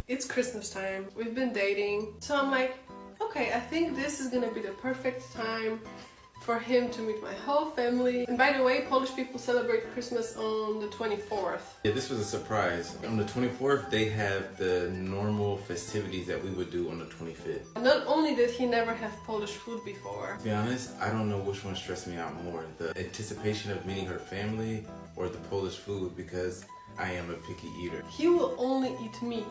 It's Christmas time. We've been dating. So I'm like, okay, I think this is gonna be the perfect time for him to meet my whole family. And by the way, Polish people celebrate Christmas on the 24th. Yeah, this was a surprise. On the 24th, they have the normal festivities that we would do on the 25th. Not only did he never have Polish food before. To be honest, I don't know which one stressed me out more. The anticipation of meeting her family or the Polish food, because I am a picky eater. He will only eat meat.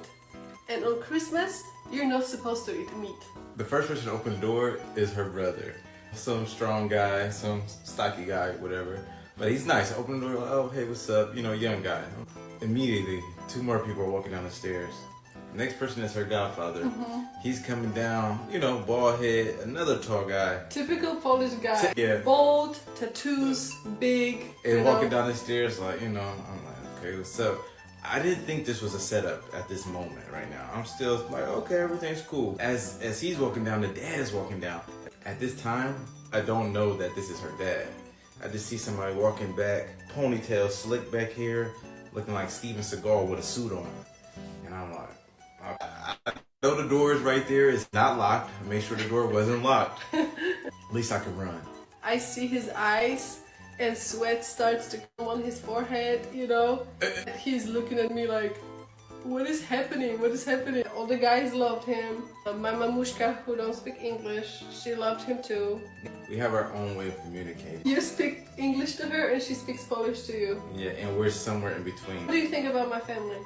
And on Christmas, you're not supposed to eat meat. The first person to open the door is her brother. Some strong guy, some stocky guy, whatever. But he's nice. I open the door, like, oh, hey, what's up? You know, young guy. Immediately, 2 more people are walking down the stairs. The next person is her godfather. He's coming down, you know, bald head, another tall guy. Typical Polish guy. Yeah. Bold, tattoos, big. And walking down the stairs, like, you know, I'm like, okay, what's up? I didn't think this was a setup at this moment right now. I'm still like, okay, everything's cool. As he's walking down, the dad is walking down. At this time, I don't know that this is her dad. I just see somebody walking back, ponytail, slick back here, looking like Steven Seagal with a suit on. And I'm like, I know the door is right there. It's not locked. I made sure the door wasn't locked. At least I could run. I see his eyes and sweat starts to come on his forehead, you know? He's looking at me like, what is happening? What is happening? All the guys loved him. My mamushka, who don't speak English, she loved him too. We have our own way of communicating. You speak English to her and she speaks Polish to you. Yeah, and we're somewhere in between. What do you think about my family?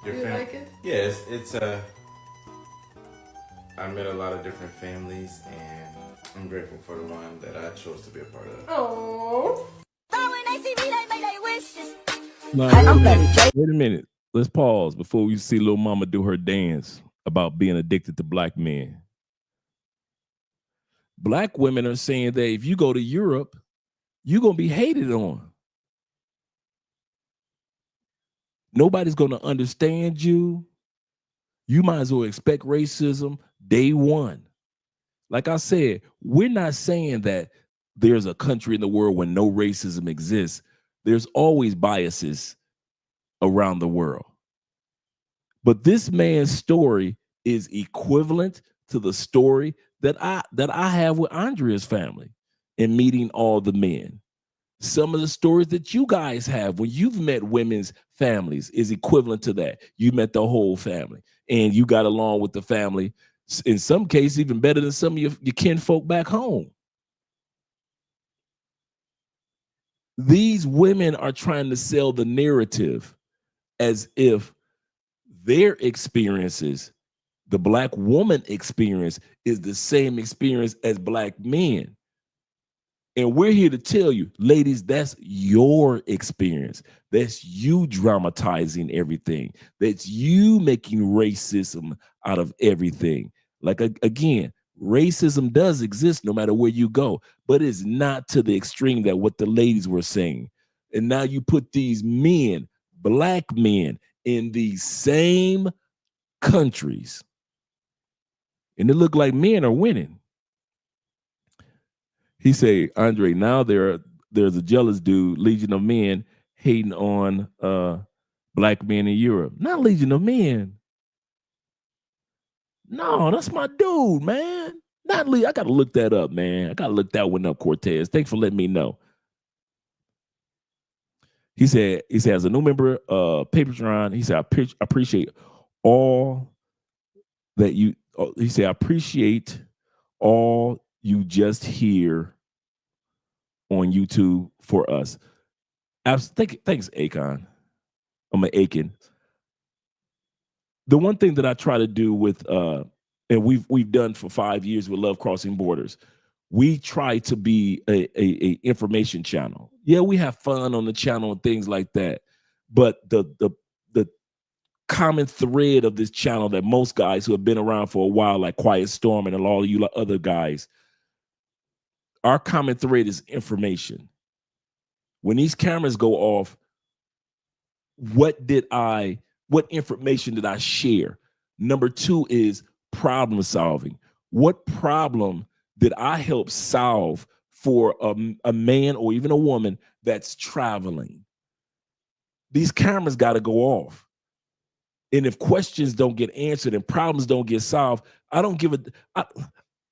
Your do you family? like it? Yes, it's I met a lot of different families and I'm grateful for the one that I chose to be a part of. Oh. Wait a minute. Let's pause before we see little mama do her dance about being addicted to black men. Black women are saying that if you go to Europe, you're going to be hated on. Nobody's going to understand you. You might as well expect racism day one. Like I said, we're not saying that there's a country in the world where no racism exists. There's always biases around the world. But this man's story is equivalent to the story that I have with Andrea's family in meeting all the men. Some of the stories that you guys have when you've met women's families is equivalent to that. You met the whole family and you got along with the family. In some cases, even better than some of your kinfolk back home. These women are trying to sell the narrative as if their experiences, the black woman experience, is the same experience as black men. And we're here to tell you, ladies, that's your experience. That's you dramatizing everything. That's you making racism out of everything. Like, again, racism does exist no matter where you go, but it's not to the extreme that what the ladies were saying. And now you put these men, black men, in these same countries, and it look like men are winning. He say, Andre, now there's a jealous dude, Legion of Men, hating on black men in Europe. Not Legion of Men. No, that's my dude, man. Not Lee. I gotta look that up, man. I gotta look that one up, Cortez. Thanks for letting me know. He said, as a new member, Patreon, he said, I appreciate all that you, he said, I appreciate all you just hear on YouTube for us. Thanks, Akon. I'm an Aiken. The one thing that I try to do with, and we've done for 5 years with Love Crossing Borders, we try to be a information channel. Yeah, we have fun on the channel and things like that, but the common thread of this channel that most guys who have been around for a while, like Quiet Storm and all you other guys, our common thread is information. When these cameras go off, what information did I share? Number two is problem solving. What problem did I help solve for a man or even a woman that's traveling? These cameras got to go off. And if questions don't get answered and problems don't get solved, I don't give a.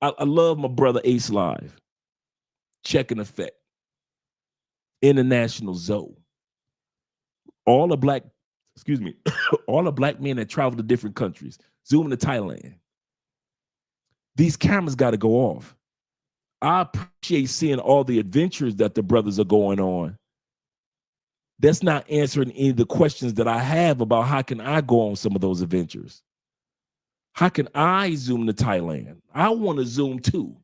I love my brother Ace Live. Check and Effect. International Zoe. All the black men that travel to different countries. Zoom to Thailand. These cameras got to go off. I appreciate seeing all the adventures that the brothers are going on. That's not answering any of the questions that I have about how can I go on some of those adventures. How can I zoom to Thailand? I want to zoom too.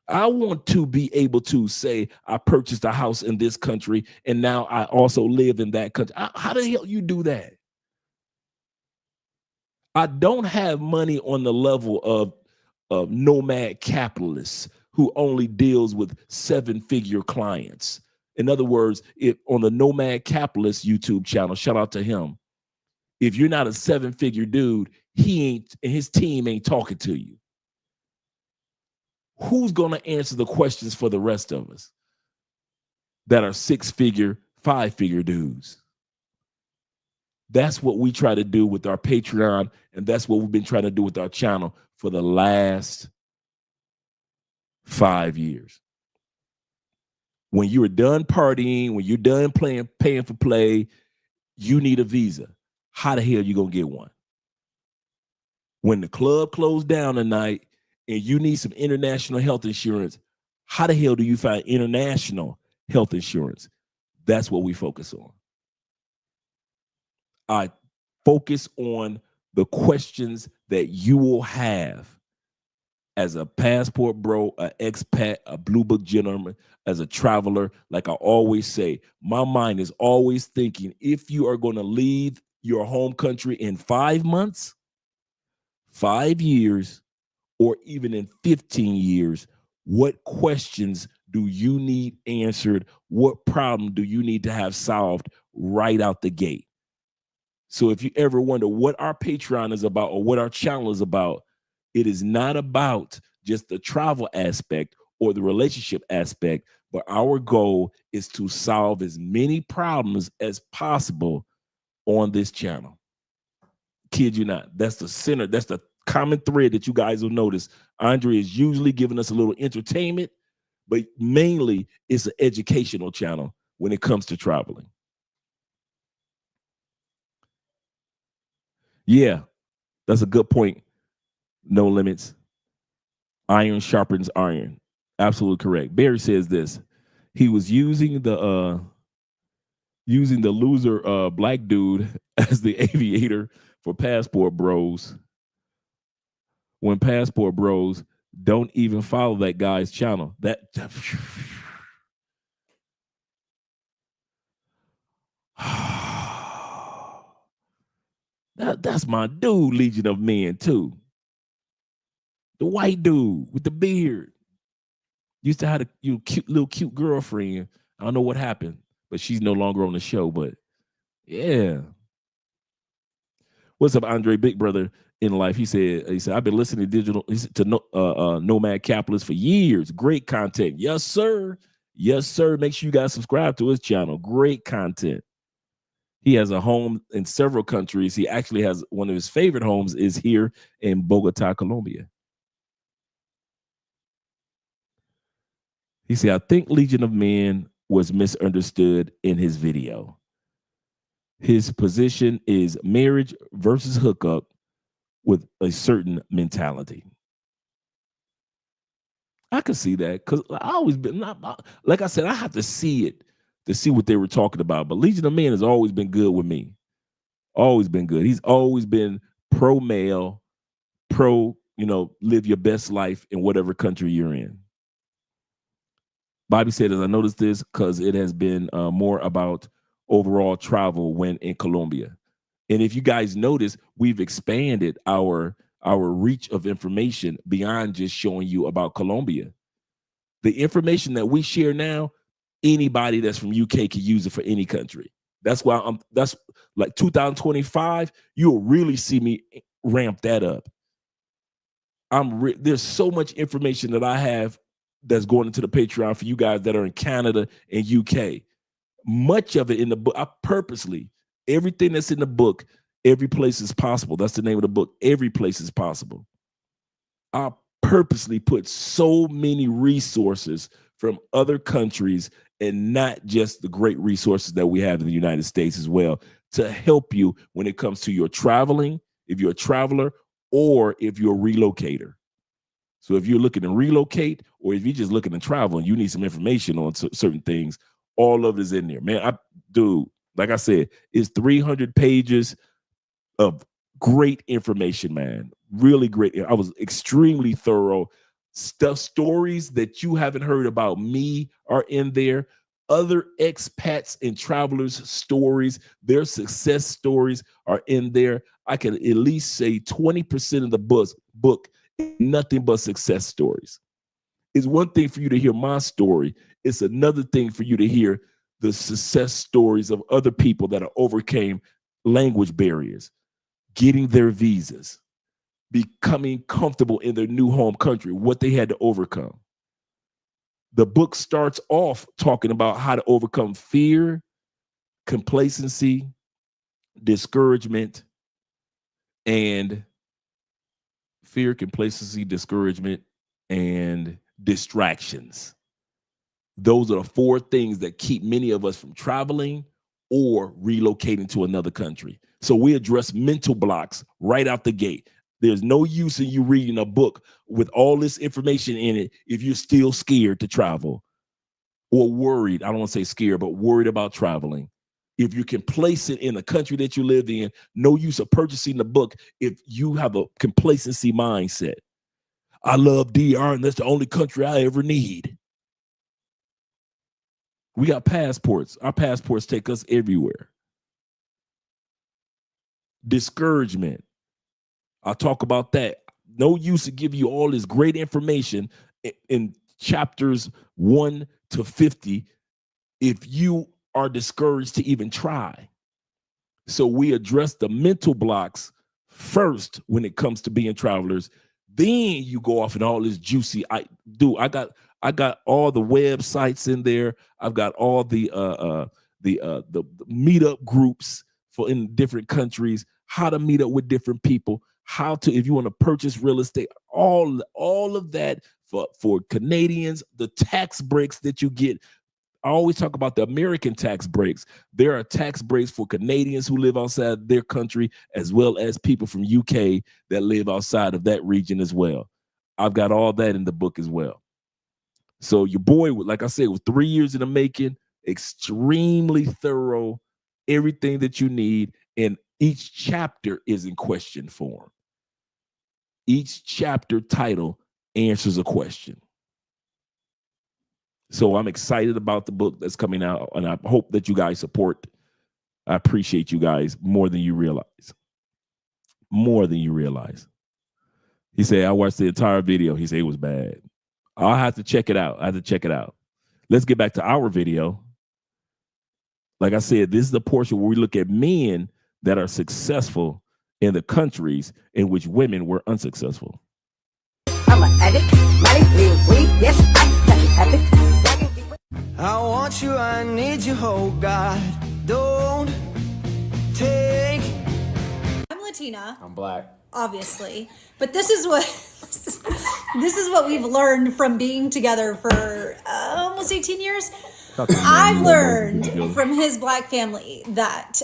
I want to be able to say I purchased a house in this country and now I also live in that country. How the hell you do that? I don't have money on the level of nomad capitalists who only deals with 7-figure clients. In other words, if on the Nomad Capitalist YouTube channel, shout out to him. If you're not a 7-figure dude, he ain't, and his team ain't talking to you. Who's going to answer the questions for the rest of us that are 6-figure, 5-figure dudes? That's what we try to do with our Patreon, and that's what we've been trying to do with our channel for the last 5 years. When you're done partying, when you're done paying for play, you need a visa. How the hell are you going to get one? When the club closed down tonight and you need some international health insurance, how the hell do you find international health insurance? That's what we focus on. I focus on the questions that you will have as a passport bro, an expat, a blue book gentleman, as a traveler. Like I always say, my mind is always thinking, if you are going to leave your home country in 5 months, 5 years, or even in 15 years, what questions do you need answered? What problem do you need to have solved right out the gate? So if you ever wonder what our Patreon is about or what our channel is about, it is not about just the travel aspect or the relationship aspect, but our goal is to solve as many problems as possible on this channel. Kid you not. That's the center. That's the common thread that you guys will notice. Andre is usually giving us a little entertainment, but mainly it's an educational channel when it comes to traveling. Yeah, that's a good point. No limits. Iron sharpens iron. Absolutely correct. Barry says this. He was using the loser black dude as the aviator for Passport Bros, when Passport Bros don't even follow that guy's channel. That's my dude, Legion of Men, too. The white dude with the beard. Used to have a cute girlfriend. I don't know what happened, but she's no longer on the show. But yeah. What's up, Andre, big brother in life? He said, I've been listening to Nomad Capitalist for years. Great content. Yes, sir. Yes, sir. Make sure you guys subscribe to his channel. Great content. He has a home in several countries. He actually has one of his favorite homes is here in Bogota, Colombia. He said, I think Legion of Men was misunderstood in his video. His position is marriage versus hookup with a certain mentality. I could see that because I always been, like I said, I have to see it to see what they were talking about. But Legion of Men has always been good with me. Always been good. He's always been pro-male, live your best life in whatever country you're in. Bobby said, as I noticed this, because it has been more about overall travel when in Colombia. And if you guys notice, we've expanded our reach of information beyond just showing you about Colombia. The information that we share now, anybody that's from UK can use it for any country. That's why that's like 2025, you'll really see me ramp that up. There's so much information that I have that's going into the Patreon for you guys that are in Canada and UK. Much of it in the book, I purposely, everything that's in the book, every place is possible. That's the name of the book. Every place is possible. I purposely put so many resources from other countries and not just the great resources that we have in the United States as well to help you when it comes to your traveling, if you're a traveler or if you're a relocator. So if you're looking to relocate or if you're just looking to travel and you need some information on certain things, all of it is in there, man. Like I said, it's 300 pages of great information, man. Really great. I was extremely thorough. Stories that you haven't heard about me are in there. Other expats and travelers' stories, their success stories are in there. I can at least say 20% of the book is nothing but success stories. It's one thing for you to hear my story. It's another thing for you to hear the success stories of other people that overcame language barriers, getting their visas, becoming comfortable in their new home country, what they had to overcome. The book starts off talking about how to overcome fear, complacency, discouragement, and fear, complacency, discouragement, and distractions. Those are the 4 things that keep many of us from traveling or relocating to another country. So we address mental blocks right out the gate. There's no use in you reading a book with all this information in it if you're still scared to travel or worried. I don't want to say scared, but worried about traveling. If you're complacent in the country that you live in, no use of purchasing the book if you have a complacency mindset. I love DR and that's the only country I ever need. We got passports. Our passports take us everywhere. Discouragement. I'll talk about that. No use to give you all this great information in chapters 1 to 50 if you are discouraged to even try. So we address the mental blocks first when it comes to being travelers. Then you go off and all this juicy. I got all the websites in there. I've got all the meetup groups for in different countries, how to meet up with different people, how to, if you want to purchase real estate, all of that for Canadians, the tax breaks that you get. I always talk about the American tax breaks. There are tax breaks for Canadians who live outside their country, as well as people from UK that live outside of that region as well. I've got all that in the book as well. So your boy, like I said, was 3 years in the making, extremely thorough, everything that you need, and each chapter is in question form. Each chapter title answers a question. So I'm excited about the book that's coming out, and I hope that you guys support. I appreciate you guys more than you realize. More than you realize. He said, I watched the entire video. He said it was bad. I'll have to check it out. Let's get back to our video. Like I said, this is the portion where we look at men that are successful in the countries in which women were unsuccessful. I'm an addict, yes, I'm an addict. I want you, I need you, oh God, don't take. I'm Latina. I'm black. Obviously, but this is what we've learned from being together for almost 18 years. I've learned from his black family that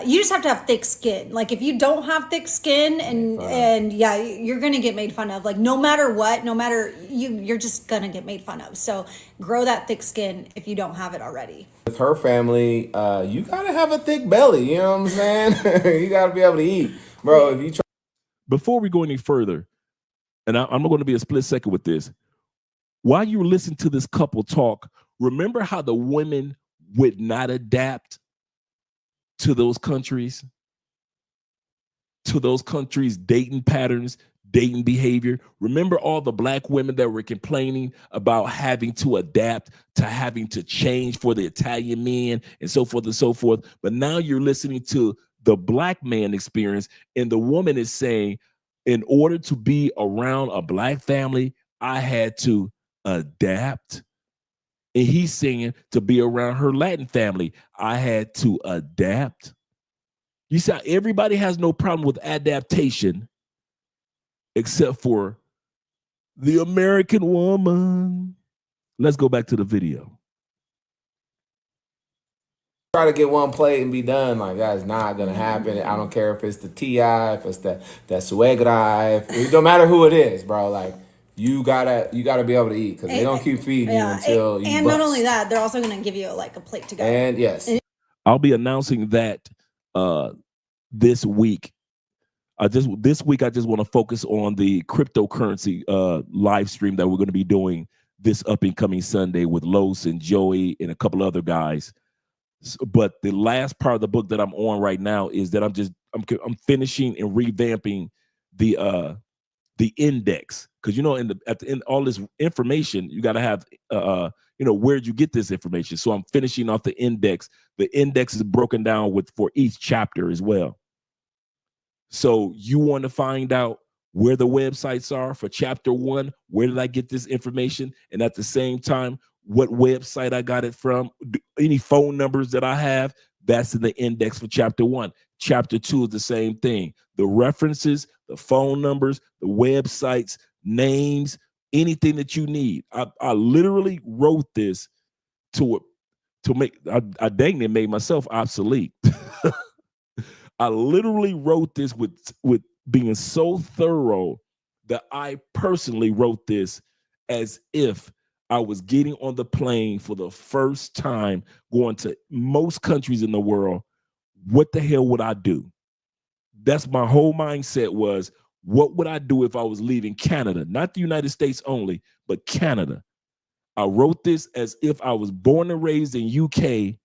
you just have to have thick skin. Like if you don't have thick skin and yeah, you're gonna get made fun of. Like no matter what, no matter you're just gonna get made fun of. So grow that thick skin if you don't have it already. With her family, you gotta have a thick belly. You know what I'm saying? You gotta be able to eat, bro. If you try. Before we go any further, and I'm going to be a split second with this. While you listen to this couple talk, remember how the women would not adapt to those countries, dating patterns, dating behavior. Remember all the black women that were complaining about having to adapt, to having to change for the Italian men and so forth and so forth. But now you're listening to the black man experience, and the woman is saying, in order to be around a black family, I had to adapt. And he's saying to be around her Latin family, I had to adapt. You see, everybody has no problem with adaptation except for the American woman. Let's go back to the video. Try to get one plate and be done. Like that's not gonna happen. I don't care if it's the TI, if it's that suegra, it don't matter who it is, bro. Like you gotta be able to eat because they don't keep feeding you until you and bust. not only that, they're also gonna give you like a plate to go. And yes, I'll be announcing that this week. This week I just want to focus on the cryptocurrency live stream that we're going to be doing this up and coming Sunday with Los and Joey and a couple other guys. But the last part of the book that I'm on right now is that I'm finishing and revamping the index, because at the end all this information you got to have where'd you get this information. So I'm finishing off the index. The index is broken down for each chapter as well. So you want to find out where the websites are for chapter 1, where did I get this information, and at the same time what website I got it from, any phone numbers that I have, That's in the index for chapter 1. Chapter 2 is the same thing. The references, the phone numbers, the websites, names, anything that you need. I literally wrote this to make, I dang near made myself obsolete. I literally wrote this with being so thorough that I personally wrote this as if I was getting on the plane for the first time, going to most countries in the world. What the hell would I do? That's my whole mindset was, what would I do if I was leaving Canada? Not the United States only, but Canada. I wrote this as if I was born and raised in UK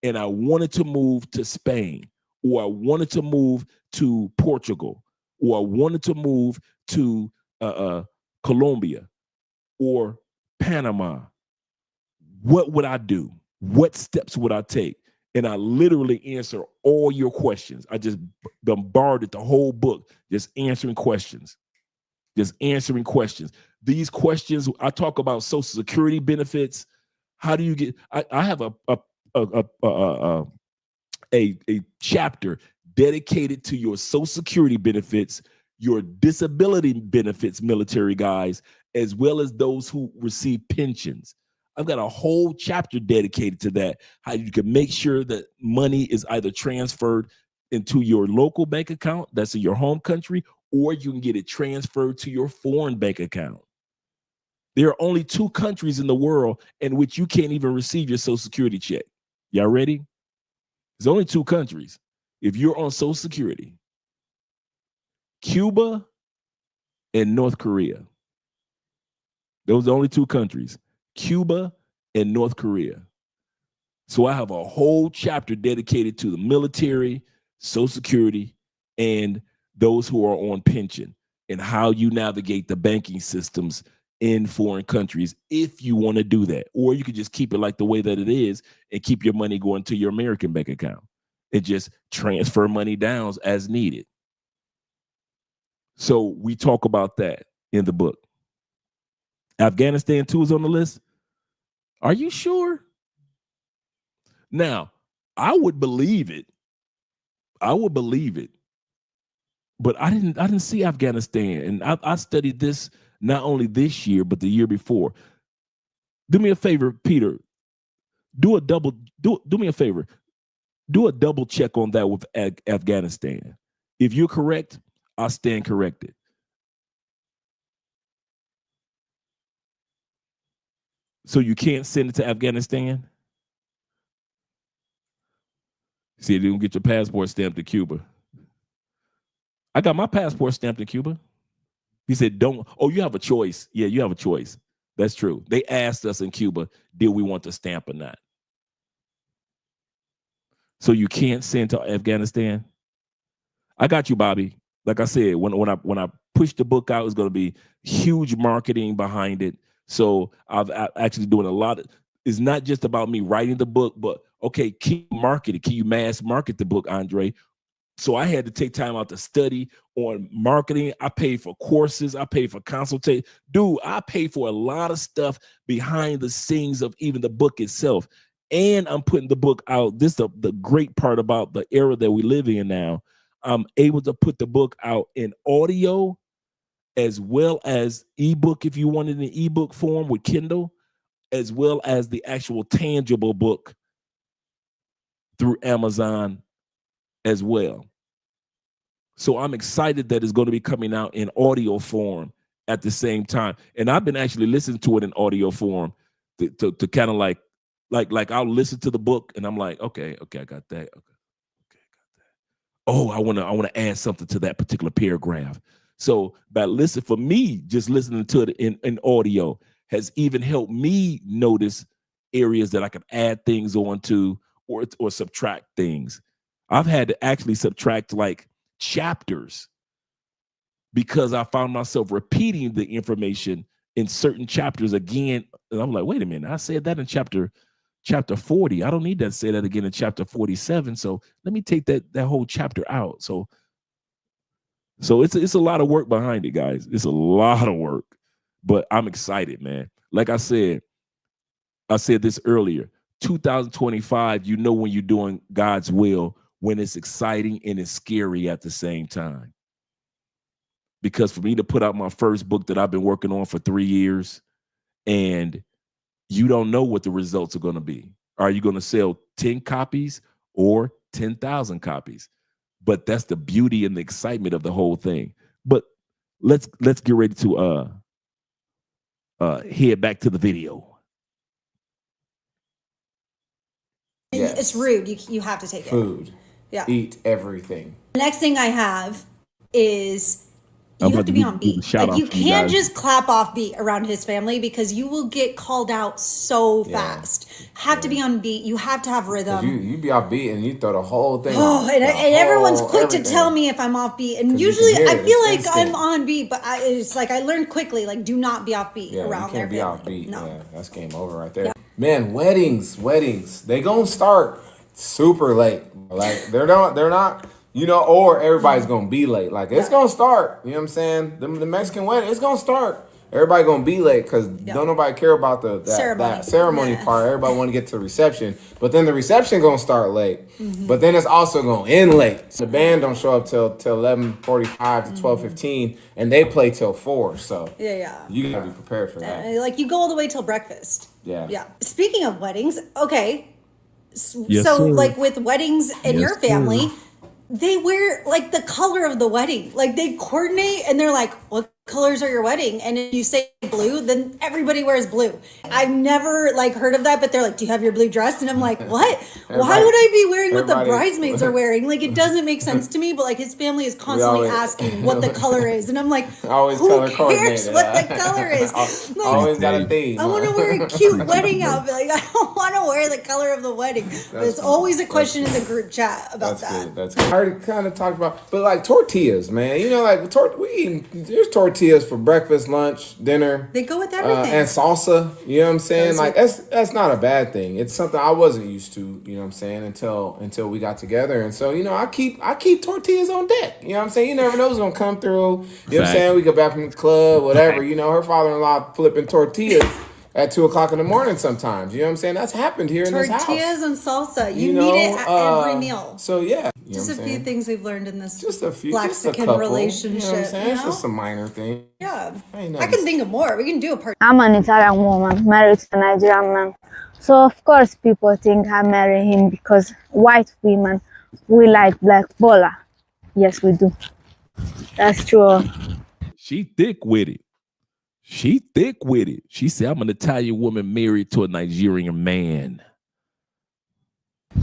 and I wanted to move to Spain, or I wanted to move to Portugal, or I wanted to move to Colombia or Panama. What would I do? What steps would I take? And I literally answer all your questions. I just bombarded the whole book, just answering questions. Just answering questions. These questions, I talk about Social Security benefits. How do you get? I have a chapter dedicated to your Social Security benefits, your disability benefits, military guys, as well as those who receive pensions. I've got a whole chapter dedicated to that, how you can make sure that money is either transferred into your local bank account that's in your home country, or you can get it transferred to your foreign bank account. There are only 2 countries in the world in which you can't even receive your Social Security check. Y'all ready? There's only 2 countries. If you're on Social Security, Cuba and North Korea. Those are the only 2 countries, Cuba and North Korea. So I have a whole chapter dedicated to the military, Social Security, and those who are on pension, and how you navigate the banking systems in foreign countries if you want to do that. Or you could just keep it like the way that it is and keep your money going to your American bank account and just transfer money down as needed. So we talk about that in the book. Afghanistan too is on the list. Are you sure? Now, I would believe it. But I didn't see Afghanistan. And I studied this not only this year, but the year before. Do me a favor, Peter. Do me a favor. Do a double check on that with Afghanistan. If you're correct, I'll stand corrected. So you can't send it to Afghanistan? See, you didn't get your passport stamped to Cuba. I got my passport stamped in Cuba. He said, don't. Oh, you have a choice. Yeah, you have a choice. That's true. They asked us in Cuba, did we want the stamp or not? So you can't send to Afghanistan? I got you, Bobby. Like I said, when I push the book out, it's going to be huge marketing behind it. So I'm actually doing a lot. It's not just about me writing the book, but okay, can you market it? Can you mass market the book, Andre? So I had to take time out to study on marketing. I paid for courses. I paid for consultation. Dude, I paid for a lot of stuff behind the scenes of even the book itself. And I'm putting the book out. This is the great part about the era that we live in now. I'm able to put the book out in audio as well as ebook if you want it in ebook form with Kindle, as well as the actual tangible book through Amazon as well. So I'm excited that it's going to be coming out in audio form at the same time. And I've been actually listening to it in audio form to kind of like I'll listen to the book and I'm like, okay, I got that. Okay, oh, I want to add something to that particular paragraph. So for me, just listening to it in audio has even helped me notice areas that I can add things onto or subtract things. I've had to actually subtract like chapters because I found myself repeating the information in certain chapters again. And I'm like, wait a minute, I said that in chapter 40. I don't need to say that again in chapter 47. So let me take that whole chapter out. So it's a lot of work behind it, guys. It's a lot of work, but I'm excited, man. Like I said this earlier, 2025, you know when you're doing God's will, when it's exciting and it's scary at the same time. Because for me to put out my first book that I've been working on for 3 years, and you don't know what the results are going to be. Are you going to sell 10 copies or 10,000 copies? But that's the beauty and the excitement of the whole thing. But let's get ready to head back to the video. Yes. It's rude. You have to take food. Yeah. Eat everything. The next thing I have is you have to be on beat. Like, you can't just clap off beat around his family because you will get called out so fast. Have to be on beat. You have to have rhythm. You be off beat and you throw the whole thing. And everyone's quick to tell me if I'm off beat. And usually I feel like I'm on beat, but it's like I learned quickly, like, do not be off beat around their family. You can't be off beat. No. Yeah, that's game over right there. Yeah. Man, weddings, they gonna start super late. Like they're not. You know, or everybody's gonna be late. Like it's gonna start. You know what I'm saying? The Mexican wedding, it's gonna start. Everybody gonna be late because don't nobody care about that ceremony part. Everybody want to get to the reception, but then the reception gonna start late. But then it's also gonna end late. So the band don't show up till 11:45 to 12:15, and they play till 4. So you gotta be prepared for that. Like you go all the way till breakfast. Yeah. Speaking of weddings, okay. Yes, so sir. like with weddings in your family. They wear like the color of the wedding. Like they coordinate and they're like, what colors are your wedding? And if you say blue, then everybody wears blue. I've never like heard of that, but they're like, do you have your blue dress? And I'm like, what? Why would I be wearing what the bridesmaids are wearing? Like it doesn't make sense to me, but like his family is constantly asking what the color is. And I'm like, who cares what the color is? Like, always got a theme. I want to wear a cute wedding outfit. Like I don't want to wear the color of the wedding. But it's always a question in the group chat about that. That's good. I already kind of talked about, but like tortillas, man. You know, like there's tortillas for breakfast, lunch, dinner. They go with everything. And salsa. You know what I'm saying? Like that's not a bad thing. It's something I wasn't used to. You know what I'm saying? Until we got together, and so I keep tortillas on deck. You know what I'm saying? You never know who's gonna come through. You know what I'm saying? We go back from the club, whatever. You know, her father-in-law flipping tortillas at 2:00 in the morning sometimes. You know what I'm saying? That's happened here in this house. Tortillas and salsa. You need it at every meal. So yeah. Just a few things we've learned in this just a Mexican relationship. You know what I'm saying? It's just a minor thing. Yeah. I can think of more. We can do a part. I'm an Italian woman married to a Nigerian man. So of course people think I marry him because white women, we like black bola. Yes, we do. That's true. She thick with it. She said, I'm an Italian woman married to a Nigerian man.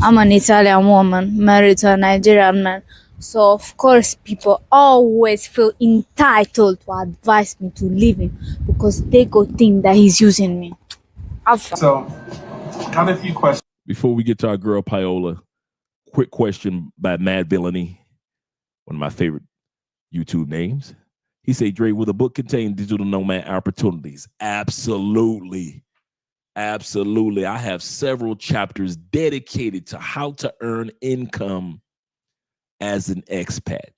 I'm an Italian woman married to a Nigerian man. So, of course, people always feel entitled to advise me to leave him because they go think that he's using me. So, I have a few questions. Before we get to our girl, Paola, quick question by Mad Villainy, one of my favorite YouTube names. He said, Dre, will the book contain digital nomad opportunities? Absolutely. Absolutely. I have several chapters dedicated to how to earn income as an expat.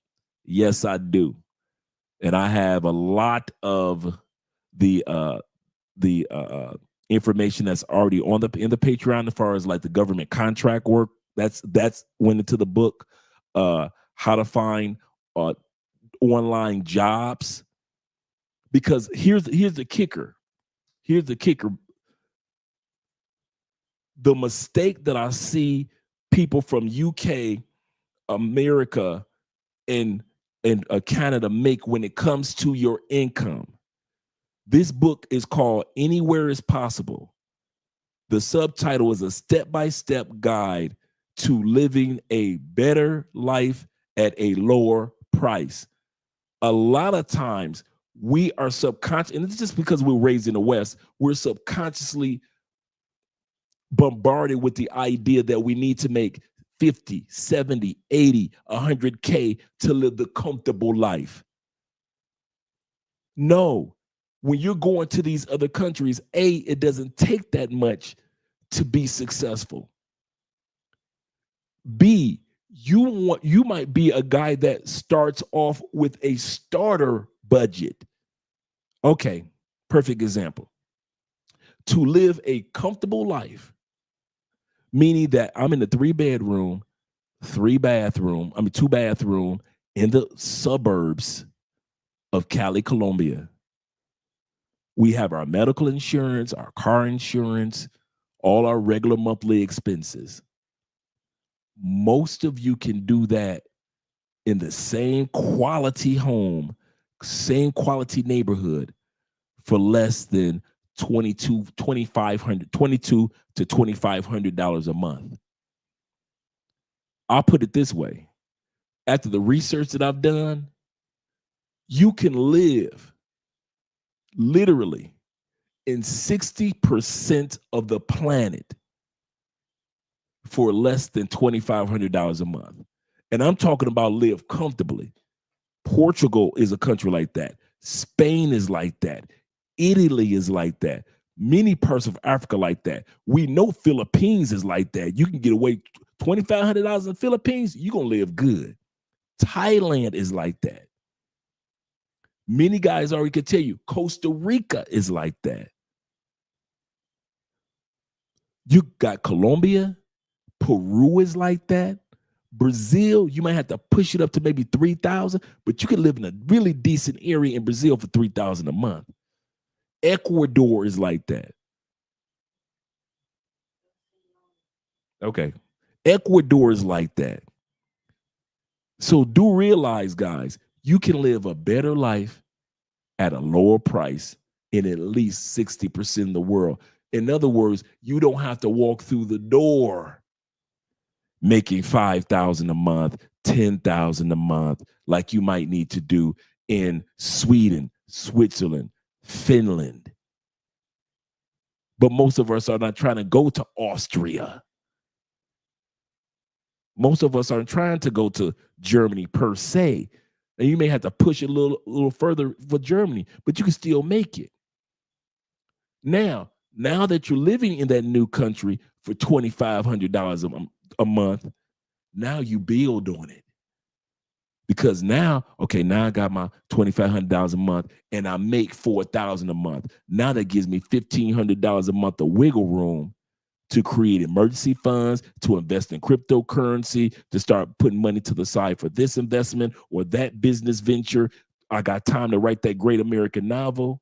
Yes, I do. And I have a lot of the information that's already in the Patreon as far as like the government contract work. That's went into the book. How to find online jobs. Because here's the kicker. The mistake that I see people from UK, America, and Canada make when it comes to your income. This book is called Anywhere is Possible. The subtitle is a step-by-step guide to living a better life at a lower price. A lot of times we are subconscious, and it's just because we're raised in the West, we're subconsciously bombarded with the idea that we need to make 50, 70, 80, 100K to live the comfortable life. No, when you're going to these other countries, it doesn't take that much to be successful. B, you might be a guy that starts off with a starter budget. Okay, perfect example. To live a comfortable life, Meaning that I'm in the 3-bedroom, 2-bathroom in the suburbs of Cali, Colombia. We have our medical insurance, our car insurance, all our regular monthly expenses. Most of you can do that in the same quality home, same quality neighborhood for less than $22 to $2,500 a month. I'll put it this way. After the research that I've done, you can live literally in 60% of the planet for less than $2,500 a month. And I'm talking about live comfortably. Portugal is a country like that. Spain is like that. Italy is like that. Many parts of Africa like that. We know Philippines is like that. You can get away $2,500 in the Philippines, you're going to live good. Thailand is like that. Many guys already can tell you Costa Rica is like that. You got Colombia, Peru is like that. Brazil, you might have to push it up to maybe 3,000, but you can live in a really decent area in Brazil for 3,000 a month. Ecuador is like that. Okay. Ecuador is like that. So do realize, guys, you can live a better life at a lower price in at least 60% of the world. In other words, you don't have to walk through the door making $5,000 a month, $10,000 a month, like you might need to do in Sweden, Switzerland, Finland. But most of us are not trying to go to Austria. Most of us aren't trying to go to Germany per se. And you may have to push it a little further for Germany, but you can still make it. Now that you're living in that new country for $2,500 a month, now you build on it. Because now I got my $2,500 a month and I make $4,000 a month. Now that gives me $1,500 a month of wiggle room to create emergency funds, to invest in cryptocurrency, to start putting money to the side for this investment or that business venture. I got time to write that great American novel.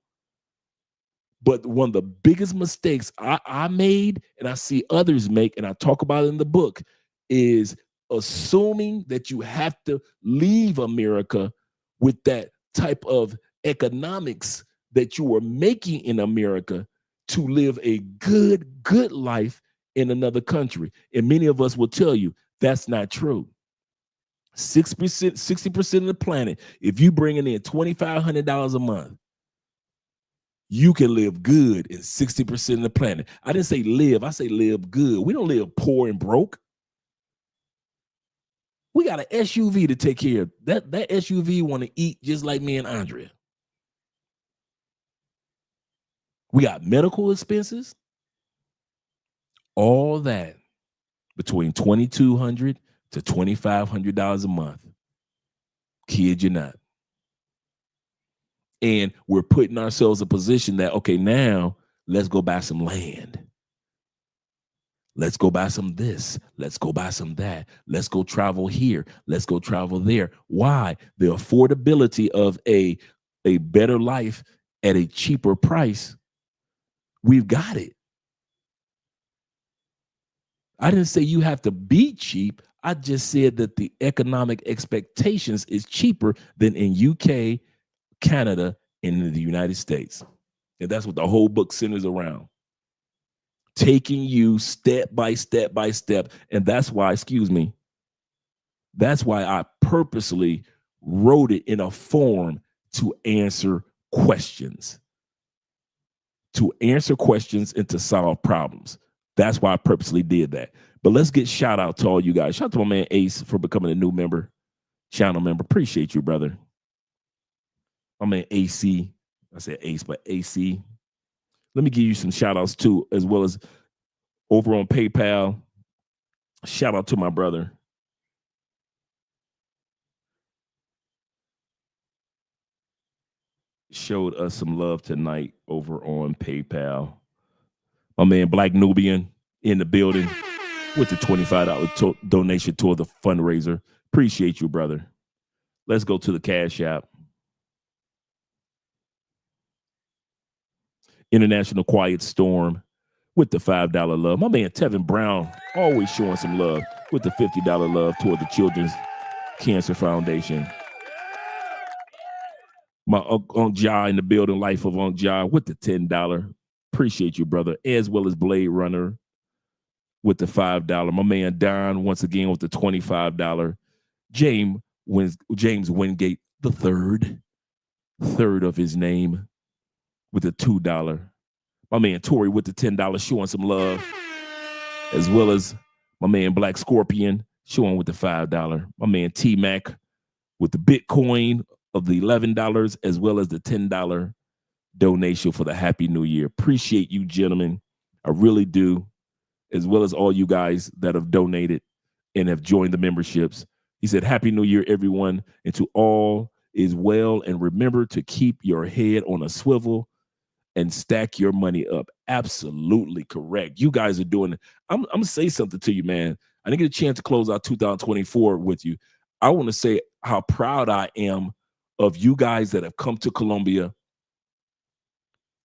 But one of the biggest mistakes I made and I see others make, and I talk about it in the book, is assuming that you have to leave America with that type of economics that you were making in America to live a good life in another country. And many of us will tell you that's not true. 60% of the planet, if you bringing in $2,500 a month, you can live good in 60% of the planet. I didn't say live, I say live good. We don't live poor and broke. We got an SUV to take care of. That SUV want to eat just like me and Andrea. We got medical expenses. All that between $2,200 to $2,500 a month. Kid you not. And we're putting ourselves in a position that, okay, now let's go buy some land. Let's go buy some this. Let's go buy some that. Let's go travel here. Let's go travel there. Why? The affordability of a better life at a cheaper price. We've got it. I didn't say you have to be cheap. I just said that the economic expectations is cheaper than in UK, Canada, and in the United States. And that's what the whole book centers around. Taking you step by step by step. And that's why, that's why I purposely wrote it in a form to answer questions. To answer questions and to solve problems. That's why I purposely did that. But let's get shout out to all you guys. Shout out to my man Ace for becoming a new member, channel member. Appreciate you, brother. My man AC. I said Ace, but AC. Let me give you some shout outs too, as well as over on PayPal. Shout out to my brother. Showed us some love tonight over on PayPal. My man Black Nubian in the building. with the $25 donation toward the fundraiser. Appreciate you, brother. Let's go to the Cash App. International Quiet Storm with the $5 love. My man Tevin Brown always showing some love with the $50 love toward the Children's Cancer Foundation. My Aunt Ja in the building, Life of Aunt Ja with the $10. Appreciate you, brother. As well as Blade Runner with the $5. My man Don once again with the $25. James Wingate the third of his name with the $2. My man Tori with the $10 showing some love, as well as my man Black Scorpion showing with the $5. My man T-Mac with the Bitcoin of the $11, as well as the $10 donation for the Happy New Year. Appreciate you, gentlemen. I really do, as well as all you guys that have donated and have joined the memberships. He said, Happy New Year, everyone, and to all is well, and remember to keep your head on a swivel and stack your money up. Absolutely correct. You guys are doing it. I'm going to say something to you, man. I didn't get a chance to close out 2024 with you. I want to say how proud I am of you guys that have come to Colombia.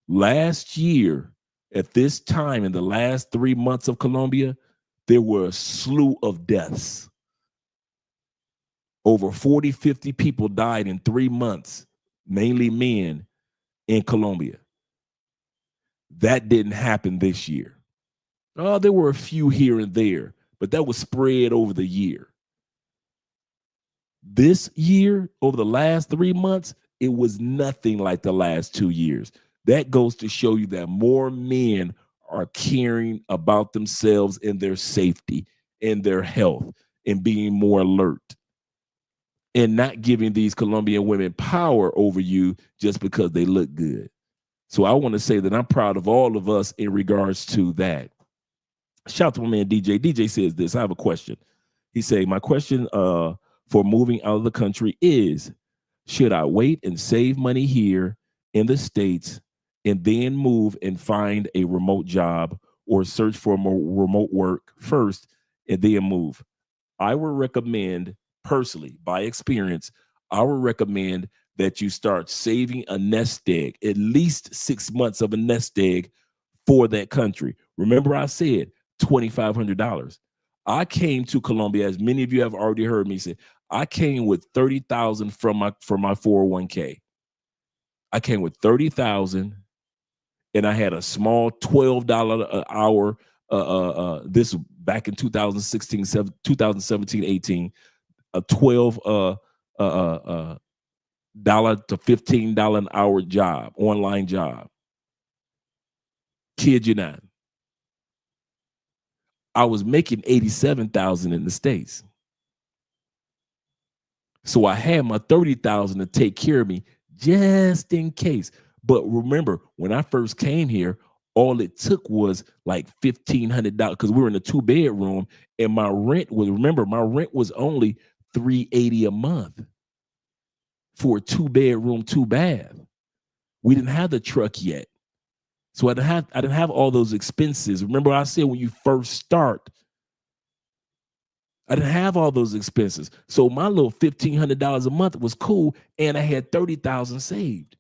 Last year, at this time, in the last 3 months of Colombia, there were a slew of deaths. Over 40, 50 people died in 3 months, mainly men, in Colombia. That didn't happen this year. There were a few here and there, but that was spread over the year. This year, over the last 3 months, it was nothing like the last 2 years. That goes to show you that more men are caring about themselves and their safety and their health and being more alert and not giving these Colombian women power over you just because they look good. So I want to say that I'm proud of all of us in regards to that. Shout out to my man DJ. DJ says this. I have a question. He said, my question for moving out of the country is, should I wait and save money here in the States and then move and find a remote job, or search for more remote work first and then move? I would recommend, personally, by experience, I would recommend that you start saving a nest egg, at least 6 months of a nest egg for that country. Remember I said $2,500. I came to Colombia, as many of you have already heard me say, I came with $30,000 from my 401k. I came with $30,000, and I had a small $12 an hour. This back in 2016, 2017, 18, a $12 to $15 an hour job, online job. Kid you not. I was making $87,000 in the States. So I had my $30,000 to take care of me just in case. But remember, when I first came here, all it took was like $1,500 because we were in a 2-bedroom, and my rent was only $380 a month for a 2-bedroom, 2-bath. We didn't have the truck yet. So I didn't have all those expenses. Remember I said when you first start, I didn't have all those expenses. So my little $1,500 a month was cool, and I had $30,000 saved.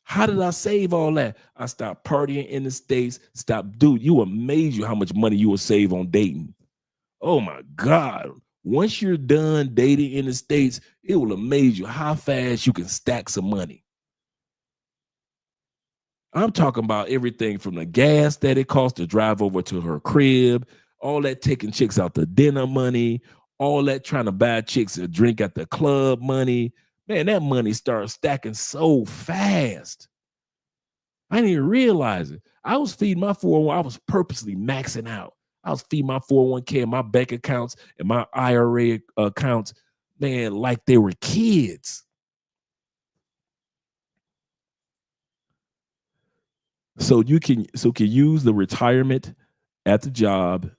How did I save all that? I stopped partying in the States. Dude, you amaze you how much money you will save on dating. Oh my God. Once you're done dating in the States, it will amaze you how fast you can stack some money. I'm talking about everything from the gas that it costs to drive over to her crib, all that taking chicks out to dinner money, all that trying to buy chicks a drink at the club money. Man, that money starts stacking so fast. I didn't even realize it. I was feeding my 401. I was purposely maxing out. I was feeding my 401k and my bank accounts and my IRA accounts, man, like they were kids. So you can use the retirement at the job.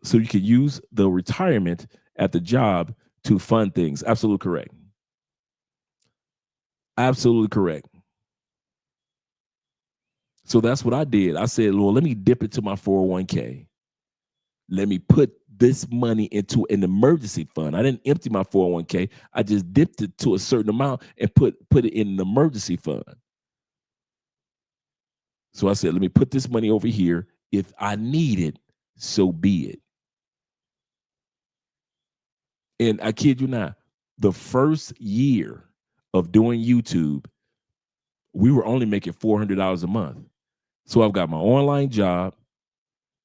So you can use the retirement at the job to fund things. Absolutely correct. Absolutely correct. So that's what I did. I said, Lord, let me dip into my 401k. Let me put this money into an emergency fund. I didn't empty my 401k. I just dipped it to a certain amount and put it in an emergency fund. So I said, let me put this money over here. If I need it, so be it. And I kid you not, the first year of doing YouTube, we were only making $400 a month. So I've got my online job,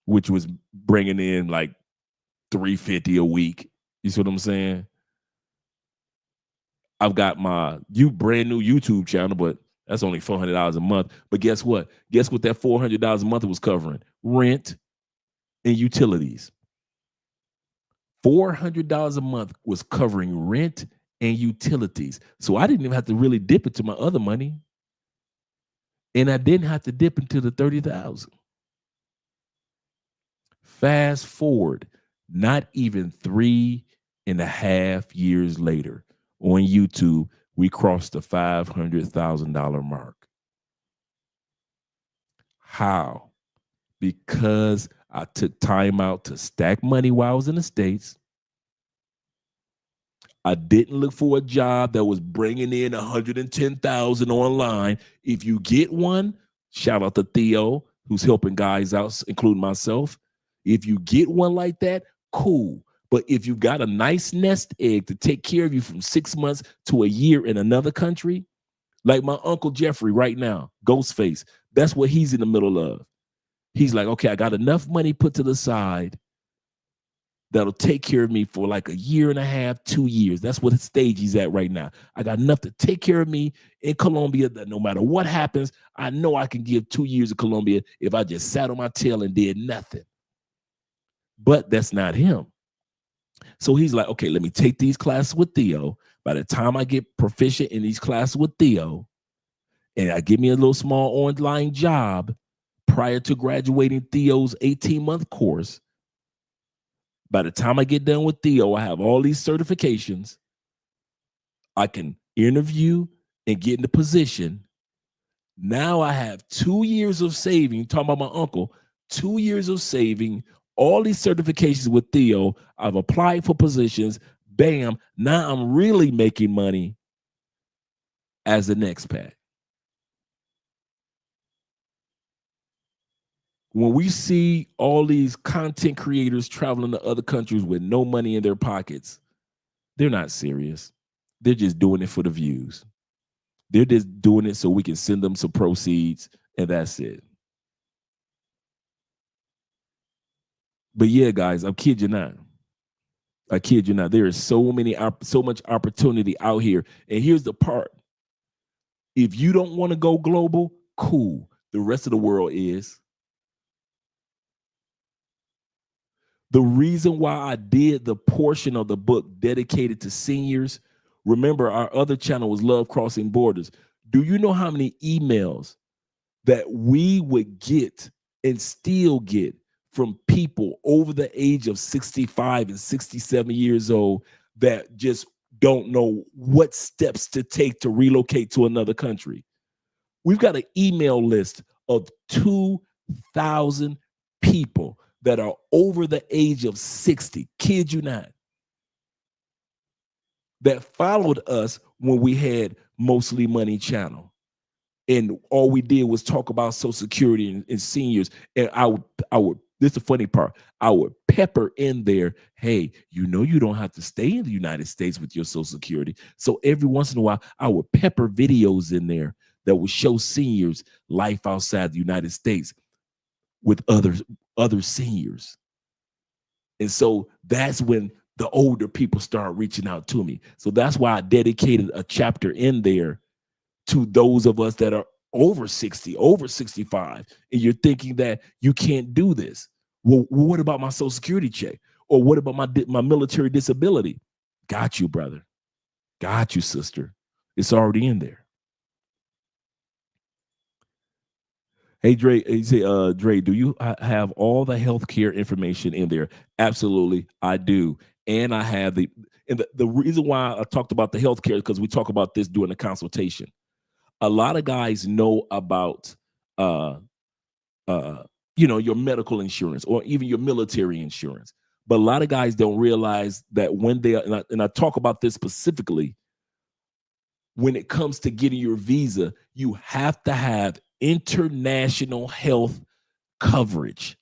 which was bringing in like $350 a week. You see what I'm saying? I've got my brand new YouTube channel, but that's only $400 a month. But guess what? Guess what that $400 a month was covering? Rent and utilities. $400 a month was covering rent and utilities. So I didn't even have to really dip into my other money. And I didn't have to dip into the $30,000. Fast forward, not even 3.5 years later, on YouTube, we crossed the $500,000 mark. How? Because I took time out to stack money while I was in the States. I didn't look for a job that was bringing in $110,000 online. If you get one, shout out to Theo, who's helping guys out, including myself. If you get one like that, cool. But if you got a nice nest egg to take care of you from 6 months to a year in another country, like my Uncle Jeffrey right now, Ghostface, that's what he's in the middle of. He's like, okay, I got enough money put to the side that'll take care of me for like 1.5 2 years. That's what stage he's at right now. I got enough to take care of me in Colombia that no matter what happens, I know I can give 2 years of Colombia if I just sat on my tail and did nothing. But that's not him. So he's like, okay, let me take these classes with Theo. By the time I get proficient in these classes with Theo, and I give me a little small online job prior to graduating Theo's 18-month course, by the time I get done with Theo, I have all these certifications. I can interview and get in the position. Now I have 2 years of saving, talking about my uncle, 2 years of saving, all these certifications with Theo. I've applied for positions. Bam. Now I'm really making money as an expat. When we see all these content creators traveling to other countries with no money in their pockets, they're not serious. They're just doing it for the views. They're just doing it so we can send them some proceeds, and that's it. But yeah, guys, I kid you not. I kid you not. There is so much opportunity out here. And here's the part. If you don't want to go global, cool. The rest of the world is. The reason why I did the portion of the book dedicated to seniors, remember our other channel was Love Crossing Borders. Do you know how many emails that we would get and still get from people over the age of 65 and 67 years old that just don't know what steps to take to relocate to another country? We've got an email list of 2,000 people that are over the age of 60, kid you not, that followed us when we had Mostly Money channel. And all we did was talk about Social Security and seniors. And I would, this is the funny part, I would pepper in there, hey, you know you don't have to stay in the United States with your Social Security. So every once in a while, I would pepper videos in there that would show seniors life outside the United States with other seniors. And so that's when the older people start reaching out to me. So that's why I dedicated a chapter in there to those of us that are over 60, over 65, and you're thinking that you can't do this. Well, what about my Social Security check? Or what about my military disability? Got you, brother. Got you, sister. It's already in there. Hey, Dre, Dre, do you have all the healthcare information in there? Absolutely, I do. And I have the reason why I talked about the healthcare is because we talk about this during the consultation. A lot of guys know about your medical insurance or even your military insurance. But a lot of guys don't realize that when they are, and I talk about this specifically, when it comes to getting your visa, you have to have international health coverage.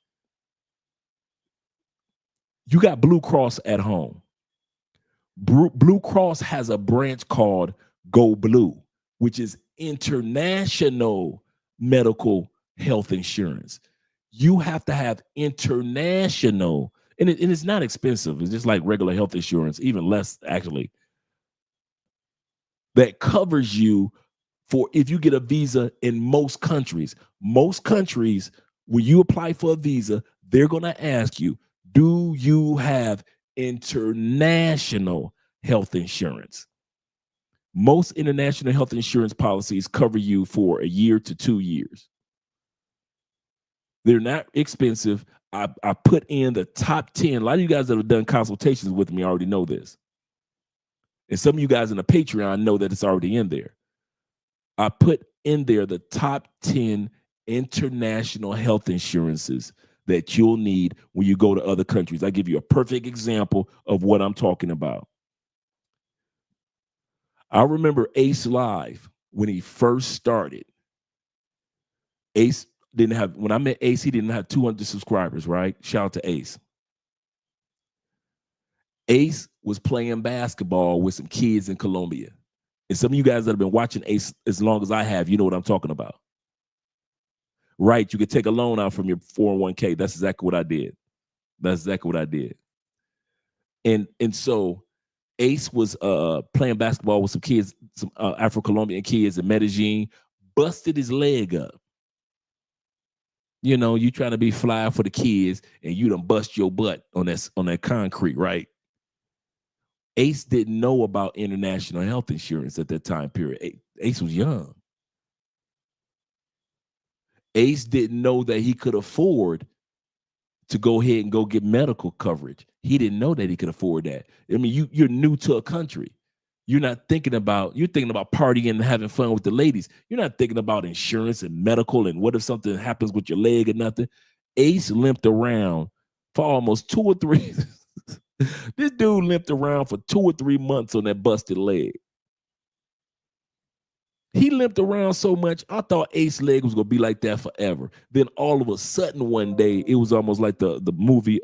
You got Blue Cross at home. Blue Cross has a branch called Go Blue, which is international medical health insurance. You have to have international, and it's not expensive. It's just like regular health insurance, even less actually, that covers you for if you get a visa in most countries. Most countries, when you apply for a visa, they're going to ask you, do you have international health insurance? Most international health insurance policies cover you for a year to 2 years. They're not expensive. I put in the top 10. A lot of you guys that have done consultations with me already know this. And some of you guys in the Patreon know that it's already in there. I put in there the top 10 international health insurances that you'll need when you go to other countries. I give you a perfect example of what I'm talking about. I remember Ace Live when he first started. Ace didn't have, when I met Ace, he didn't have 200 subscribers, right? Shout out to Ace. Ace was playing basketball with some kids in Colombia. And some of you guys that have been watching Ace as long as I have, you know what I'm talking about. Right, you could take a loan out from your 401k. That's exactly what I did. That's exactly what I did. And so Ace was playing basketball with some kids, some Afro-Colombian kids in Medellin, busted his leg up. You know, you trying to be fly for the kids and you done bust your butt on that concrete, right? Ace didn't know about international health insurance at that time period. Ace was young. Ace didn't know that he could afford to go ahead and go get medical coverage. He didn't know that he could afford that. I mean, you're new to a country. You're thinking about partying and having fun with the ladies. You're not thinking about insurance and medical and what if something happens with your leg or nothing. Ace limped around for almost 2 or 3. This dude limped around for 2 or 3 months on that busted leg. He limped around so much, I thought Ace's leg was gonna be like that forever. Then all of a sudden one day, it was almost like the movie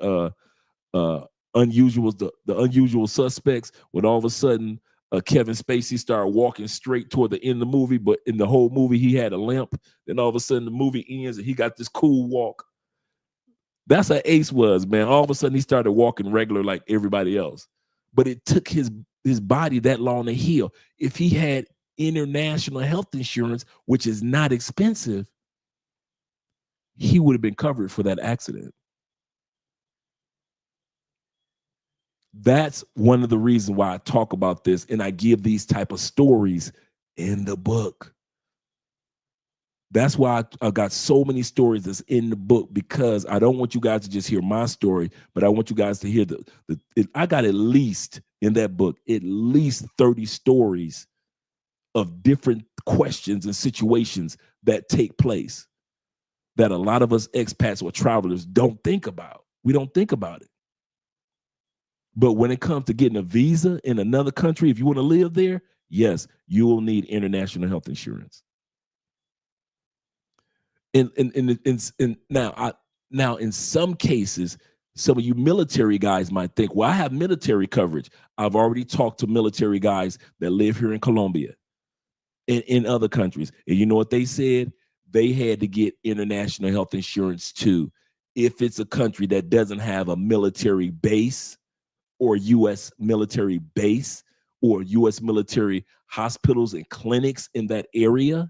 Unusual, the Unusual Suspects, when all of a sudden Kevin Spacey started walking straight toward the end of the movie, but in the whole movie he had a limp. Then all of a sudden the movie ends and he got this cool walk. That's how Ace was, man. All of a sudden he started walking regular like everybody else. But it took his body that long to heal. If he had international health insurance, which is not expensive, he would have been covered for that accident. That's one of the reasons why I talk about this and I give these type of stories in the book. That's why I got so many stories that's in the book, because I don't want you guys to just hear my story, but I want you guys to hear I got at least in that book, at least 30 stories of different questions and situations that take place that a lot of us expats or travelers don't think about. We don't think about it. But when it comes to getting a visa in another country, if you want to live there, yes, you will need international health insurance. And now in some cases, some of you military guys might think, well, I have military coverage. I've already talked to military guys that live here in Colombia and in other countries. And you know what they said? They had to get international health insurance too. If it's a country that doesn't have a military base or U.S. military base or U.S. military hospitals and clinics in that area.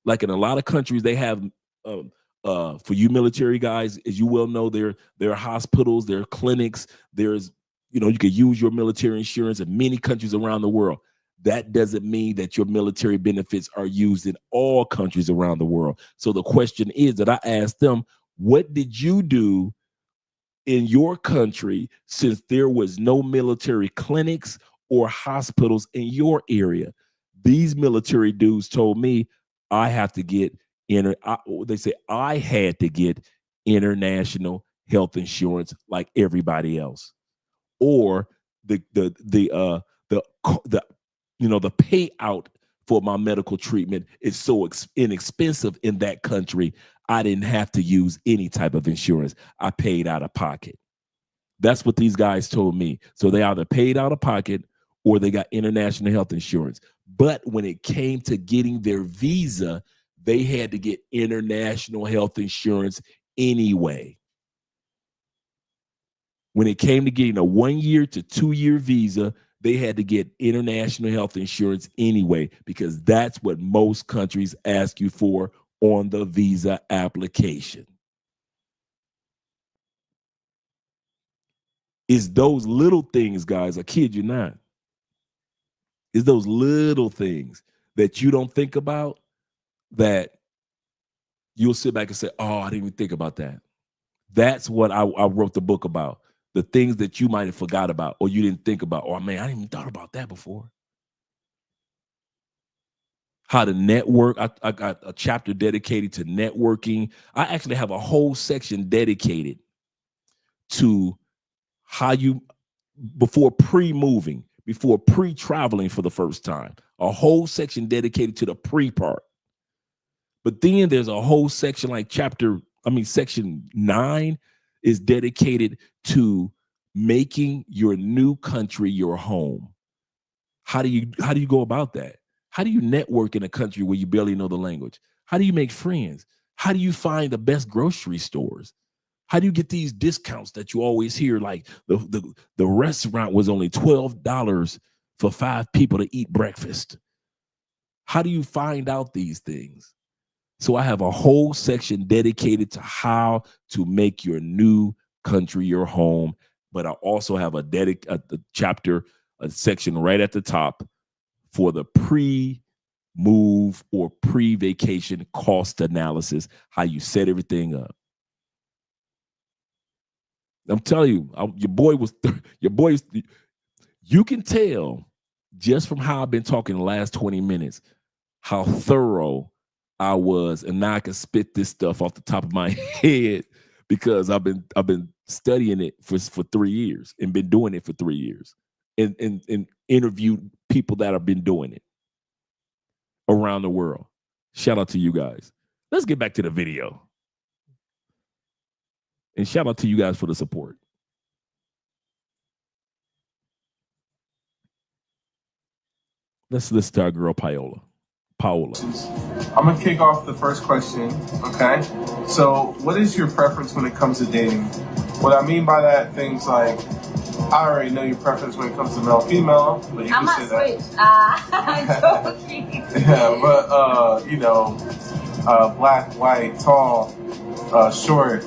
Like in a lot of countries, they have, for you military guys, as you well know, there are hospitals, there are clinics, there's, you can use your military insurance in many countries around the world. That doesn't mean that your military benefits are used in all countries around the world. So the question is that I asked them, what did you do in your country since there was no military clinics or hospitals in your area? These military dudes told me I have to get they say I had to get international health insurance like everybody else, or the payout for my medical treatment is so inexpensive in that country, I didn't have to use any type of insurance. I paid out of pocket. That's what these guys told me. So they either paid out of pocket or they got international health insurance. But when it came to getting their visa, they had to get international health insurance anyway. When it came to getting a 1 year to 2 year visa, they had to get international health insurance anyway, because that's what most countries ask you for on the visa application. It's those little things, guys, I kid you not. It's those little things that you don't think about that you'll sit back and say, oh, I didn't even think about that. That's what I wrote the book about. The things that you might have forgot about or you didn't think about. Oh, man, I didn't even thought about that before. How to network. I got a chapter dedicated to networking. I actually have a whole section dedicated to how you, before pre-moving, before pre-traveling for the first time, a whole section dedicated to the pre-part. But then there's a whole section like section 9 is dedicated to making your new country your home. How do you go about that? How do you network in a country where you barely know the language? How do you make friends? How do you find the best grocery stores? How do you get these discounts that you always hear? Like the restaurant was only $12 for 5 people to eat breakfast. How do you find out these things? So I have a whole section dedicated to how to make your new country your home. But I also have a section right at the top for the pre-move or pre-vacation cost analysis, how you set everything up. I'm telling you, you can tell just from how I've been talking the last 20 minutes, how thorough I was, and now I can spit this stuff off the top of my head because I've been studying it for 3 years and been doing it for 3 years and interviewed people that have been doing it around the world. Shout out to you guys. Let's get back to the video. And shout out to you guys for the support. Let's listen to our girl Paola. I'm gonna kick off the first question, okay? So what is your preference when it comes to dating? What I mean by that, things like, I already know your preference when it comes to male-female, but you can say that. I'm joking. Yeah, but black, white, tall, short,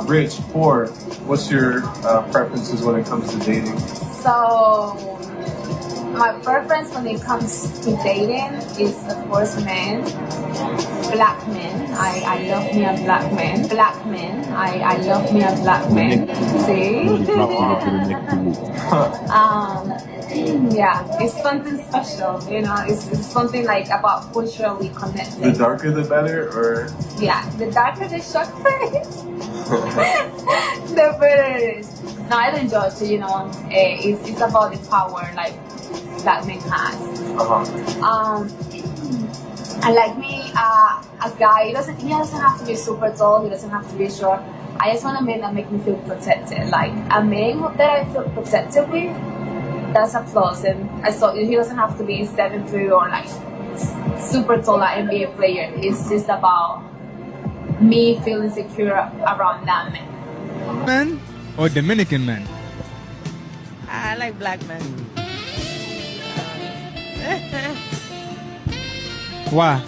rich, poor. What's your preferences when it comes to dating? So my preference when it comes to dating is, of course, men. Black men. I love me a black man. Black men. I love me a black man. See? Yeah, it's something special, it's something like about culturally connected. The darker the better, or? Yeah, the darker the chocolate, the better it is. No, I don't judge, it's about the power, like, that man has. And like me, a guy, he doesn't have to be super tall, he doesn't have to be short. I just want a man that make me feel protected. Like, a man that I feel protected with, that's a plus. And he doesn't have to be 7'3" or like super tall, like NBA player. It's just about me feeling secure around that man. Men or Dominican men? I like black men. Why?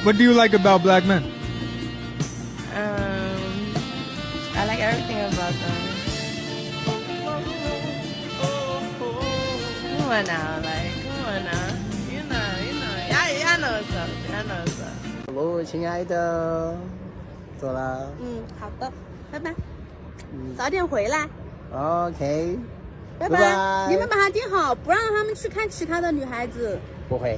What do you like about black men? I like everything about them. Come on now, you know, I know what's up, Hello, 亲爱的，走了。好的，拜拜，早点回来。OK，拜拜。你们把他盯好，不让他们去看其他的女孩子。不会。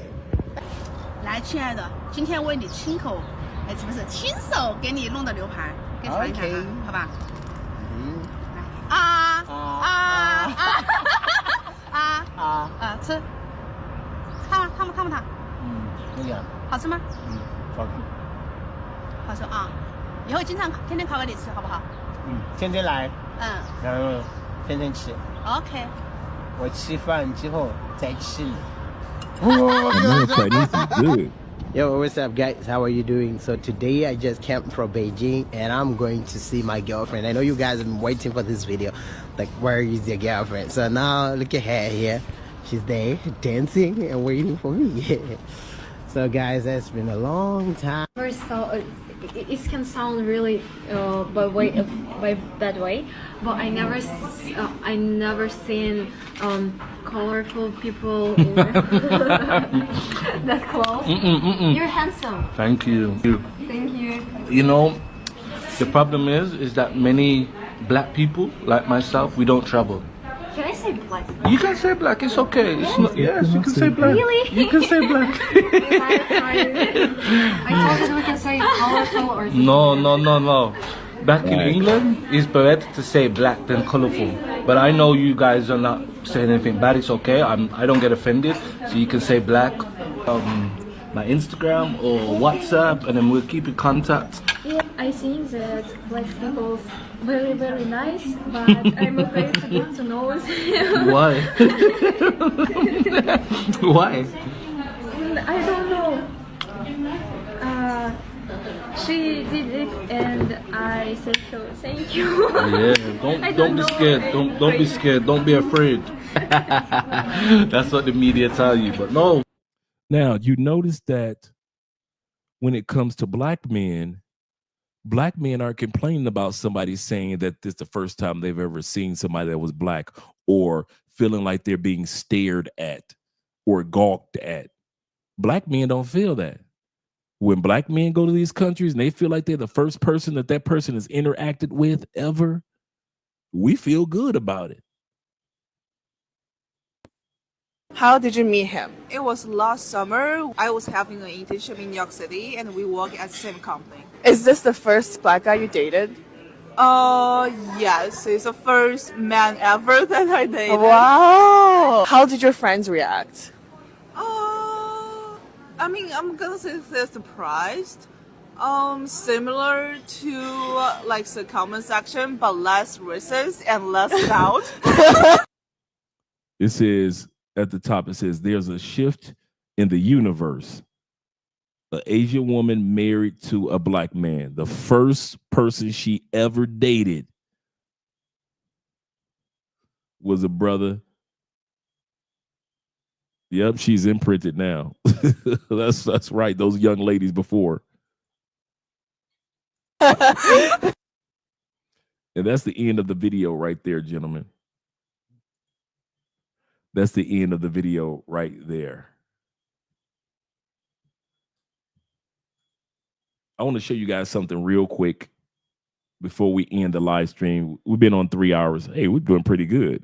来，亲爱的，今天为你亲口，哎，不是亲手给你弄的牛排，给尝一看啊，好吧？吃，烫不烫？可以啊。好吃吗？好吃。好吃啊！以后天天烤给你吃，好不好？天天来。然后天天吃。OK。我吃饭之后再吃你。Chinese is good. Yo, what's up, guys? How are you doing? So today I just came from Beijing and I'm going to see my girlfriend. I know you guys have been waiting for this video. Like, where is your girlfriend? So now look at her here. She's there dancing and waiting for me. So guys, that's been a long time. It can sound really by that way, but I never seen colorful people that close. You're handsome. Thank you. Thank you. You know, the problem is that many black people like myself, we don't travel. Can I say black? You can say black, it's okay. It's not, yes, you can say black. Really? You can say black. I thought that we can say colorful or something. No. Back in England, it's better to say black than colorful. But I know you guys are not saying anything bad. It's okay. I don't get offended. So you can say black, my Instagram or WhatsApp, and then we'll keep in contact. Yeah, I think that black people very, very nice, but I'm afraid to get to know them. Why? Why? I don't know. She did it, and I said so. Thank you. Yeah, don't be scared. Don't be scared. Don't be afraid. That's what the media tell you, but no. Now you notice that when it comes to black men aren't complaining about somebody saying that this is the first time they've ever seen somebody that was black, or feeling like they're being stared at or gawked at. Black men don't feel that. When black men go to these countries and they feel like they're the first person that person has interacted with ever, we feel good about it. How did you meet him? It was last summer. I was having an internship in New York City and we work at the same company. Is this the first black guy you dated? Yes, he's the first man ever that I dated. Wow! How did your friends react? I mean, I'm gonna say they're surprised. Similar to like the comment section, but less racist and less loud. It says at the top, it says there's a shift in the universe. An Asian woman married to a black man. The first person she ever dated was a brother. Yep, she's imprinted now. That's right. Those young ladies before. And that's the end of the video right there, gentlemen. That's the end of the video right there. I want to show you guys something real quick before we end the live stream. We've been on 3 hours. Hey, we're doing pretty good.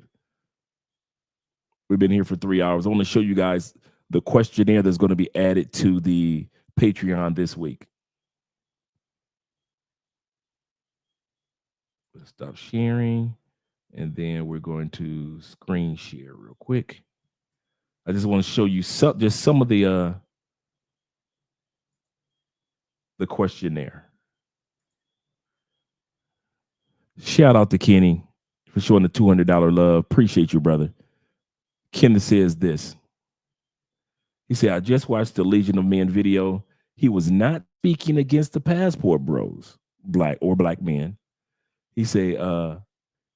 We've been here for 3 hours. I want to show you guys the questionnaire that's going to be added to the Patreon this week. Let's stop sharing. And then we're going to screen share real quick. I just want to show you some of the questionnaire. Shout out to Kenny for showing the $200 love. Appreciate you, brother. Kenneth says this. He said, I just watched the Legion of Men video. He was not speaking against the passport bros, black men. He said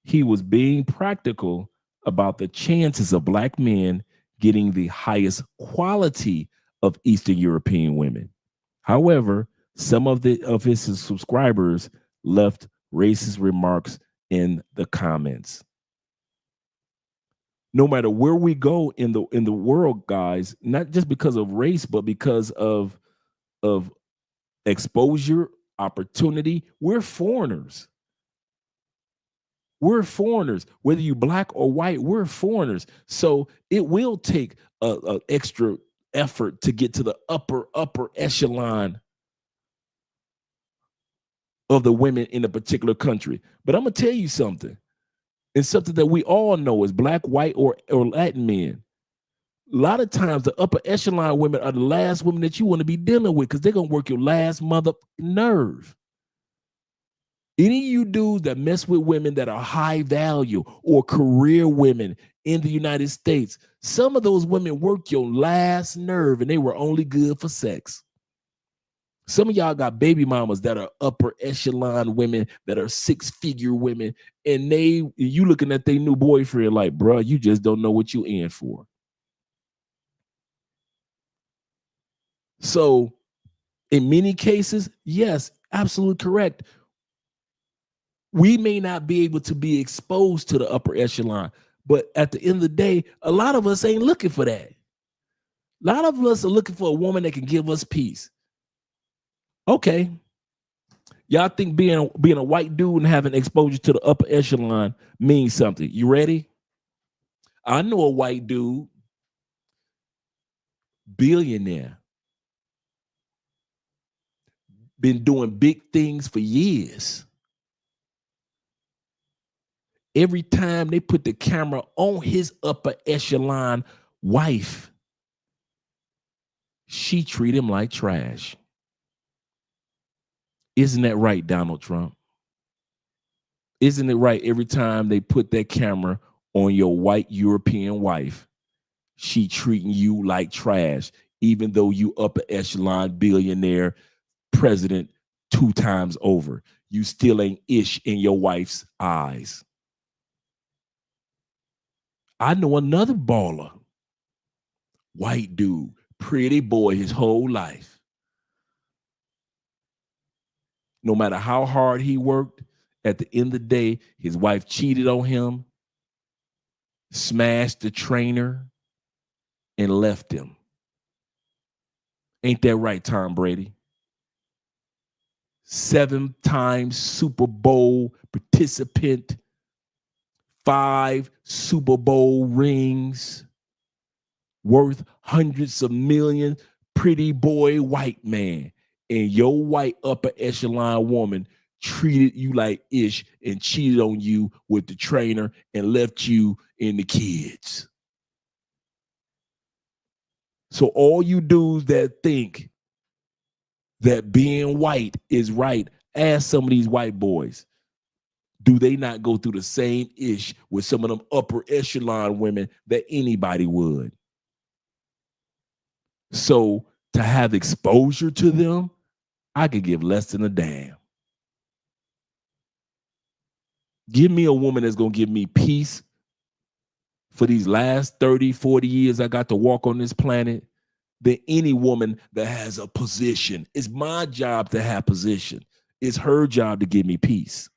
he was being practical about the chances of black men getting the highest quality of Eastern European women. However, some of his subscribers left racist remarks in the comments. No matter where we go in the world, guys, not just because of race, but because of exposure, opportunity, we're foreigners. We're foreigners. Whether you black or white, we're foreigners. So it will take an extra effort to get to the upper echelon of the women in a particular country. But I'm gonna tell you something. It's something that we all know as Black, white, or Latin men. A lot of times the upper echelon women are the last women that you want to be dealing with because they're gonna work your last mother nerve. Any of you dudes that mess with women that are high value or career women in the United States, some of those women work your last nerve and they were only good for sex. Some of y'all got baby mamas that are upper echelon women that are six-figure women, and you looking at their new boyfriend like, bro, you just don't know what you in for. So in many cases, yes, absolutely correct. We may not be able to be exposed to the upper echelon, but at the end of the day, a lot of us ain't looking for that. A lot of us are looking for a woman that can give us peace. Okay. Y'all think being a white dude and having exposure to the upper echelon means something. You ready? I know a white dude, billionaire, been doing big things for years. Every time they put the camera on his upper echelon wife, she treat him like trash. Isn't that right, Donald Trump? Isn't it right every time they put that camera on your white European wife, she treating you like trash, even though you upper echelon billionaire president 2 times over? You still ain't ish in your wife's eyes. I know another baller, white dude, pretty boy his whole life. No matter how hard he worked, at the end of the day, his wife cheated on him, smashed the trainer, and left him. Ain't that right, Tom Brady? 7-time Super Bowl participant, 5 Super Bowl rings, worth hundreds of millions, pretty boy white man. And your white upper echelon woman treated you like ish and cheated on you with the trainer and left you and the kids. So all you dudes that think that being white is right, ask some of these white boys, do they not go through the same ish with some of them upper echelon women that anybody would? So to have exposure to them, I could give less than a damn. Give me a woman that's going to give me peace for these last 30, 40 years I got to walk on this planet than any woman that has a position. It's my job to have position. It's her job to give me peace.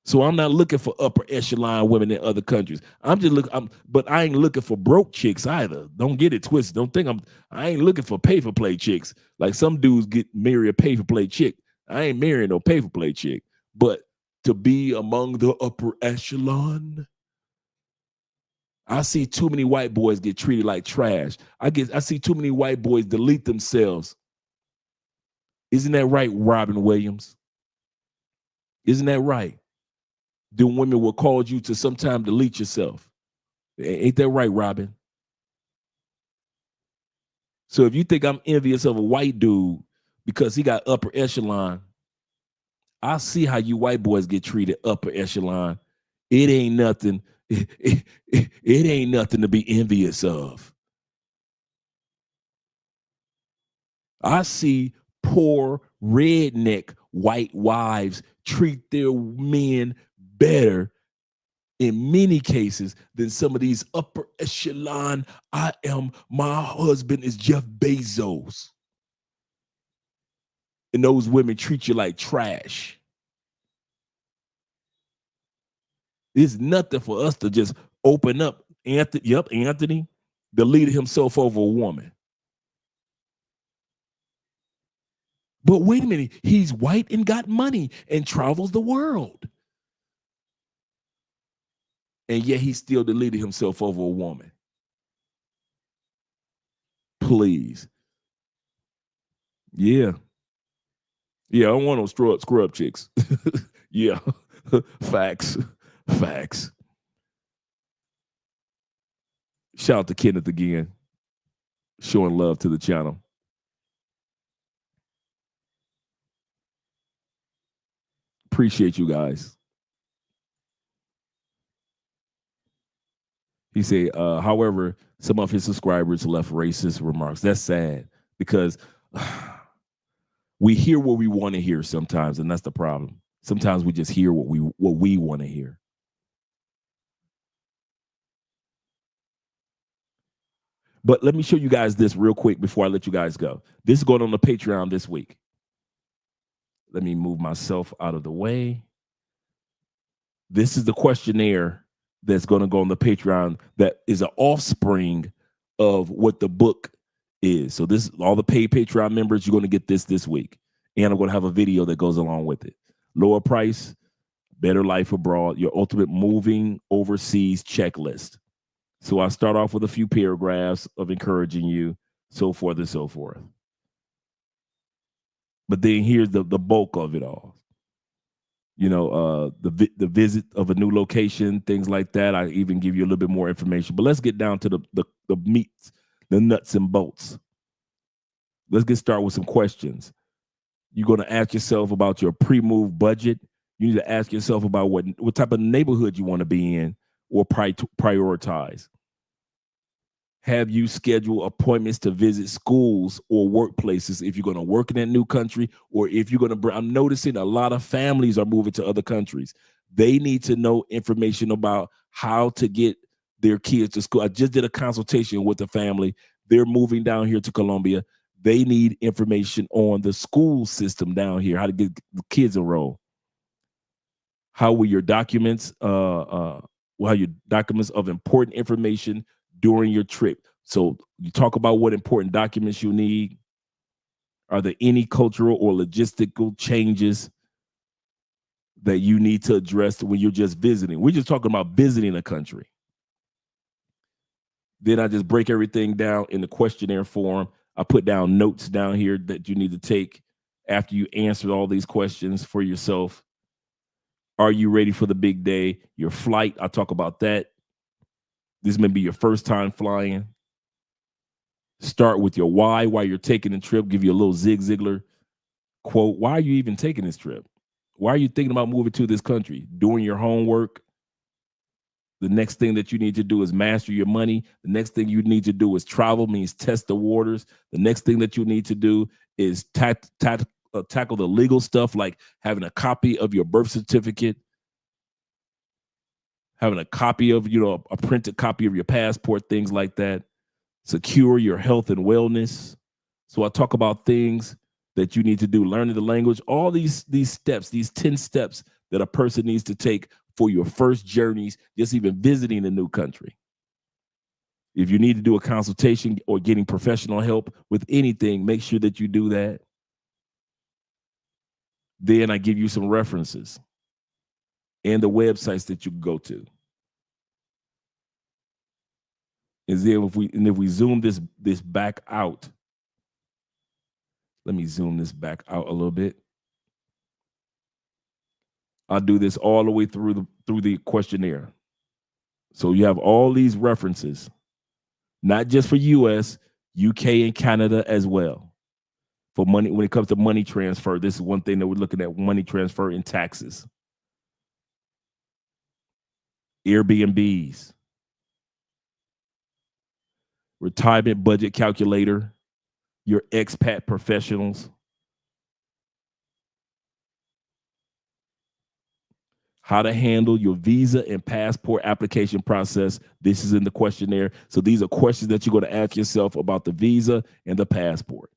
So I'm not looking for upper echelon women in other countries. But I ain't looking for broke chicks either. Don't get it twisted. Don't think I ain't looking for pay for play chicks. Like some dudes marry a pay for play chick. I ain't marrying no pay for play chick. But to be among the upper echelon, I see too many white boys get treated like trash. I see too many white boys delete themselves. Isn't that right, Robin Williams? Isn't that right? The women will call you to sometime delete yourself. Ain't that right, Robin? So if you think I'm envious of a white dude because he got upper echelon, I see how you white boys get treated upper echelon. It ain't nothing. It ain't nothing to be envious of. I see poor redneck white wives treat their men better in many cases than some of these upper echelon. My husband is Jeff Bezos. And those women treat you like trash. It's nothing for us to just open up. Anthony deleted himself over a woman. But wait a minute, he's white and got money and travels the world. And yet he still deleted himself over a woman. Please. Yeah. Yeah, I don't want no scrub chicks. Yeah. Facts. Facts. Shout out to Kenneth again. Showing love to the channel. Appreciate you guys. He said, however, some of his subscribers left racist remarks. That's sad because we hear what we want to hear sometimes, and that's the problem. Sometimes we just hear what we want to hear. But let me show you guys this real quick before I let you guys go. This is going on the Patreon this week. Let me move myself out of the way. This is the questionnaire that's going to go on the Patreon that is an offspring of what the book is. So this, all the paid Patreon members, you're going to get this week. And I'm going to have a video that goes along with it. Lower price, better life abroad, your ultimate moving overseas checklist. So I start off with a few paragraphs of encouraging you, so forth and so forth. But then here's the bulk of it all. You know, the visit of a new location, things like that. I even give you a little bit more information. But let's get down to the meats, the nuts and bolts. Let's get started with some questions. You're going to ask yourself about your pre-move budget. You need to ask yourself about what type of neighborhood you want to be in or prioritize. Have you scheduled appointments to visit schools or workplaces if you're going to work in that new country, or if you're going to I'm noticing a lot of families are moving to other countries. They need to know information about how to get their kids to school. I just did a consultation with a family. They're moving down here to Colombia. They need information on the school system down here, how to get the kids enrolled. How will your documents, how your documents of important information during your trip. So you talk about what important documents you need. Are there any cultural or logistical changes that you need to address when you're just visiting? We're just talking about visiting a country. Then I just break everything down in the questionnaire form. I put down notes down here that you need to take after you answer all these questions for yourself. Are you ready for the big day? Your flight, I talk about that. This may be your first time flying. Start with your why you're taking the trip. Give you a little Zig Ziglar quote. Why are you even taking this trip? Why are you thinking about moving to this country? Doing your homework. The next thing that you need to do is master your money. The next thing you need to do is travel, means test the waters. The next thing that you need to do is tackle the legal stuff, like having a copy of your birth certificate, having a copy of, a printed copy of your passport, things like that. Secure your health and wellness. So I talk about things that you need to do, learning the language, all these steps, these 10 steps that a person needs to take for your first journeys, just even visiting a new country. If you need to do a consultation or getting professional help with anything, make sure that you do that. Then I give you some references and the websites that you can go to. And then if we zoom this back out, let me zoom this back out a little bit. I'll do this all the way through the questionnaire. So you have all these references, not just for US, UK, and Canada as well. For money, when it comes to money transfer, this is one thing that we're looking at: money transfer and taxes. Airbnbs, retirement budget calculator, your expat professionals, how to handle your visa and passport application process. This is in the questionnaire. So these are questions that you're going to ask yourself about the visa and the passport.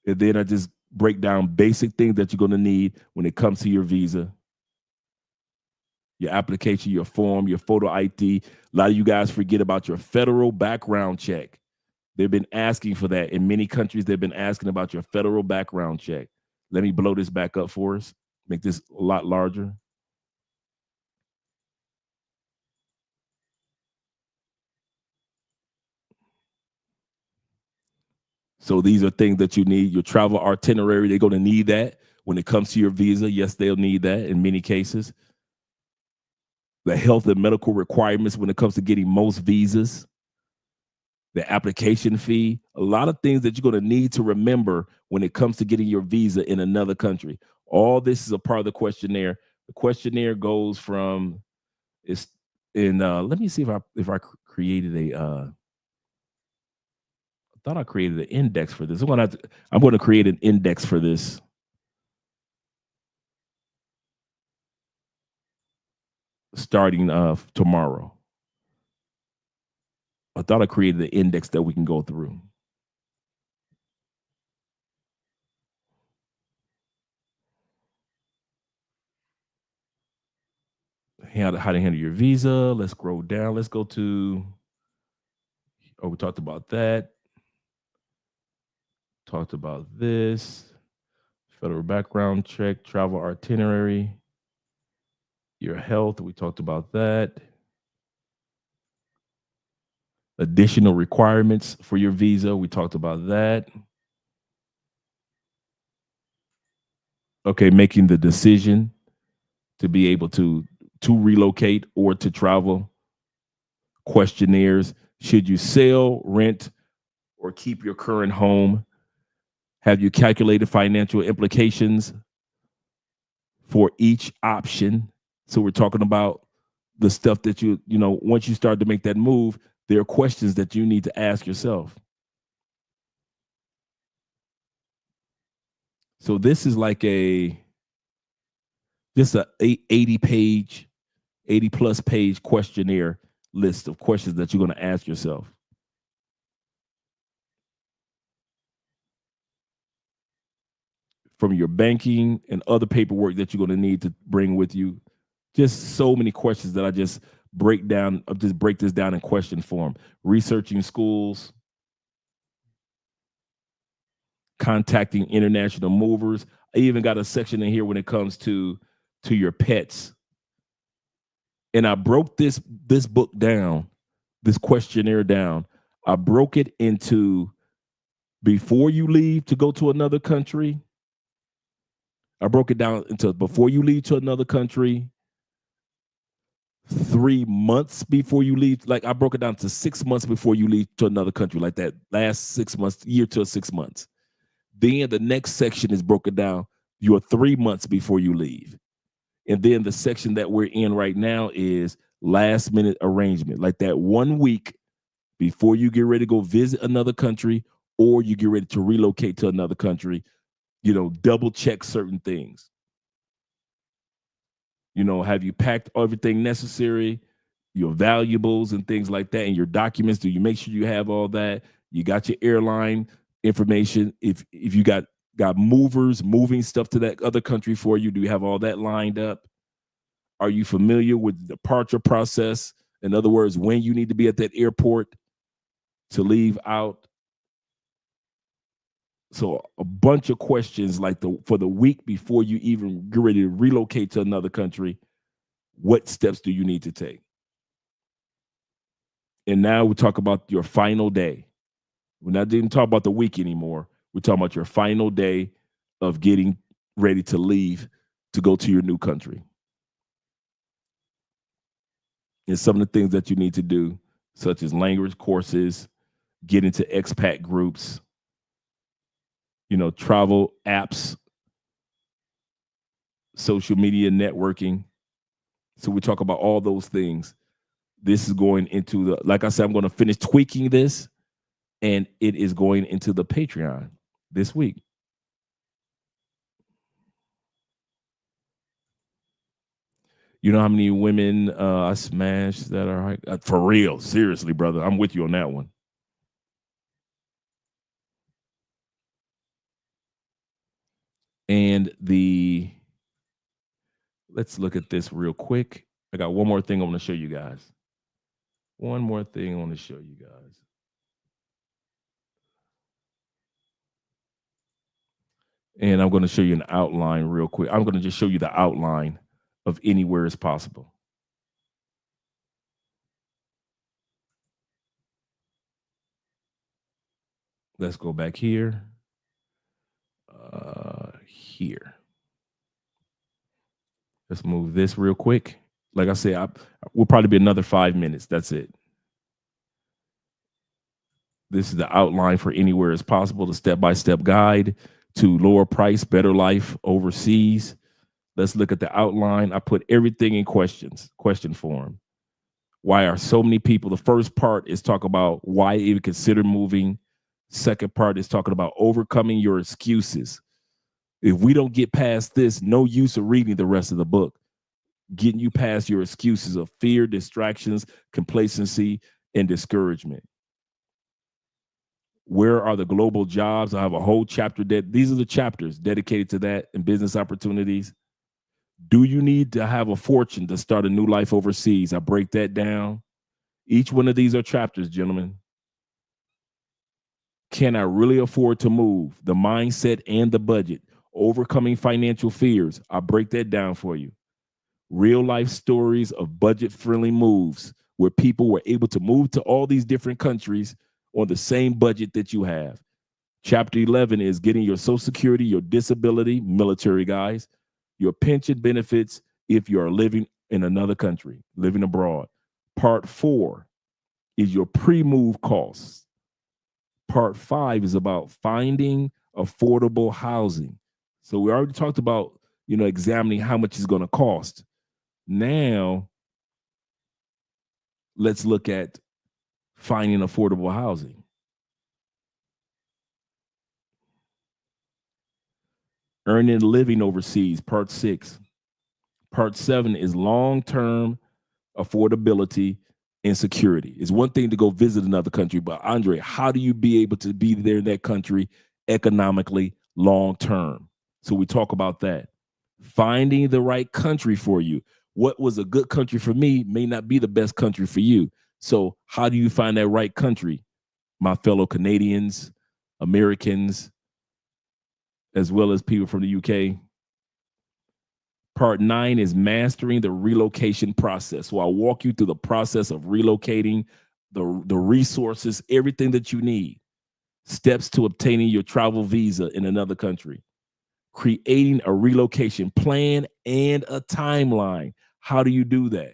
And then I just break down basic things that you're going to need when it comes to your visa, your application, your form, your photo ID. A lot of you guys forget about your federal background check. They've been asking for that. In many countries, they've been asking about your federal background check. Let me blow this back up for us, make this a lot larger. So these are things that you need. Your travel itinerary, they're going to need that when it comes to your visa. Yes, they'll need that in many cases. The health and medical requirements when it comes to getting most visas. The application fee, a lot of things that you're going to need to remember when it comes to getting your visa in another country. All this is a part of the questionnaire. The questionnaire goes from it's in let me see if I created a I thought I created an index for this. I'm going to create an index for this. Starting tomorrow. I thought I created an index that we can go through. How to handle your visa. Let's scroll down. Let's go to, we talked about that. Talked about this. Federal background check, travel itinerary, your health. We talked about that. Additional requirements for your visa. We talked about that. Okay, making the decision to be able to relocate or to travel. Questionnaires. Should you sell, rent, or keep your current home? Have you calculated financial implications for each option? So we're talking about the stuff that you know, once you start to make that move, there are questions that you need to ask yourself. So this is like just a 80 plus page questionnaire list of questions that you're going to ask yourself. From your banking and other paperwork that you're going to need to bring with you. Just so many questions that I just break this down in question form. Researching schools, contacting international movers. I even got a section in here when it comes to your pets. And I broke this book down, this questionnaire down. I broke it into before you leave to go to another country. I broke it down into before you leave to another country, 3 months before you leave. Like I broke it down to 6 months before you leave to another country, like that last 6 months, year to 6 months. Then the next section is broken down, your 3 months before you leave. And then the section that we're in right now is last minute arrangement, like that 1 week before you get ready to go visit another country or you get ready to relocate to another country, you know, double check certain things. You know, have you packed everything necessary, your valuables and things like that, and your documents? Do you make sure you have all that? You got your airline information. If you got movers moving stuff to that other country for you, do you have all that lined up? Are you familiar with the departure process? In other words, when you need to be at that airport to leave out. So a bunch of questions like for the week before you even get ready to relocate to another country, what steps do you need to take? And now we talk about your final day. We're not even talking about the week anymore. We're talking about your final day of getting ready to leave to go to your new country. And some of the things that you need to do, such as language courses, get into expat groups, you know, travel apps, social media networking. So we talk about all those things. This is going into like I said, I'm going to finish tweaking this, and it is going into the Patreon this week. You know how many women I smashed that are for real? Seriously, brother, I'm with you on that one. And let's look at this real quick. I got one more thing I want to show you guys. One more thing I want to show you guys. And I'm going to show you an outline real quick. I'm going to just show you the outline of anywhere is possible. Let's go back here. Here. Let's move this real quick. Like I said, we'll probably be another 5 minutes. That's it. This is the outline for Anywhere is Possible, the step-by-step guide to lower price, better life overseas. Let's look at the outline. I put everything in question form. Why are so many people? The first part is talk about why even consider moving. Second part is talking about overcoming your excuses. If we don't get past this, no use of reading the rest of the book. Getting you past your excuses of fear, distractions, complacency, and discouragement. Where are the global jobs? I have a whole chapter these are the chapters dedicated to that and business opportunities. Do you need to have a fortune to start a new life overseas? I break that down. Each one of these are chapters, gentlemen. Can I really afford to move? The mindset and the budget. Overcoming financial fears. I break that down for you. Real life stories of budget-friendly moves where people were able to move to all these different countries on the same budget that you have. Chapter 11 is getting your Social Security, your disability, military guys, your pension benefits if you are living in another country, living abroad. Part 4 is your pre-move costs. Part 5 is about finding affordable housing. So we already talked about, examining how much it's going to cost. Now, let's look at finding affordable housing. Earning a living overseas, part 6. Part 7 is long-term affordability and security. It's one thing to go visit another country, but Andre, how do you be able to be there in that country economically long-term? So we talk about that. Finding the right country for you. What was a good country for me may not be the best country for you. So how do you find that right country? My fellow Canadians, Americans, as well as people from the UK. Part 9 is mastering the relocation process. So I'll walk you through the process of relocating, the resources, everything that you need. Steps to obtaining your travel visa in another country. Creating a relocation plan and a timeline. How do you do that?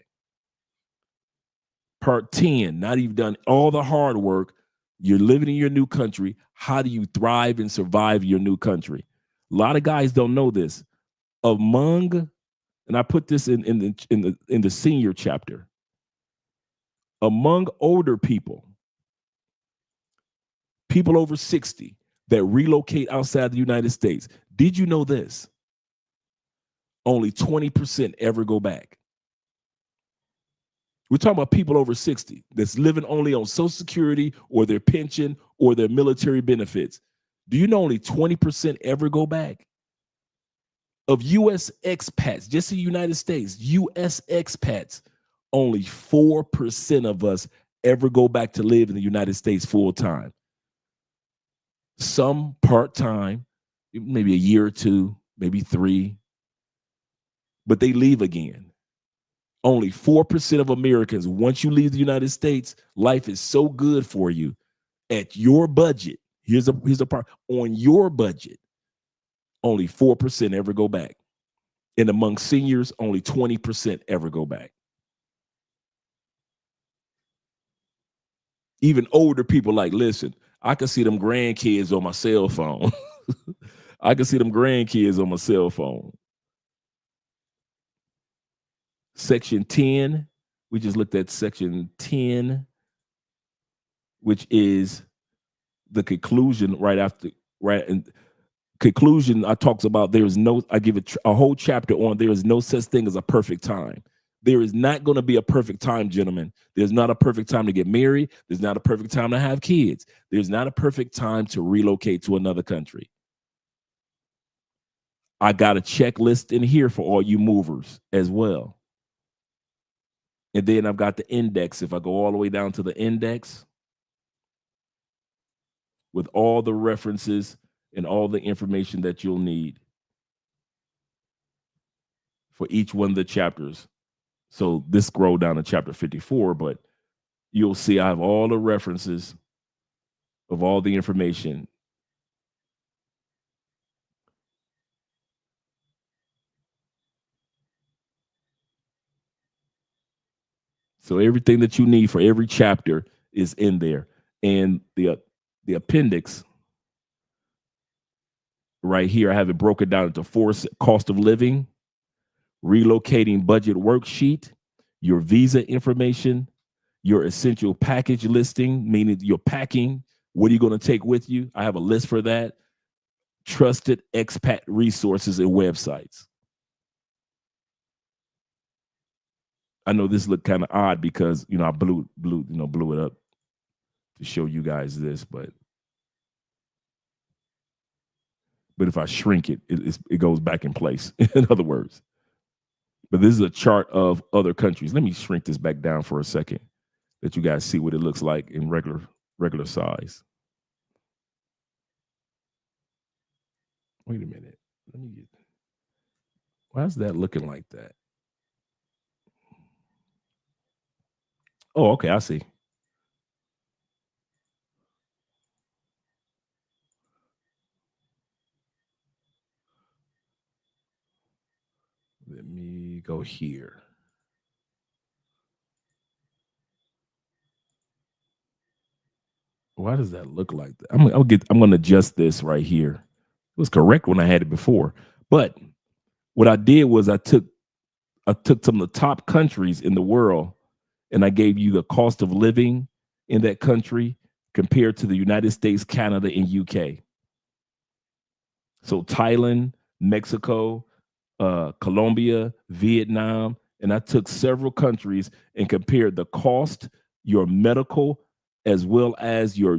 Part 10, now that you've done all the hard work, you're living in your new country. How do you thrive and survive your new country? A lot of guys don't know this. And I put this in the senior chapter. Among older people over 60 that relocate outside the United States, did you know this? Only 20% ever go back. We're talking about people over 60 that's living only on Social Security or their pension or their military benefits. Do you know only 20% ever go back? Of U.S. expats, just in the United States, U.S. expats, only 4% of us ever go back to live in the United States full time. Some part-time, maybe a year or two, maybe 3, but they leave again. Only 4% of Americans, once you leave the United States, life is so good for you at your budget. Here's a part on your budget. Only 4% ever go back. And among seniors, only 20% ever go back. Even older people listen, I can see them grandkids on my cell phone. I can see them grandkids on my cell phone. Section 10, we just looked at section 10, which is the conclusion and conclusion. I talks about I give a whole chapter on there is no such thing as a perfect time. There is not going to be a perfect time, gentlemen. There's not a perfect time to get married. There's not a perfect time to have kids. There's not a perfect time to relocate to another country. I got a checklist in here for all you movers as well. And then I've got the index. If I go all the way down to the index with all the references and all the information that you'll need for each one of the chapters. So this scroll down to chapter 54, but you'll see I have all the references of all the information. So everything that you need for every chapter is in there. And the appendix right here, I have it broken down into 4: cost of living, relocating budget worksheet, your visa information, your essential package listing, meaning your packing. What are you going to take with you? I have a list for that. Trusted expat resources and websites. I know this looked kind of odd because, I blew it up to show you guys this, but if I shrink it, it goes back in place. In other words, but this is a chart of other countries. Let me shrink this back down for a second, that you guys see what it looks like in regular size. Wait a minute. Why is that looking like that? Oh, okay, I see. Let me go here. Why does that look like that? I'm going to adjust this right here. It was correct when I had it before, but what I did was I took some of the top countries in the world, and I gave you the cost of living in that country compared to the United States, Canada, and UK. So Thailand, Mexico, Colombia, Vietnam, and I took several countries and compared the cost, your medical, as well as your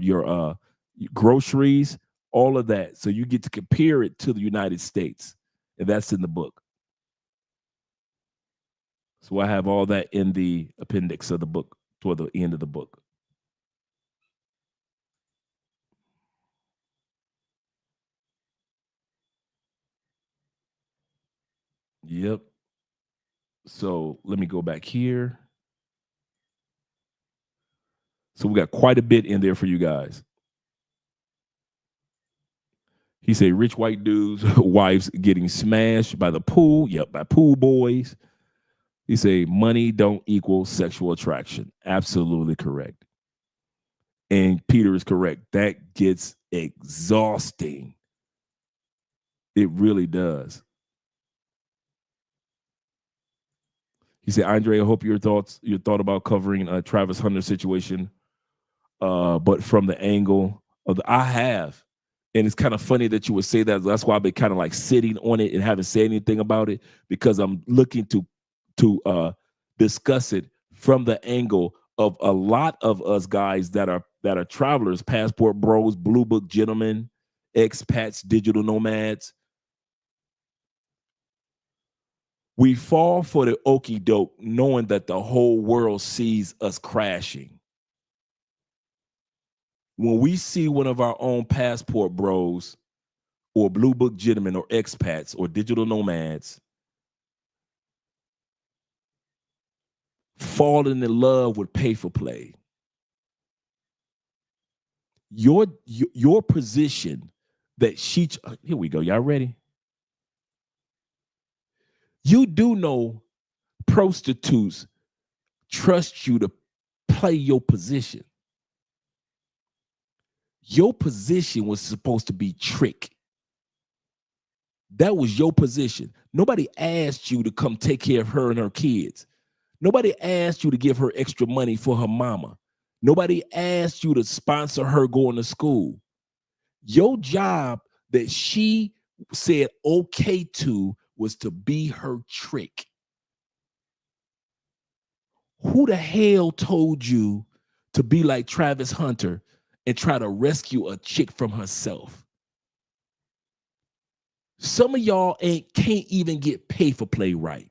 groceries, all of that. So you get to compare it to the United States, and that's in the book. So I have all that in the appendix of the book toward the end of the book. Yep. So let me go back here. So we got quite a bit in there for you guys. He said, rich white dudes, wives getting smashed by the pool. Yep, by pool boys. He said, money don't equal sexual attraction. Absolutely correct. And Peter is correct. That gets exhausting. It really does. He said, Andre, I hope your thought about covering Travis Hunter's situation, but from the angle of I have. And it's kind of funny that you would say that. That's why I've been kind of like sitting on it and haven't said anything about it, because I'm looking to discuss it from the angle of a lot of us guys that are travelers, passport bros, blue book gentlemen, expats, digital nomads. We fall for the okie doke, knowing that the whole world sees us crashing. When we see one of our own passport bros or blue book gentlemen or expats or digital nomads falling in love with pay for play, your position that here we go. Y'all ready? You do know prostitutes trust you to play your position. Your position was supposed to be trick. That was your position. Nobody asked you to come take care of her and her kids. Nobody asked you to give her extra money for her mama. Nobody asked you to sponsor her going to school. Your job that she said okay to was to be her trick. Who the hell told you to be like Travis Hunter and try to rescue a chick from herself? Some of y'all can't even get pay for play right.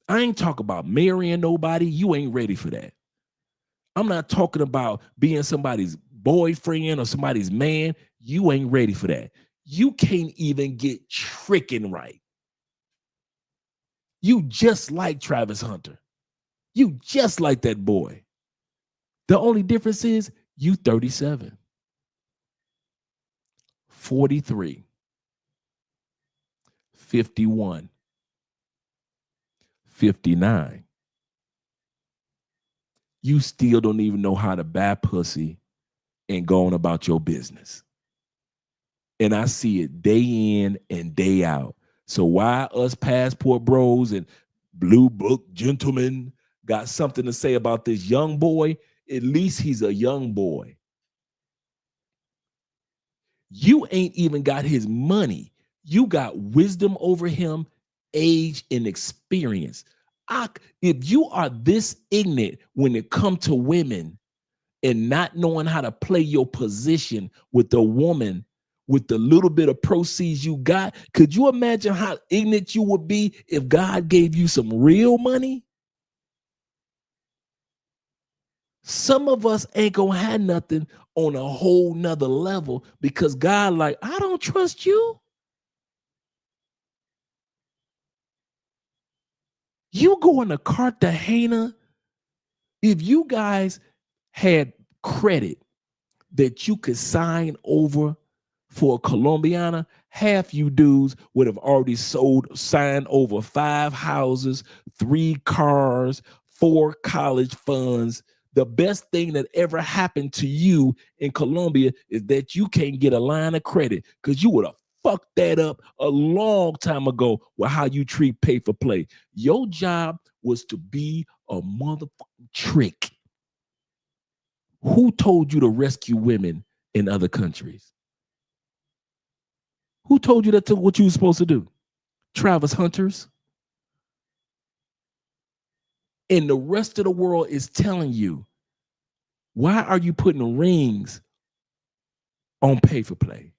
I ain't talking about marrying nobody. You ain't ready for that. I'm not talking about being somebody's boyfriend or somebody's man. You ain't ready for that. You can't even get tricking right. You just like Travis Hunter. You just like that boy. The only difference is You 37, 43, 51, 59. You still don't even know how to buy pussy and go on about your business. And I see it day in and day out. So why us passport bros and blue book gentlemen got something to say about this young boy? At least he's a young boy. You ain't even got his money. You got wisdom over him, age, and experience. If you are this ignorant when it comes to women and not knowing how to play your position with the woman with the little bit of proceeds you got, could you imagine how ignorant you would be if God gave you some real money? Some of us ain't gonna have nothing on a whole nother level because God like, I don't trust you. You going to Cartagena, if you guys had credit that you could sign over for a Colombiana, half you dudes would have already signed over 5 houses, 3 cars, 4 college funds. The best thing that ever happened to you in Colombia is that you can't get a line of credit because you would have fucked that up a long time ago with how you treat pay for play. Your job was to be a motherfucking trick. Who told you to rescue women in other countries? Who told you that's what you were supposed to do? Travis Hunters. And the rest of the world is telling you, why are you putting rings on pay for play?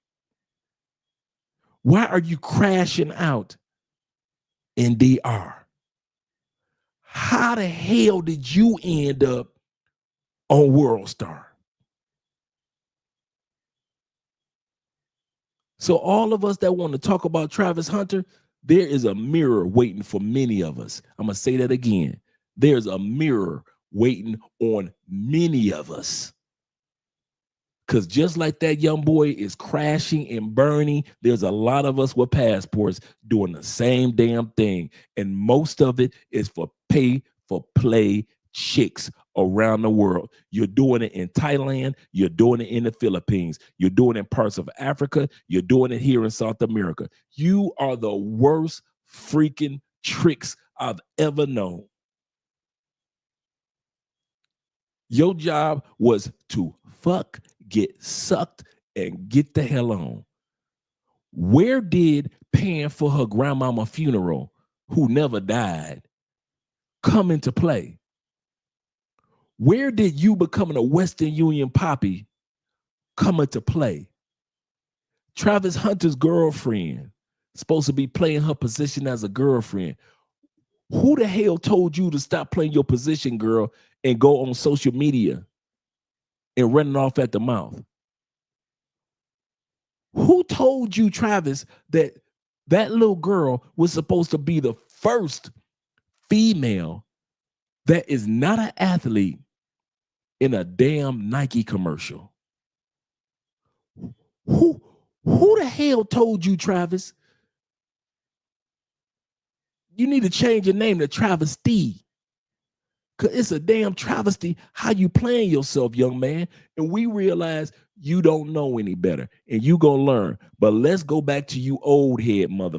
Why are you crashing out in DR? How the hell did you end up on World Star? So all of us that want to talk about Travis Hunter, there is a mirror waiting for many of us. I'm going to say that again. There's a mirror waiting on many of us. Because just like that young boy is crashing and burning, there's a lot of us with passports doing the same damn thing. And most of it is for pay for play chicks around the world. You're doing it in Thailand. You're doing it in the Philippines. You're doing it in parts of Africa. You're doing it here in South America. You are the worst freaking tricks I've ever known. Your job was to fuck, get sucked, and get the hell on. Where did paying for her grandmama funeral, who never died, come into play? Where did you becoming a Western Union poppy come into play? Travis Hunter's girlfriend, supposed to be playing her position as a girlfriend. Who the hell told you to stop playing your position, girl, and go on social media and running off at the mouth? Who told you, Travis, that that little girl was supposed to be the first female that is not an athlete in a damn Nike commercial? Who the hell told you, Travis? You need to change your name to Travesty. Because it's a damn travesty how you playing yourself, young man. And we realize you don't know any better. And you going to learn. But let's go back to you old head mother.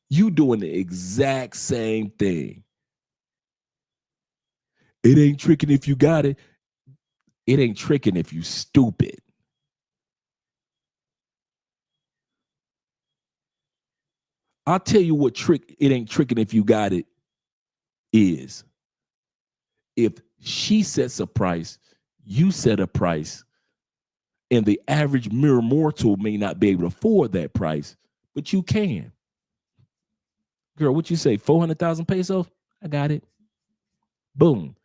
You doing the exact same thing. It ain't tricking if you got it. It ain't tricking if you stupid. I'll tell you what trick it ain't tricking if you got it is. If she sets a price, you set a price, and the average mere mortal may not be able to afford that price, but you can. Girl, what you say, 400,000 pesos? I got it. Boom.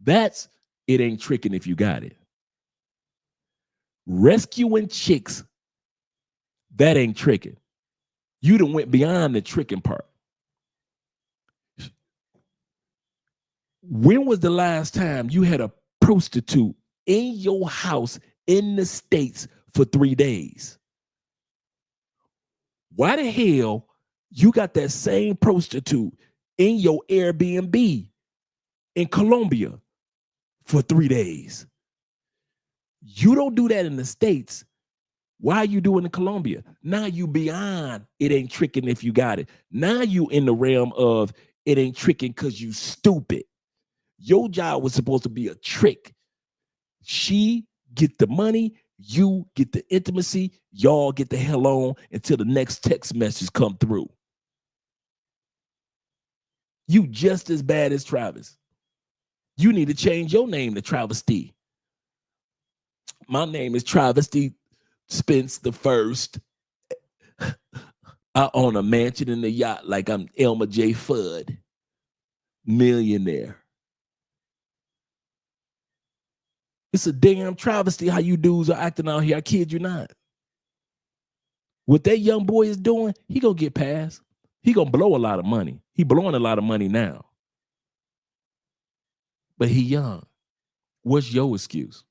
That's it ain't tricking if you got it. Rescuing chicks, that ain't tricking. You done went beyond the tricking part. When was the last time you had a prostitute in your house in the States for 3 days? Why the hell you got that same prostitute in your Airbnb in Colombia for 3 days? You don't do that in the States. Why are you doing it in Colombia? Now you beyond it ain't tricking if you got it. Now you in the realm of it ain't tricking because you stupid. Your job was supposed to be a trick. She get the money, you get the intimacy, y'all get the hell on until the next text message come through. You just as bad as Travis. You need to change your name to Travesty. My name is Travesty Spence the First. I own a mansion and a yacht like I'm Elmer J. Fudd, millionaire. It's a damn travesty how you dudes are acting out here. I kid you not. What that young boy is doing, he gonna get past. He gonna blow a lot of money. He blowing a lot of money now. But he young. What's your excuse?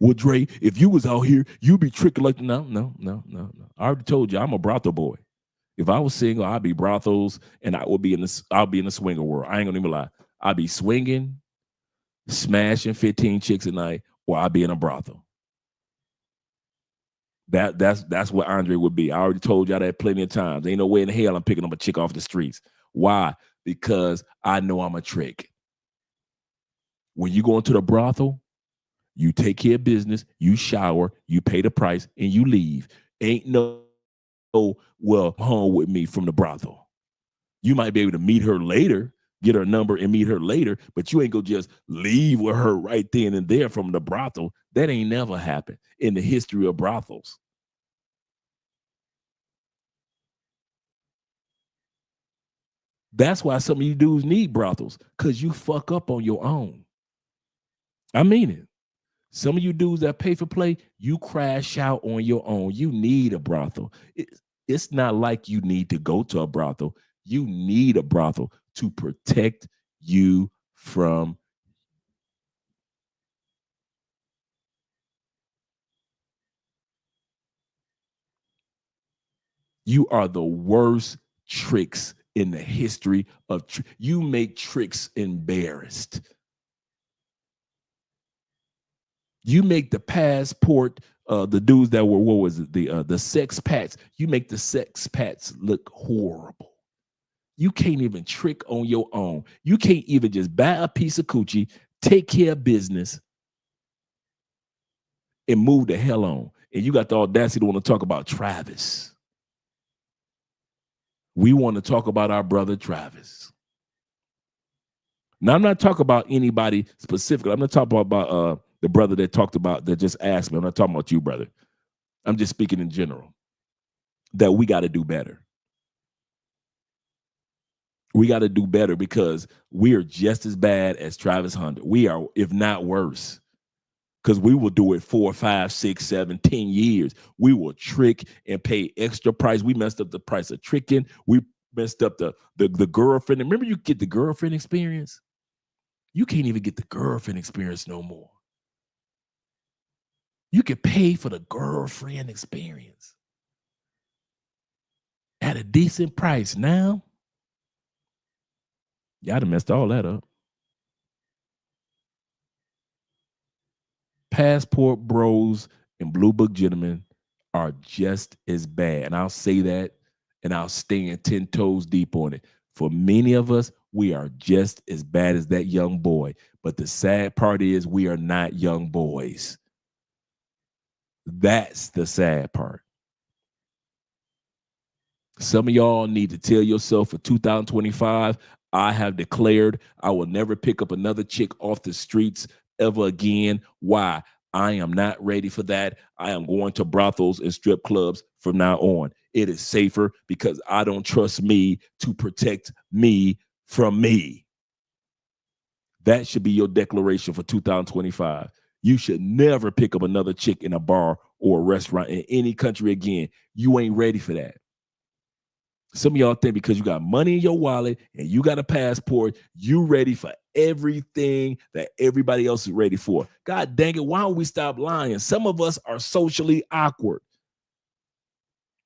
Well, Dre, if you was out here, you'd be tricking like, no. I already told you, I'm a brothel boy. If I was single, I'd be brothels and I'll be in the swinger world. I ain't gonna even lie. I'd be swinging, smashing 15 chicks a night, or I'd be in a brothel. That's what Andre would be. I already told y'all that plenty of times. Ain't no way in hell I'm picking up a chick off the streets. Why? Because I know I'm a trick. When you go into the brothel, you take care of business, you shower, you pay the price, and you leave. Ain't no, well, home with me from the brothel. You might be able to meet her later, get her number and meet her later, but you ain't gonna just leave with her right then and there from the brothel. That ain't never happened in the history of brothels. That's why some of you dudes need brothels, because you fuck up on your own. I mean it. Some of you dudes that pay for play, you crash out on your own. You need a brothel. It's not like you need to go to a brothel. You need a brothel to protect you from you are the worst tricks in the history of you make tricks embarrassed. You make the passport, the dudes that were, what was it, the sex pats, you make the sex pats look horrible. You can't even trick on your own. You can't even just buy a piece of coochie, take care of business, and move the hell on. And you got the audacity to want to talk about Travis. We want to talk about our brother Travis. Now, I'm not talking about anybody specifically. I'm not talking about the brother that just asked me. I'm not talking about you, brother. I'm just speaking in general. That we got to do better. We got to do better because we are just as bad as Travis Hunter. We are, if not worse. Because we will do it 4, 5, 6, 7, 10 years. We will trick and pay extra price. We messed up the price of tricking. We messed up the girlfriend. Remember, you get the girlfriend experience? You can't even get the girlfriend experience no more. You can pay for the girlfriend experience at a decent price. Now, y'all done messed all that up. Passport bros and blue book gentlemen are just as bad. And I'll say that and I'll stand 10 toes deep on it. For many of us, we are just as bad as that young boy. But the sad part is we are not young boys. That's the sad part. Some of y'all need to tell yourself for 2025, I have declared I will never pick up another chick off the streets ever again. Why? I am not ready for that. I am going to brothels and strip clubs from now on. It is safer because I don't trust me to protect me from me. That should be your declaration for 2025. You should never pick up another chick in a bar or a restaurant in any country again. You ain't ready for that. Some of y'all think because you got money in your wallet and you got a passport, you ready for everything that everybody else is ready for. God dang it, why don't we stop lying? Some of us are socially awkward.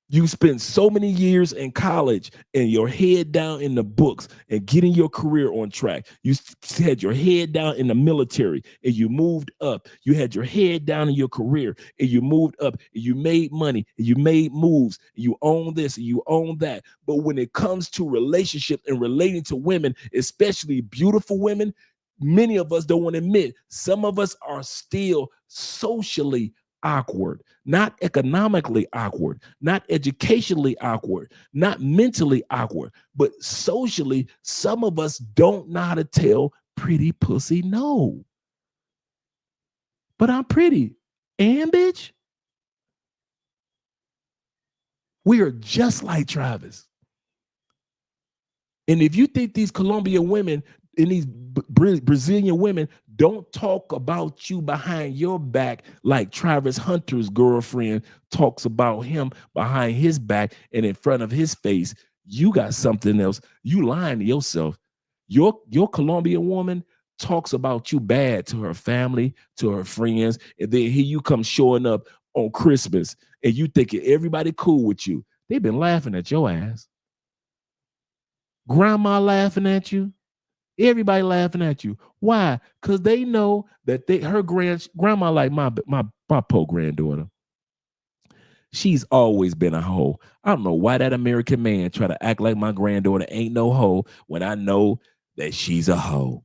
You spend so many years in college and your head down in the books and getting your career on track. You had your head down in the military and you moved up. You had your head down in your career and you moved up and you made money and you made moves. And you own this and you own that. But when it comes to relationships and relating to women, especially beautiful women, many of us don't want to admit some of us are still socially awkward, not economically awkward, not educationally awkward, not mentally awkward, but socially, some of us don't know how to tell pretty pussy no. But I'm pretty. And bitch, we are just like Travis. And if you think these Colombian women and these Brazilian women don't talk about you behind your back like Travis Hunter's girlfriend talks about him behind his back and in front of his face, you got something else. You lying to yourself. Your Colombian woman talks about you bad to her family, to her friends, and then here you come showing up on Christmas and you thinking everybody cool with you. They've been laughing at your ass. Grandma laughing at you. Everybody laughing at you. Why? Because they know that her grandma like my poor granddaughter. She's always been a hoe. I don't know why that American man try to act like my granddaughter ain't no hoe when I know that she's a hoe.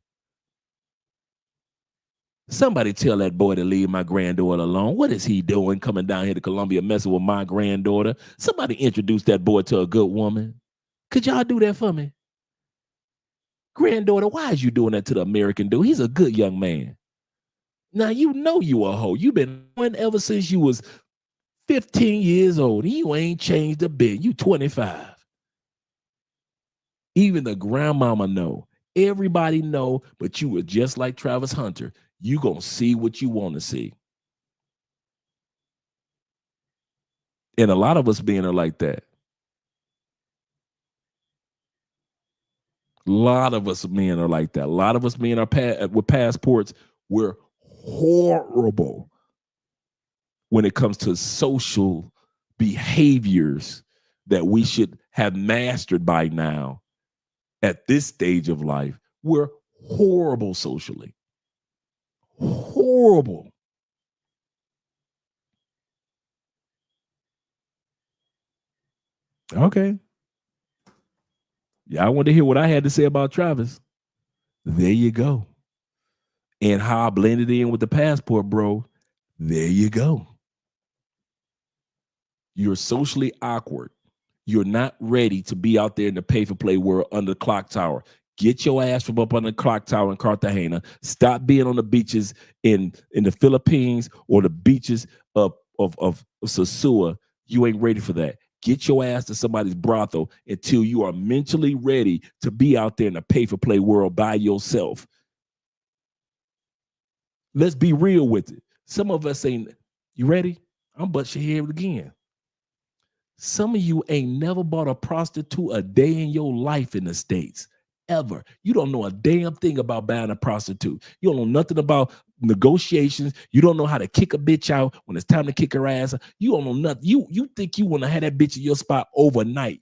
Somebody tell that boy to leave my granddaughter alone. What is he doing coming down here to Colombia messing with my granddaughter? Somebody introduce that boy to a good woman. Could y'all do that for me? Granddaughter, why is you doing that to the American dude? He's a good young man. Now, you know you a hoe. You've been one ever since you was 15 years old. You ain't changed a bit. You 25. Even the grandmama know. Everybody know, but you were just like Travis Hunter. You gonna see what you want to see. And a lot of us men are like that. A lot of us men are like that. A lot of us men are with passports. We're horrible when it comes to social behaviors that we should have mastered by now. At this stage of life, we're horrible socially. Horrible. Okay. Yeah, I want to hear what I had to say about Travis. There you go. And how I blended in with the passport, bro. There you go. You're socially awkward. You're not ready to be out there in the pay-for-play world under the clock tower. Get your ass from up on the clock tower in Cartagena. Stop being on the beaches in the Philippines or the beaches of Sosua. You ain't ready for that. Get your ass to somebody's brothel until you are mentally ready to be out there in the pay-for-play world by yourself. Let's be real with it. Some of us ain't. You ready? I'm butt your head again. Some of you ain't never bought a prostitute a day in your life in the States. Ever. You don't know a damn thing about buying a prostitute. You don't know nothing about negotiations. You don't know how to kick a bitch out when it's time to kick her ass. You don't know nothing. You think you want to have that bitch in your spot overnight.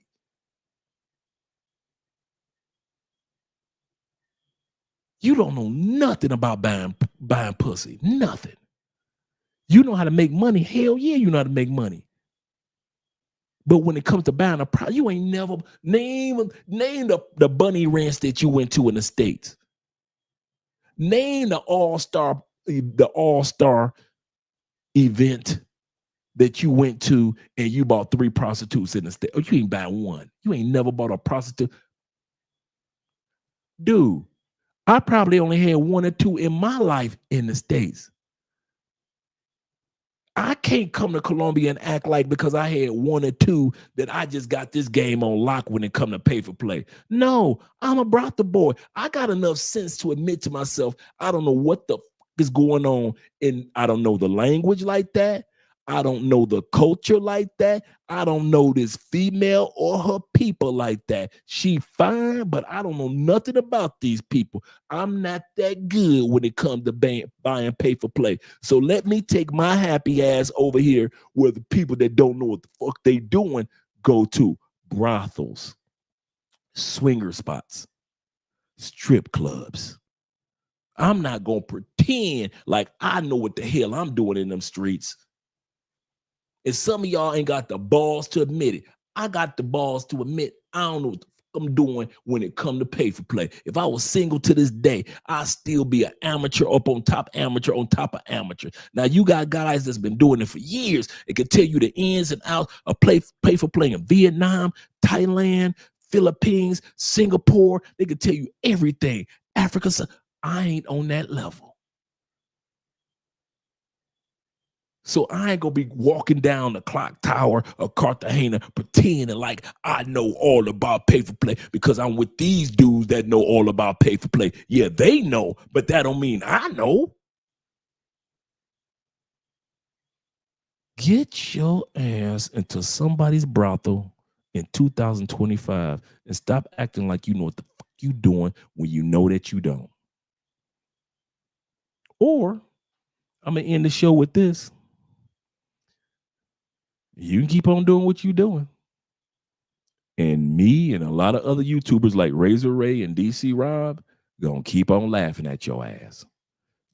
You don't know nothing about buying pussy. Nothing. You know how to make money. Hell yeah, you know how to make money. But when it comes to buying a product, you ain't never name the bunny ranch that you went to in the States. Name the all-star event that you went to and you bought 3 prostitutes in the States. Oh, you ain't buy one. You ain't never bought a prostitute. Dude, I probably only had 1 or 2 in my life in the States. I can't come to Colombia and act like because I had 1 or 2 that I just got this game on lock when it come to pay for play. No, I'm a brothel boy. I got enough sense to admit to myself, I don't know what the f is going on, and I don't know the language like that. I don't know the culture like that. I don't know this female or her people like that. She fine, but I don't know nothing about these people. I'm not that good when it comes to buying pay for play. So let me take my happy ass over here where the people that don't know what the fuck they doing go to. Brothels, swinger spots, strip clubs. I'm not going to pretend like I know what the hell I'm doing in them streets. And some of y'all ain't got the balls to admit it. I got the balls to admit I don't know what the fuck I'm doing when it come to pay for play. If I was single to this day, I'd still be an amateur up on top amateur on top of amateur. Now you got guys that's been doing it for years. It can tell you the ins and outs of pay for play in Vietnam, Thailand, Philippines, Singapore. They can tell you everything. Africa, I ain't on that level. So I ain't gonna be walking down the clock tower of Cartagena pretending like I know all about pay for play because I'm with these dudes that know all about pay for play. Yeah, they know, but that don't mean I know. Get your ass into somebody's brothel in 2025 and stop acting like you know what the fuck you doing when you know that you don't. Or I'm gonna end the show with this. You can keep on doing what you're doing. And me and a lot of other YouTubers like Razor Ray and DC Rob gonna keep on laughing at your ass.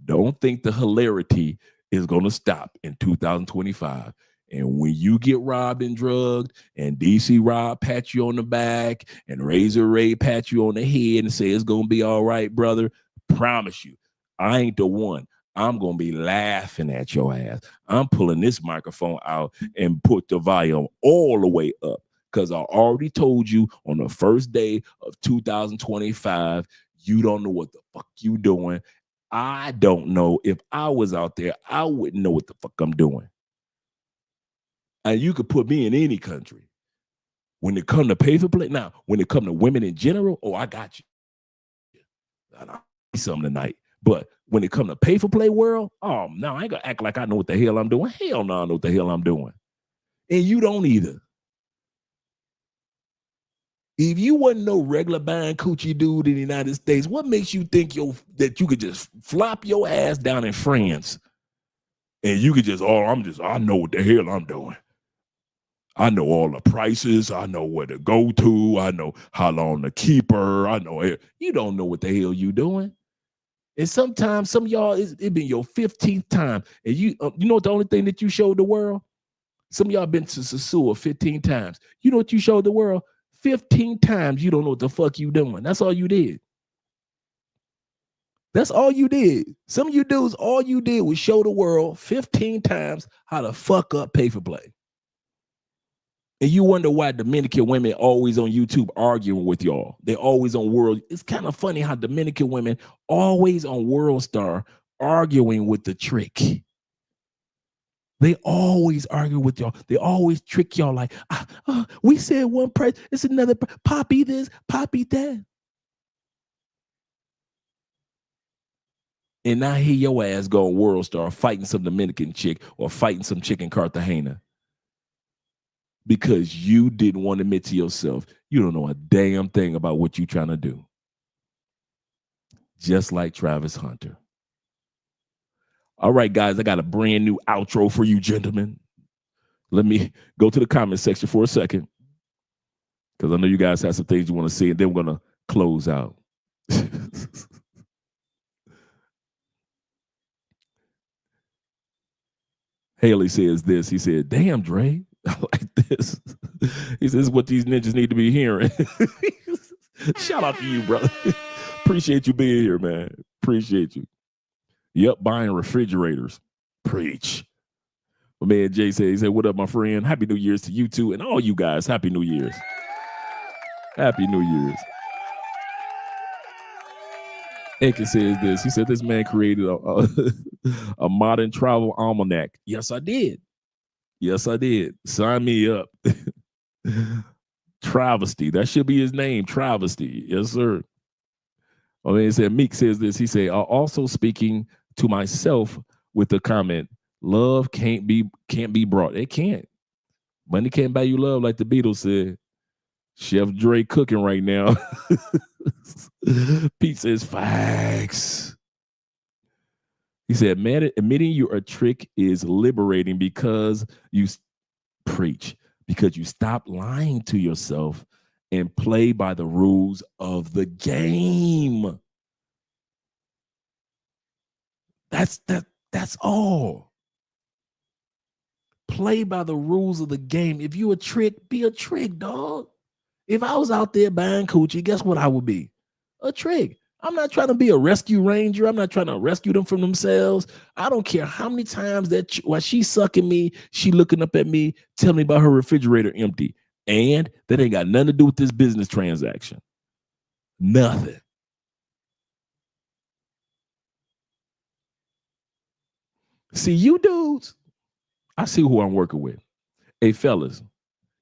Don't think the hilarity is gonna stop in 2025. And when you get robbed and drugged and DC Rob pat you on the back and Razor Ray pat you on the head and say it's gonna be all right, brother, promise you, I ain't the one. I'm going to be laughing at your ass. I'm pulling this microphone out and put the volume all the way up because I already told you on the first day of 2025, you don't know what the fuck you doing. I don't know. If I was out there, I wouldn't know what the fuck I'm doing. And you could put me in any country. When it come to pay for play, now, when it come to women in general, oh, I got you. I'll see something tonight. But when it comes to pay for play world, oh no, I ain't gonna act like I know what the hell I'm doing. Hell no, I know what the hell I'm doing. And you don't either. If you wasn't no regular buying coochie dude in the United States, what makes you think that you could just flop your ass down in France and you could just, I know what the hell I'm doing. I know all the prices. I know where to go to. I know how long to keep her. I know it. You don't know what the hell you doing. And sometimes some of y'all, it been your 15th time. And you know what the only thing that you showed the world? Some of y'all been to Sasua 15 times. You know what you showed the world? 15 times you don't know what the fuck you doing. That's all you did. That's all you did. Some of you dudes, all you did was show the world 15 times how to fuck up pay for play. And you wonder why Dominican women always on YouTube arguing with y'all. They're always on World. It's kind of funny how Dominican women always on World Star arguing with the trick. They always argue with y'all. They always trick y'all like, we said one price, it's another price. Poppy this, Poppy that. And now here your ass go on World Star fighting some Dominican chick or fighting some chick in Cartagena. Because you didn't want to admit to yourself, you don't know a damn thing about what you're trying to do. Just like Travis Hunter. All right, guys, I got a brand new outro for you, gentlemen. Let me go to the comment section for a second, because I know you guys have some things you want to see, and then we're going to close out. Haley says this. He said, damn, Dre. I like this. He says, what these ninjas need to be hearing. Shout out to you, brother. Appreciate you being here, man. Appreciate you. Yep, buying refrigerators. Preach. My man Jay said, he said, what up, my friend? Happy New Year's to you too. And all you guys, Happy New Year's. Happy New Year's. Eke says this. He said, this man created a modern travel almanac. Yes, I did. Yes, I did. Sign me up. Travesty. That should be his name. Travesty. Yes, sir. Oh, he said, Meek says this. He said, also speaking to myself with the comment, Love can't be brought. It can't. Money can't buy you love, like the Beatles said. Chef Dre cooking right now. Pete says facts. He said, man, admitting you're a trick is liberating because you preach, because you stop lying to yourself and play by the rules of the game. That's all. Play by the rules of the game. If you a trick, be a trick, dog. If I was out there buying coochie, guess what I would be? A trick. I'm not trying to be a rescue ranger. I'm not trying to rescue them from themselves. I don't care how many times that while she's sucking me, she looking up at me, telling me about her refrigerator empty. And that ain't got nothing to do with this business transaction. Nothing. See, you dudes, I see who I'm working with. Hey, fellas,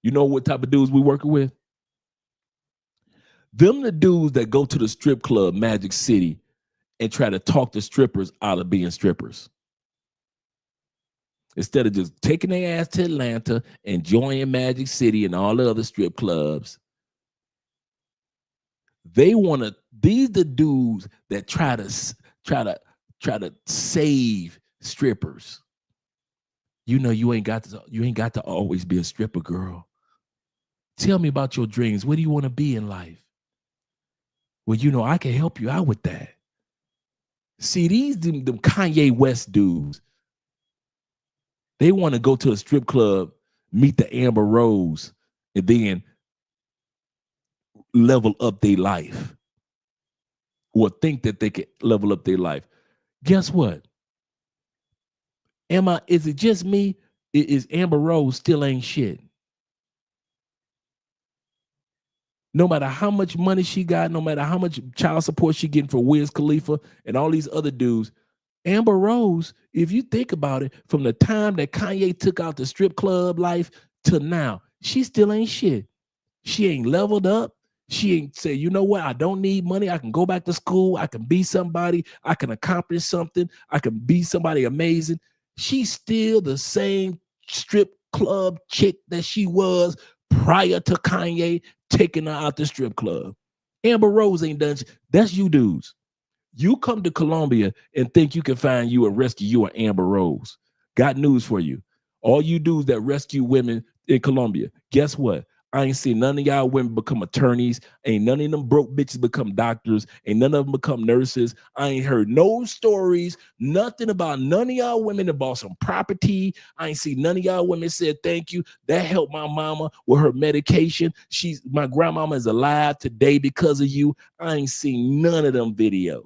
you know what type of dudes we working with? Them the dudes that go to the strip club, Magic City, and try to talk the strippers out of being strippers. Instead of just taking their ass to Atlanta, enjoying Magic City and all the other strip clubs, they want to. These the dudes that try to save strippers. You know, you ain't got to always be a stripper, girl. Tell me about your dreams. What do you want to be in life? Well, you know, I can help you out with that. See, them Kanye West dudes, they want to go to a strip club, meet the Amber Rose, and then level up their life. Or think that they can level up their life. Guess what? Is it just me? Is Amber Rose still ain't shit? No matter how much money she got, no matter how much child support she getting for Wiz Khalifa and all these other dudes, Amber Rose, if you think about it, from the time that Kanye took out the strip club life to now, she still ain't shit. She ain't leveled up. She ain't say, you know what? I don't need money. I can go back to school. I can be somebody. I can accomplish something. I can be somebody amazing. She's still the same strip club chick that she was prior to Kanye taking her out the strip club. Amber Rose ain't done shit. That's you dudes. You come to Colombia and think you can find you and rescue you an Amber Rose. Got news for you. All you dudes that rescue women in Colombia, guess what? I ain't seen none of y'all women become attorneys. Ain't none of them broke bitches become doctors. Ain't none of them become nurses. I ain't heard no stories, nothing about none of y'all women that bought some property. I ain't seen none of y'all women said thank you. That helped my mama with her medication. My grandmama is alive today because of you. I ain't seen none of them videos.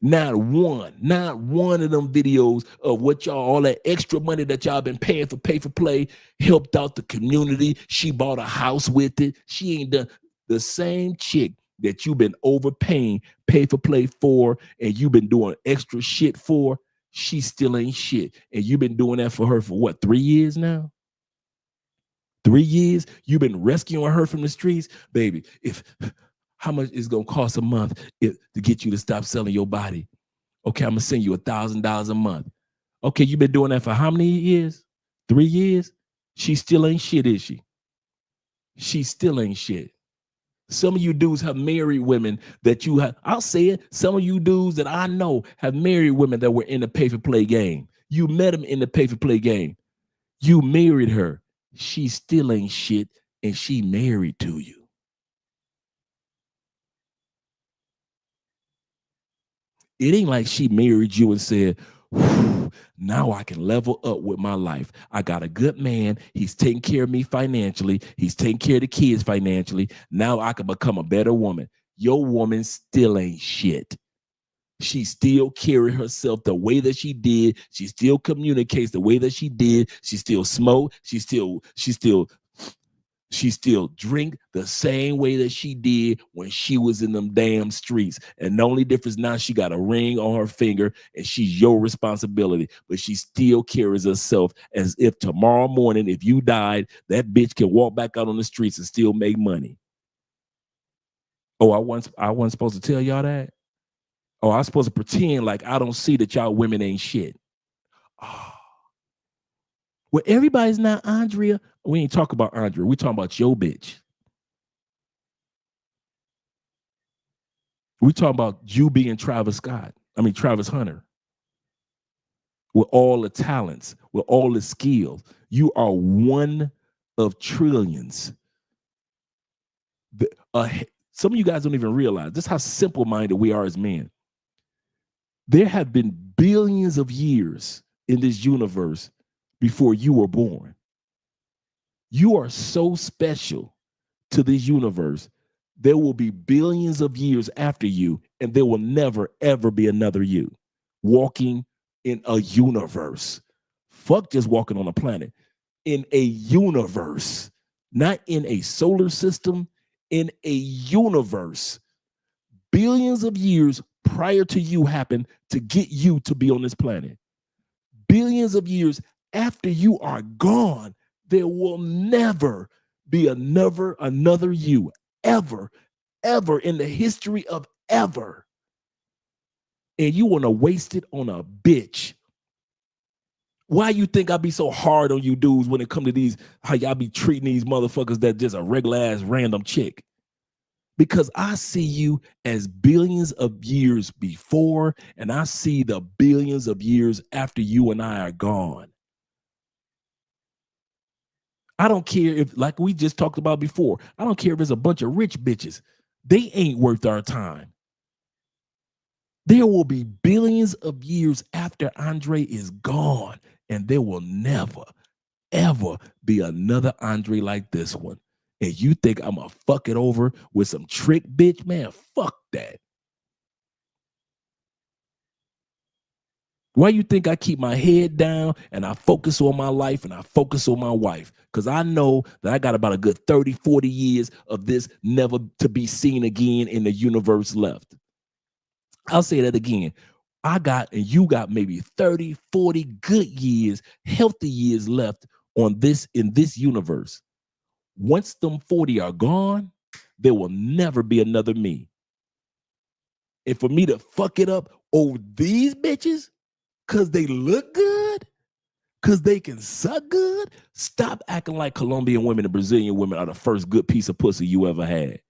Not one of them videos of what y'all, all that extra money that y'all been paying for pay for play helped out the community. She bought a house with it. She ain't done the same chick that you've been overpaying pay for play for, and you've been doing extra shit for. She still ain't shit. And you've been doing that for her for what, 3 years now? 3 years? You've been rescuing her from the streets? Baby, how much is gonna cost a month to get you to stop selling your body? Okay, I'm gonna send you $1,000 a month. Okay, you've been doing that for how many years? 3 years? She still ain't shit, is she? She still ain't shit. Some of you dudes have married women that you have. I'll say it. Some of you dudes that I know have married women that were in the pay for play game. You met them in the pay for play game. You married her. She still ain't shit, and she married to you. It ain't like she married you and said, now I can level up with my life. I got a good man. He's taking care of me financially. He's taking care of the kids financially. Now I can become a better woman. Your woman still ain't shit. She still carry herself the way that she did. She still communicates the way that she did. She still smoke. She still drink the same way that she did when she was in them damn streets. And the only difference now, she got a ring on her finger and she's your responsibility. But she still carries herself as if tomorrow morning, if you died, that bitch can walk back out on the streets and still make money. Oh, I wasn't supposed to tell y'all that? Oh, I'm supposed to pretend like I don't see that y'all women ain't shit. Oh. Well, everybody's not Andrea. We ain't talking about Andrea. We talking about your bitch. We talking about you being Travis Hunter. With all the talents, with all the skills. You are one of trillions. Some of you guys don't even realize this, how simple-minded we are as men. There have been billions of years in this universe before you were born. You are so special to this universe. There will be billions of years after you, and there will never, ever be another you walking in a universe. Fuck just walking on a planet. In a universe, not in a solar system, in a universe. Billions of years prior to you happened to get you to be on this planet. Billions of years after you are gone, there will never be another you, ever in the history of ever. And you want to waste it on a bitch. Why you think I be so hard on you dudes when it come to these, how y'all be treating these motherfuckers that just a regular ass random chick? Because I see you as billions of years before, and I see the billions of years after you and I are gone. I don't care if, like we just talked about before, I don't care if it's a bunch of rich bitches. They ain't worth our time. There will be billions of years after Andre is gone, and there will never, ever be another Andre like this one. And you think I'm gonna fuck it over with some trick bitch? Man, fuck that. Why you think I keep my head down and I focus on my life and I focus on my wife? Because I know that I got about a good 30, 40 years of this never to be seen again in the universe left. I'll say that again. You got maybe 30, 40 good years, healthy years left on this in this universe. Once them 40 are gone, there will never be another me. And for me to fuck it up over these bitches, because they look good, because they can suck good, stop acting like Colombian women and Brazilian women are the first good piece of pussy you ever had.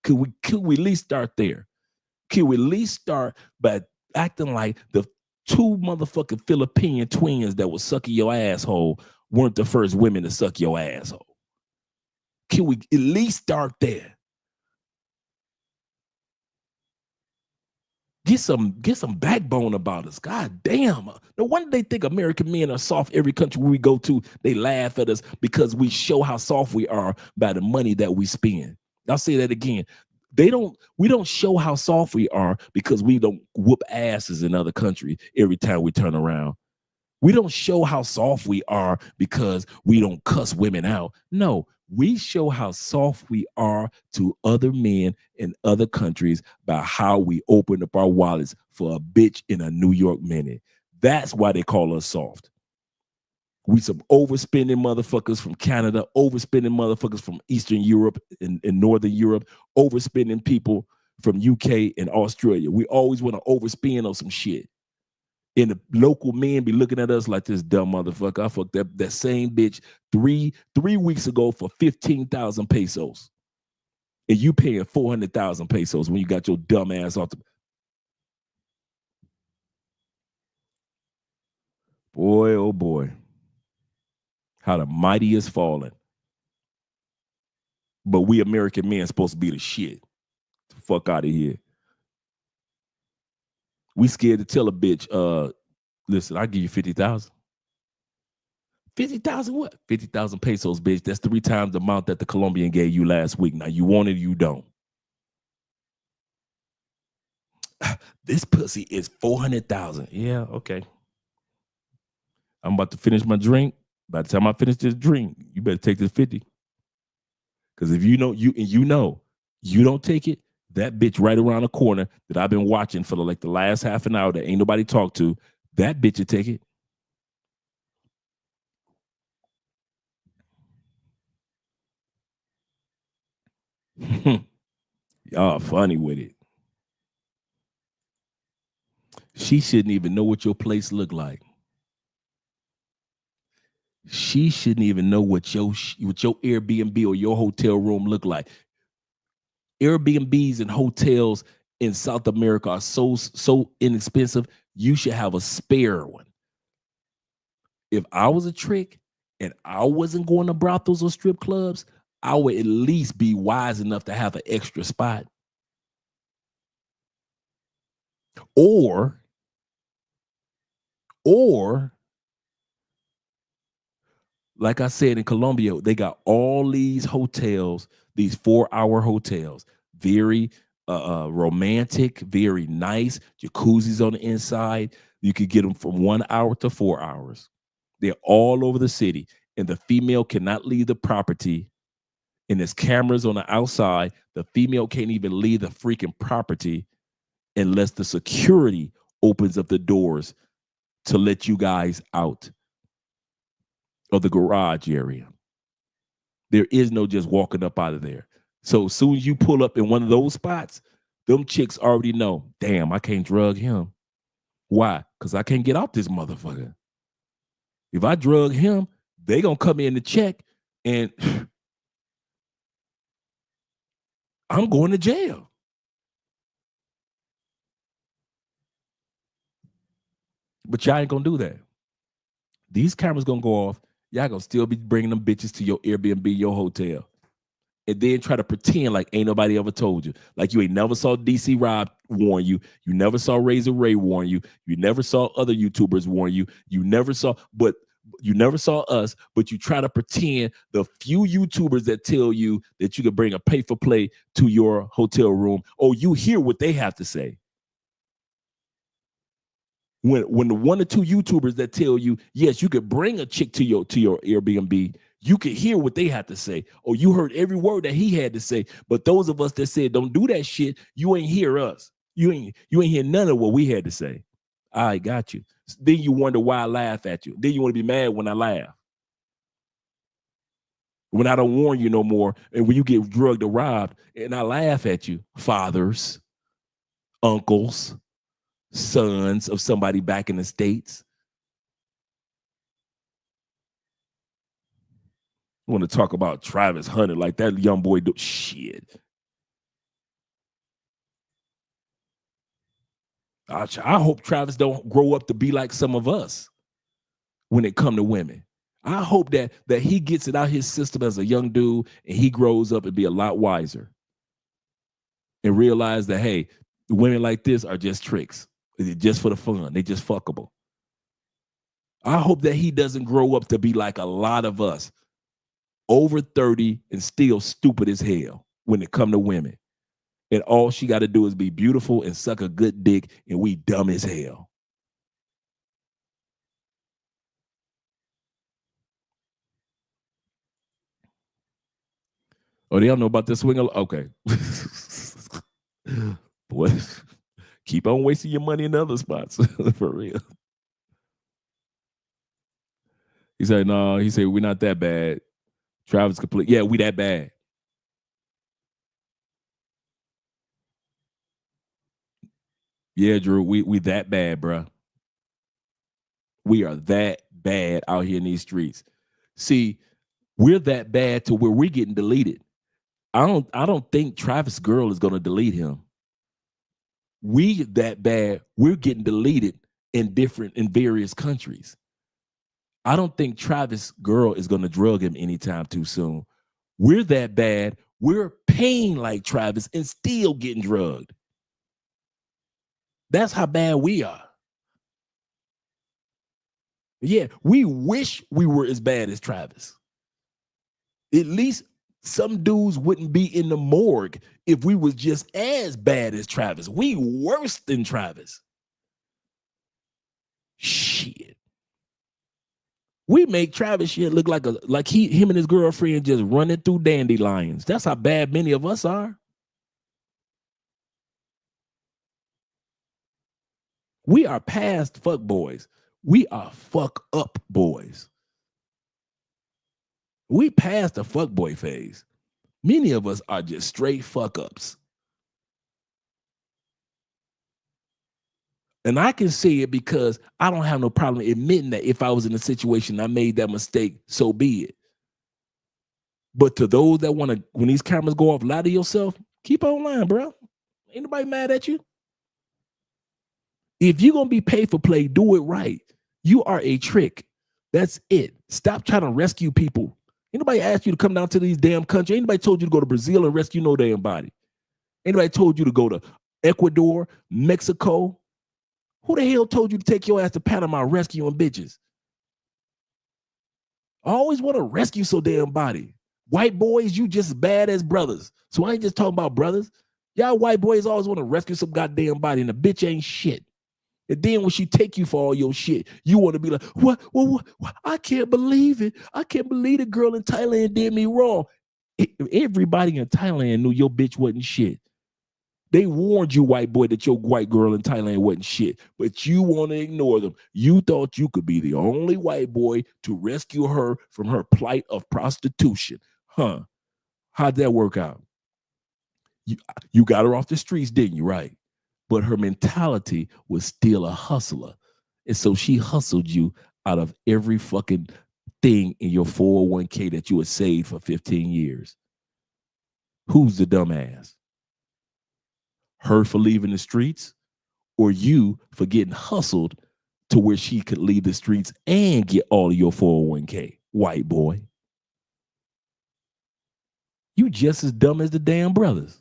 Could we at least start there? Can we at least start by acting like the two motherfucking Philippine twins that was sucking your asshole weren't the first women to suck your asshole? Can we at least start there? Get some backbone about us. God damn. No wonder they think American men are soft. Every country we go to, they laugh at us because we show how soft we are by the money that we spend. I'll say that again. We don't show how soft we are because we don't whoop asses in other countries every time we turn around. We don't show how soft we are because we don't cuss women out. No, we show how soft we are to other men in other countries by how we open up our wallets for a bitch in a New York minute. That's why they call us soft. We some overspending motherfuckers from Canada, overspending motherfuckers from Eastern Europe and Northern Europe, overspending people from UK and Australia. We always want to overspend on some shit. And the local men be looking at us like this dumb motherfucker. I fucked that same bitch three weeks ago for 15,000 pesos. And you paying 400,000 pesos when you got your dumb ass off the... Boy, oh boy. How the mighty is falling. But we American men supposed to be the shit. The fuck out of here. We scared to tell a bitch, listen, I'll give you 50,000. 50,000 what? 50,000 pesos, bitch. That's 3 times the amount that the Colombian gave you last week. Now you want it, you don't. This pussy is 400,000. Yeah, okay. I'm about to finish my drink. By the time I finish this drink, you better take this 50. Because if you don't take it, that bitch right around the corner that I've been watching for the last half an hour that ain't nobody talked to, that bitch will take it. Y'all funny with it. She shouldn't even know what your place look like. She shouldn't even know what your Airbnb or your hotel room look like. Airbnbs and hotels in South America are so inexpensive. You should have a spare one. If I was a trick and I wasn't going to brothels or strip clubs, I would at least be wise enough to have an extra spot. Or like I said, in Colombia, they got all these hotels, these 4-hour hotels, very romantic, very nice, jacuzzis on the inside. You could get them from 1 hour to 4 hours. They're all over the city, and the female cannot leave the property. And there's cameras on the outside. The female can't even leave the freaking property unless the security opens up the doors to let you guys out of the garage area. There is no just walking up out of there. So as soon as you pull up in one of those spots, them chicks already know, damn, I can't drug him. Why? Because I can't get out this motherfucker. If I drug him, they gonna come in to check and I'm going to jail. But y'all ain't gonna do that. These cameras gonna go off. Y'all gonna still be bringing them bitches to your Airbnb, your hotel. And then try to pretend like ain't nobody ever told you. Like you ain't never saw DC Rob warn you. You never saw Razor Ray warn you. You never saw other YouTubers warn you. You never saw us, but you try to pretend the few YouTubers that tell you that you can bring a pay-for-play to your hotel room, or you hear what they have to say. When the 1 or 2 YouTubers that tell you, yes, you could bring a chick to your Airbnb, you could hear what they have to say, or you heard every word that he had to say. But those of us that said don't do that shit, you ain't hear us. You ain't hear none of what we had to say. I got you. Then you wonder why I laugh at you. Then you want to be mad when I laugh. When I don't warn you no more, and when you get drugged or robbed, and I laugh at you, fathers, uncles, sons of somebody back in the States. I want to talk about Travis Hunter like that young boy do shit. I hope Travis don't grow up to be like some of us when it come to women. I hope that he gets it out his system as a young dude and he grows up and be a lot wiser and realize that, hey, women like this are just tricks. They're just for the fun. They just fuckable. I hope that he doesn't grow up to be like a lot of us, over 30 and still stupid as hell when it come to women. And all she got to do is be beautiful and suck a good dick, and we dumb as hell. Oh, they don't know about this swing? Okay. Boy, keep on wasting your money in other spots. For real. He said, no, he said, we're not that bad. Travis complete. Yeah, we that bad. Yeah, Drew, we that bad, bro. We are that bad out here in these streets. See, we're that bad to where we're getting deleted. I don't think Travis' girl is gonna delete him. We that bad, we're getting deleted in various countries. I don't think Travis' girl is gonna drug him anytime too soon. We're that bad, we're paying like Travis and still getting drugged. That's how bad we are. Yeah, we wish we were as bad as Travis. At least some dudes wouldn't be in the morgue if we was just as bad as Travis. We worse than Travis. Shit. We make Travis shit look like him and his girlfriend just running through dandelions. That's how bad many of us are. We are past fuck boys. We are fuck up boys. We past the fuck boy phase. Many of us are just straight fuck ups. And I can say it because I don't have no problem admitting that if I was in a situation I made that mistake, so be it. But to those that want to, when these cameras go off, lie to yourself, keep on lying, bro. Ain't nobody mad at you. If you're going to be paid for play, do it right. You are a trick. That's it. Stop trying to rescue people. Anybody asked you to come down to these damn countries? Anybody told you to go to Brazil and rescue no damn body? Anybody told you to go to Ecuador, Mexico? Who the hell told you to take your ass to Panama rescuing bitches? I always want to rescue so damn body. White boys, you just as bad as brothers. So I ain't just talking about brothers. Y'all white boys always want to rescue some goddamn body, and the bitch ain't shit. And then when she take you for all your shit, you want to be like, what? I can't believe it. I can't believe the girl in Thailand did me wrong. Everybody in Thailand knew your bitch wasn't shit. They warned you, white boy, that your white girl in Thailand wasn't shit, but you want to ignore them. You thought you could be the only white boy to rescue her from her plight of prostitution. Huh? How'd that work out? You got her off the streets, didn't you? Right. But her mentality was still a hustler. And so she hustled you out of every fucking thing in your 401k that you had saved for 15 years. Who's the dumbass? Her for leaving the streets, or you for getting hustled to where she could leave the streets and get all of your 401k, white boy? You just as dumb as the damn brothers.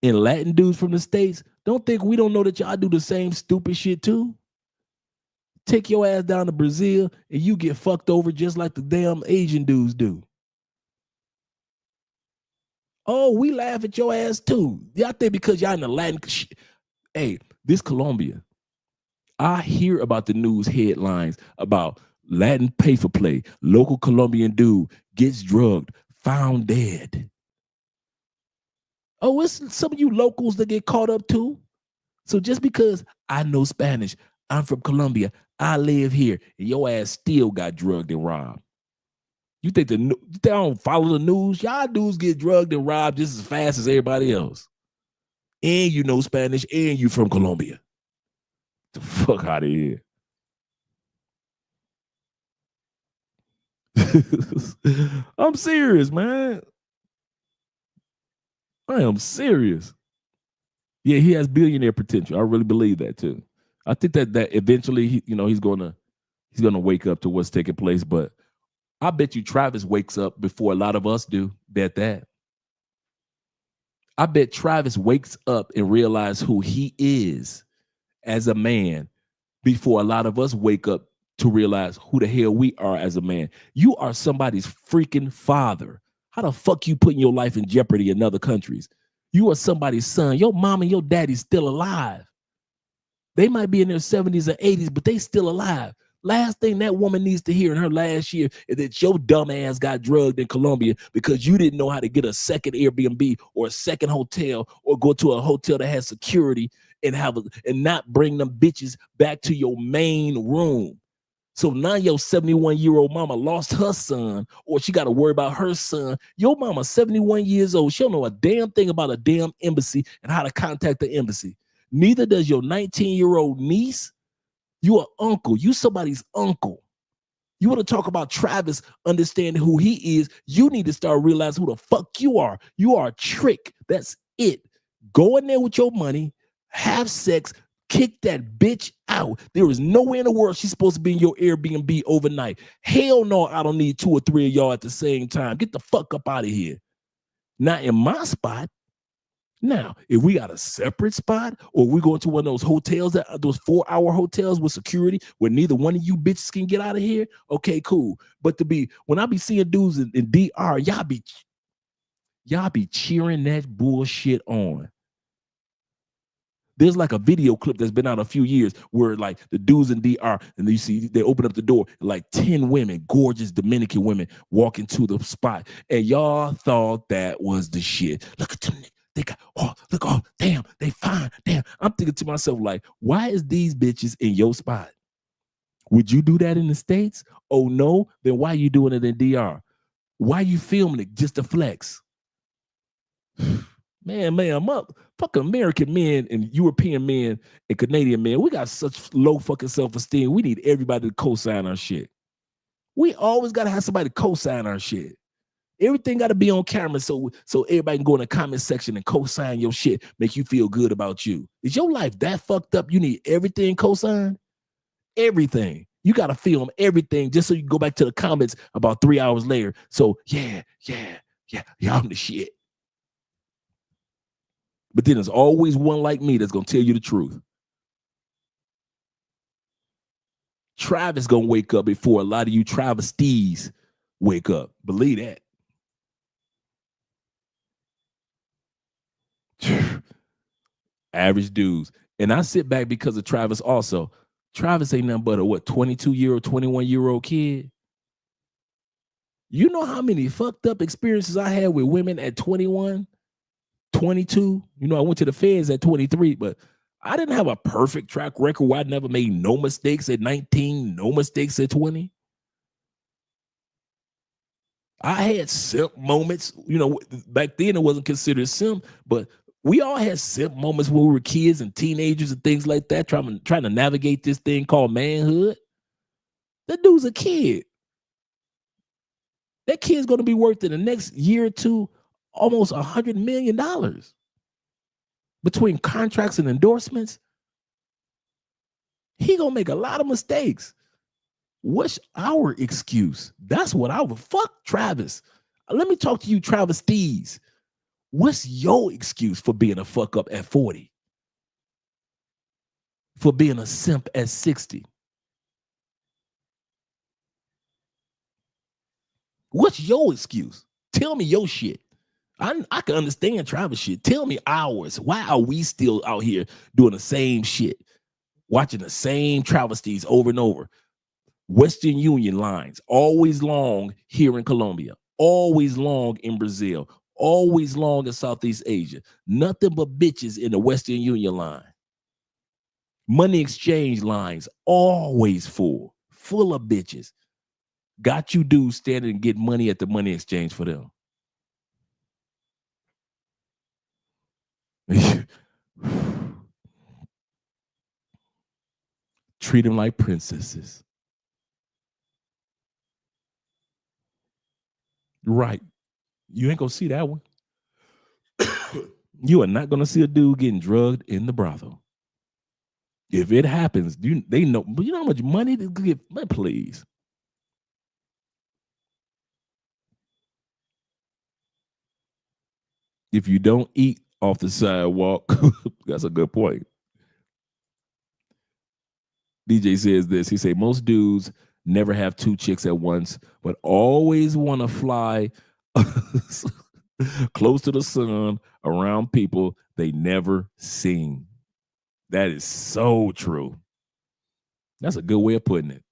And Latin dudes from the States, don't think we don't know that y'all do the same stupid shit too. Take your ass down to Brazil and you get fucked over just like the damn Asian dudes do. Oh, we laugh at your ass too. Y'all think because y'all in the Latin shit. Hey, this Colombia, I hear about the news headlines about Latin pay for play. Local Colombian dude gets drugged, found dead. Oh, it's some of you locals that get caught up too. So just because I know Spanish, I'm from Colombia, I live here, and your ass still got drugged and robbed. You think they don't follow the news? Y'all dudes get drugged and robbed just as fast as everybody else. And you know Spanish, and you from Colombia. The fuck out of here. I'm serious, man. I am serious. Yeah, he has billionaire potential. I really believe that too. I think that eventually, he's gonna wake up to what's taking place. But I bet you Travis wakes up before a lot of us do. Bet that. I bet Travis wakes up and realizes who he is as a man before a lot of us wake up to realize who the hell we are as a man. You are somebody's freaking father. How the fuck you putting your life in jeopardy in other countries? You are somebody's son. Your mom and your daddy's still alive. They might be in their 70s or 80s, but they still alive. Last thing that woman needs to hear in her last year is that your dumb ass got drugged in Colombia because you didn't know how to get a second Airbnb or a second hotel or go to a hotel that has security and not bring them bitches back to your main room. So now your 71-year-old mama lost her son, or she got to worry about her son. Your mama's 71 years old. She don't know a damn thing about a damn embassy and how to contact the embassy. Neither does your 19-year-old niece. You are uncle. You somebody's uncle. You want to talk about Travis understanding who he is, you need to start realizing who the fuck you are. You are a trick. That's it. Go in there with your money, have sex, kick that bitch out. There is nowhere in the world she's supposed to be in your Airbnb overnight. Hell no, I don't need 2 or 3 of y'all at the same time. Get the fuck up out of here. Not in my spot. Now, if we got a separate spot, or we go into one of those hotels, those 4-hour hotels with security where neither one of you bitches can get out of here, okay, cool. But when I be seeing dudes in DR, y'all be cheering that bullshit on. There's like a video clip that's been out a few years where like the dudes in DR, and you see they open up the door, like 10 women, gorgeous Dominican women, walk into the spot, and y'all thought that was the shit. Look at them. They got, damn, they fine, damn. I'm thinking to myself, like, why is these bitches in your spot? Would you do that in the States? Oh, no? Then why are you doing it in DR? Why are you filming it just to flex? fucking American men and European men and Canadian men, we got such low fucking self-esteem. We need everybody to co-sign our shit. We always got to have somebody co-sign our shit. Everything got to be on camera so everybody can go in the comment section and co-sign your shit, make you feel good about you. Is your life that fucked up? You need everything co-signed? Everything. You got to film everything just so you can go back to the comments about 3 hours later. So, yeah, I'm the shit. But then there's always one like me that's going to tell you the truth. Travis going to wake up before a lot of you travesties wake up. Believe that. Average dudes. And I sit back because of Travis also. Travis ain't nothing but a 22-year-old, 21-year-old kid. You know how many fucked up experiences I had with women at 21, 22? You know, I went to the feds at 23, but I didn't have a perfect track record where I never made no mistakes at 19, no mistakes at 20. I had simp moments. You know, back then it wasn't considered simp, but we all had simp moments when we were kids and teenagers and things like that, trying to navigate this thing called manhood. That dude's a kid. That kid's going to be worth in the next year or two almost $100 million between contracts and endorsements. He going to make a lot of mistakes. What's our excuse? That's what I would fuck Travis. Let me talk to you, travesties. What's your excuse for being a fuck up at 40? For being a simp at 60? What's your excuse? Tell me your shit. I can understand Travis shit. Tell me ours. Why are we still out here doing the same shit? Watching the same travesties over and over. Western Union lines, always long here in Colombia, always long in Brazil, always long in Southeast Asia. Nothing but bitches in the Western Union line. Money exchange lines, always full of bitches. Got you dudes standing and get money at the money exchange for them. Treat them like princesses. Right. You ain't gonna see that one. You are not gonna see a dude getting drugged in the brothel. If it happens, they know. But you know how much money to get? Man, please. If you don't eat off the sidewalk, that's a good point. DJ says this. He say most dudes never have two chicks at once, but always want to fly close to the sun around people they never seen. That is so true. That's a good way of putting it.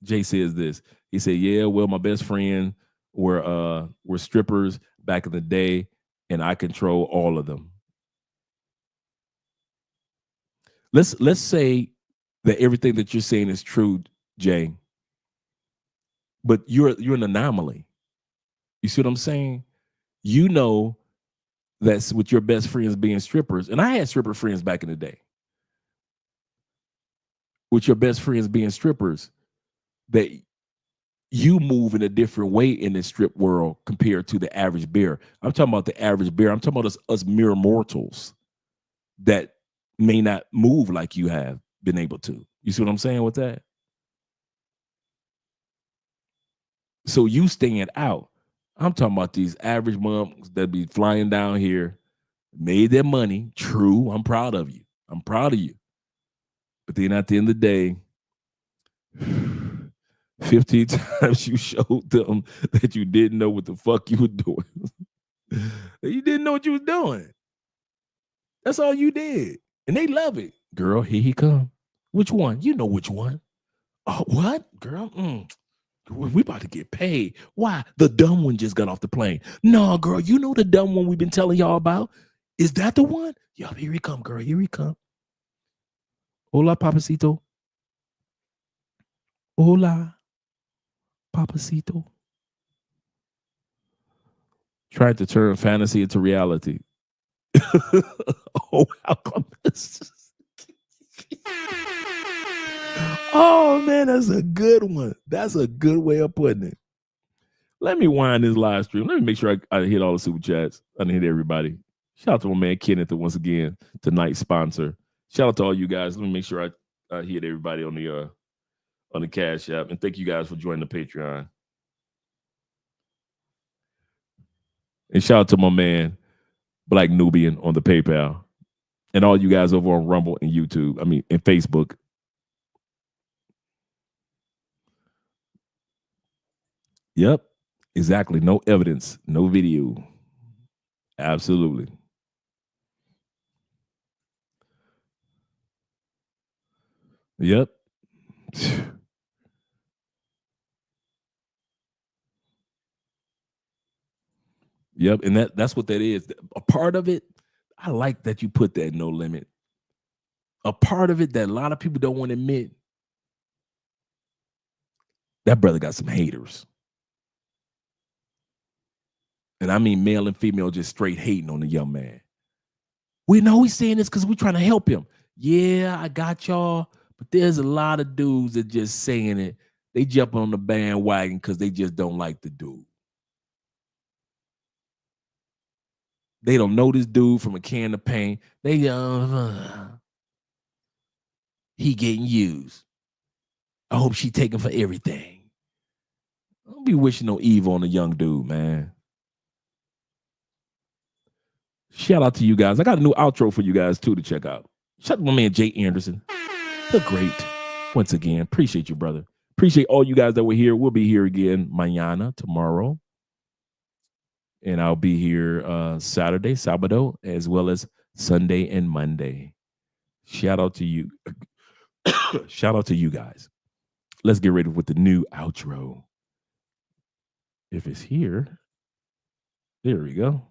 Jay says this. He said, yeah, well, my best friend were strippers back in the day, and I control all of them. Let's say that everything that you're saying is true, Jay. But you're an anomaly. You see what I'm saying? You know that's with your best friends being strippers. And I had stripper friends back in the day. With your best friends being strippers, that you move in a different way in the strip world compared to the average bear. I'm talking about the average bear. I'm talking about us mere mortals that may not move like you have been able to. You see what I'm saying with that? So you stand out. I'm talking about these average moms that be flying down here, made their money. True, I'm proud of you. I'm proud of you. But then at the end of the day, 15 times you showed them that you didn't know what the fuck you were doing. You didn't know what you was doing. That's all you did. And they love it. Girl, here he come. Which one? You know which one. Oh, what? Girl, we about to get paid. Why? The dumb one just got off the plane. No, girl, you know the dumb one we've been telling y'all about? Is that the one? Yo, here he come, girl. Here he come. Hola, papacito. Hola, papacito. Tried to turn fantasy into reality. Oh, welcome. Oh man, that's a good one. That's a good way of putting it. Let me wind this live stream. Let me make sure I hit all the super chats. I didn't hit everybody. Shout out to my man Kenneth once again, tonight's sponsor. Shout out to all you guys. Let me make sure I hit everybody on the Cash App, and thank you guys for joining the Patreon. And shout out to my man Black Nubian on the PayPal, and all you guys over on Rumble and YouTube. And Facebook. Yep, exactly. No evidence, no video. Absolutely. Yep. Yep, and that's what that is. A part of it, I like that you put that no limit. A part of it that a lot of people don't want to admit, that brother got some haters. And I mean male and female just straight hating on the young man. We know he's saying this because we're trying to help him. Yeah, I got y'all. But there's a lot of dudes that just saying it. They jump on the bandwagon because they just don't like the dude. They don't know this dude from a can of paint. They he getting used. I hope she taking for everything. Don't be wishing no evil on a young dude, man. Shout out to you guys. I got a new outro for you guys too to check out. Shout out to my man Jay Anderson. The great. Once again, appreciate you, brother. Appreciate all you guys that were here. We'll be here again mañana, tomorrow. And I'll be here Saturday, Sabado, as well as Sunday and Monday. Shout out to you. Shout out to you guys. Let's get ready with the new outro. If it's here, there we go.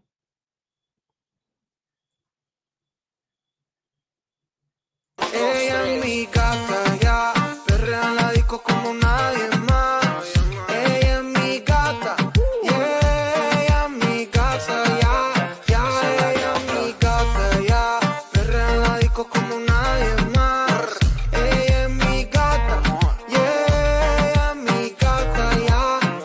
Ella es mi gata, ya, perrea en la disco como nadie más. Ella es mi gata, yeah, ella es mi gata, ya, ella es mi gata, ya, perrea en la disco como nadie más. Ella es mi gata, yeah, ella es mi gata,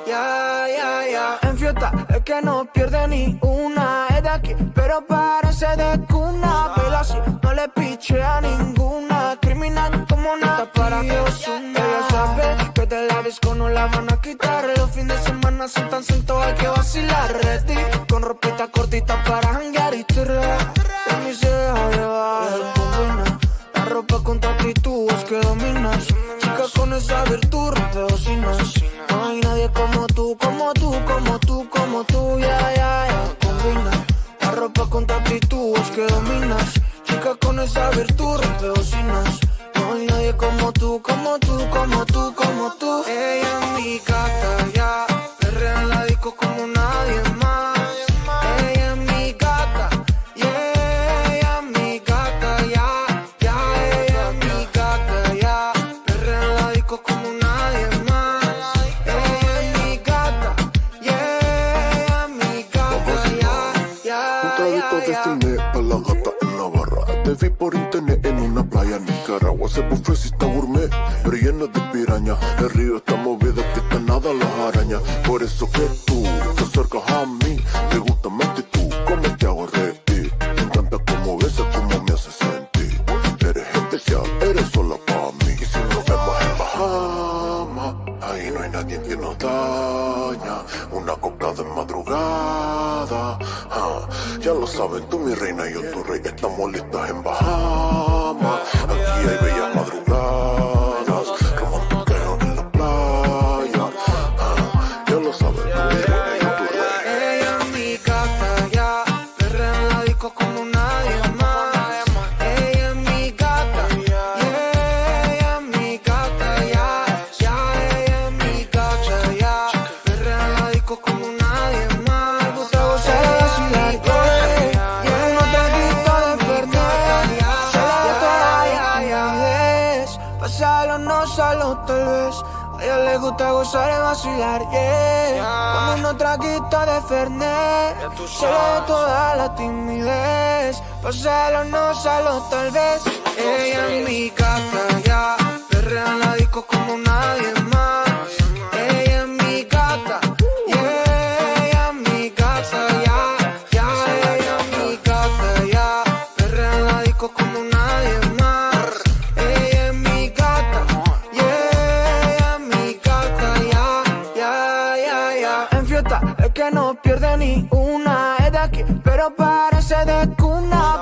ya. En fiesta es que no pierde ni una, es de aquí, pero parece de cuna, pero así no le piche a ninguna, criminal como nada para Dios. Ella sabe que de la disco no la van a quitar, los fines de semana son tan sueltos, hay que vacilar, ready, con ropita cortita para janguear y tirar, y ni se deja llevar, combina, la ropa con tu actitud es que dominas, chica con esa virtud rompe bocinas, no hay nadie como tú, ya, combina, la ropa con tu actitud es que dominas, chica con esa virtud rompe bocinas, no hay nadie como tú. Ella es mi gata, ya, perrea en la disco como nadie más. Ella es mi gata, yeah, ella es mi gata, ya, ella es mi gata, ya, perrea en la disco como nadie más. Ella es mi gata, yeah, ella es mi gata, ya. Un traguito destiné pa' la gata en la barra. Te vi por internet en una playa en Nicaragua. Ese buffet sí está gourmet, pero lleno de piraña. El río está movido, que está nada las arañas. Por eso que tú te acercas a mí. Me gusta más que tú, como te hago reír. Me encanta cómo besas, cómo me haces sentir. Eres especial, eres sola para mí. Y si nos vemos en Bahamas, ahí no hay nadie que nos daña. Una copa de madrugada, ya lo saben, tú mi reina y yo tu rey. Estamos listas en Bahamas. Aquí hay bellas madrugadas, romantiqueo en la playa. Ya lo saben, tú mi reina y yo tu rey. Ella es mi gata, ya, perrea en la disco como nadie más. Ella es mi gata, yeah, ella es mi gata, ya, ella es mi gata, ya, perrea en la disco como nadie más. Me gusta gozar y vacilar, y no te quito de Fernet. Solo ya es, pásalo, no solo tal vez. A ella le gusta gozar y vacilar, yeah. Con unos traguitos de Fernet, se le toda la timidez. Pásalo, no salo, tal vez. Ella es mi gata, ya. Perrea en la disco como nadie más. Ella es mi gata, yeah. Ella es mi gata, ya. Ella es mi gata, ya. Perrea en la disco como nadie más. Ella es mi gata, yeah. Ella es mi gata, ya. En fiesta es que no pierde ni una. Es de aquí, pero parece de cuna.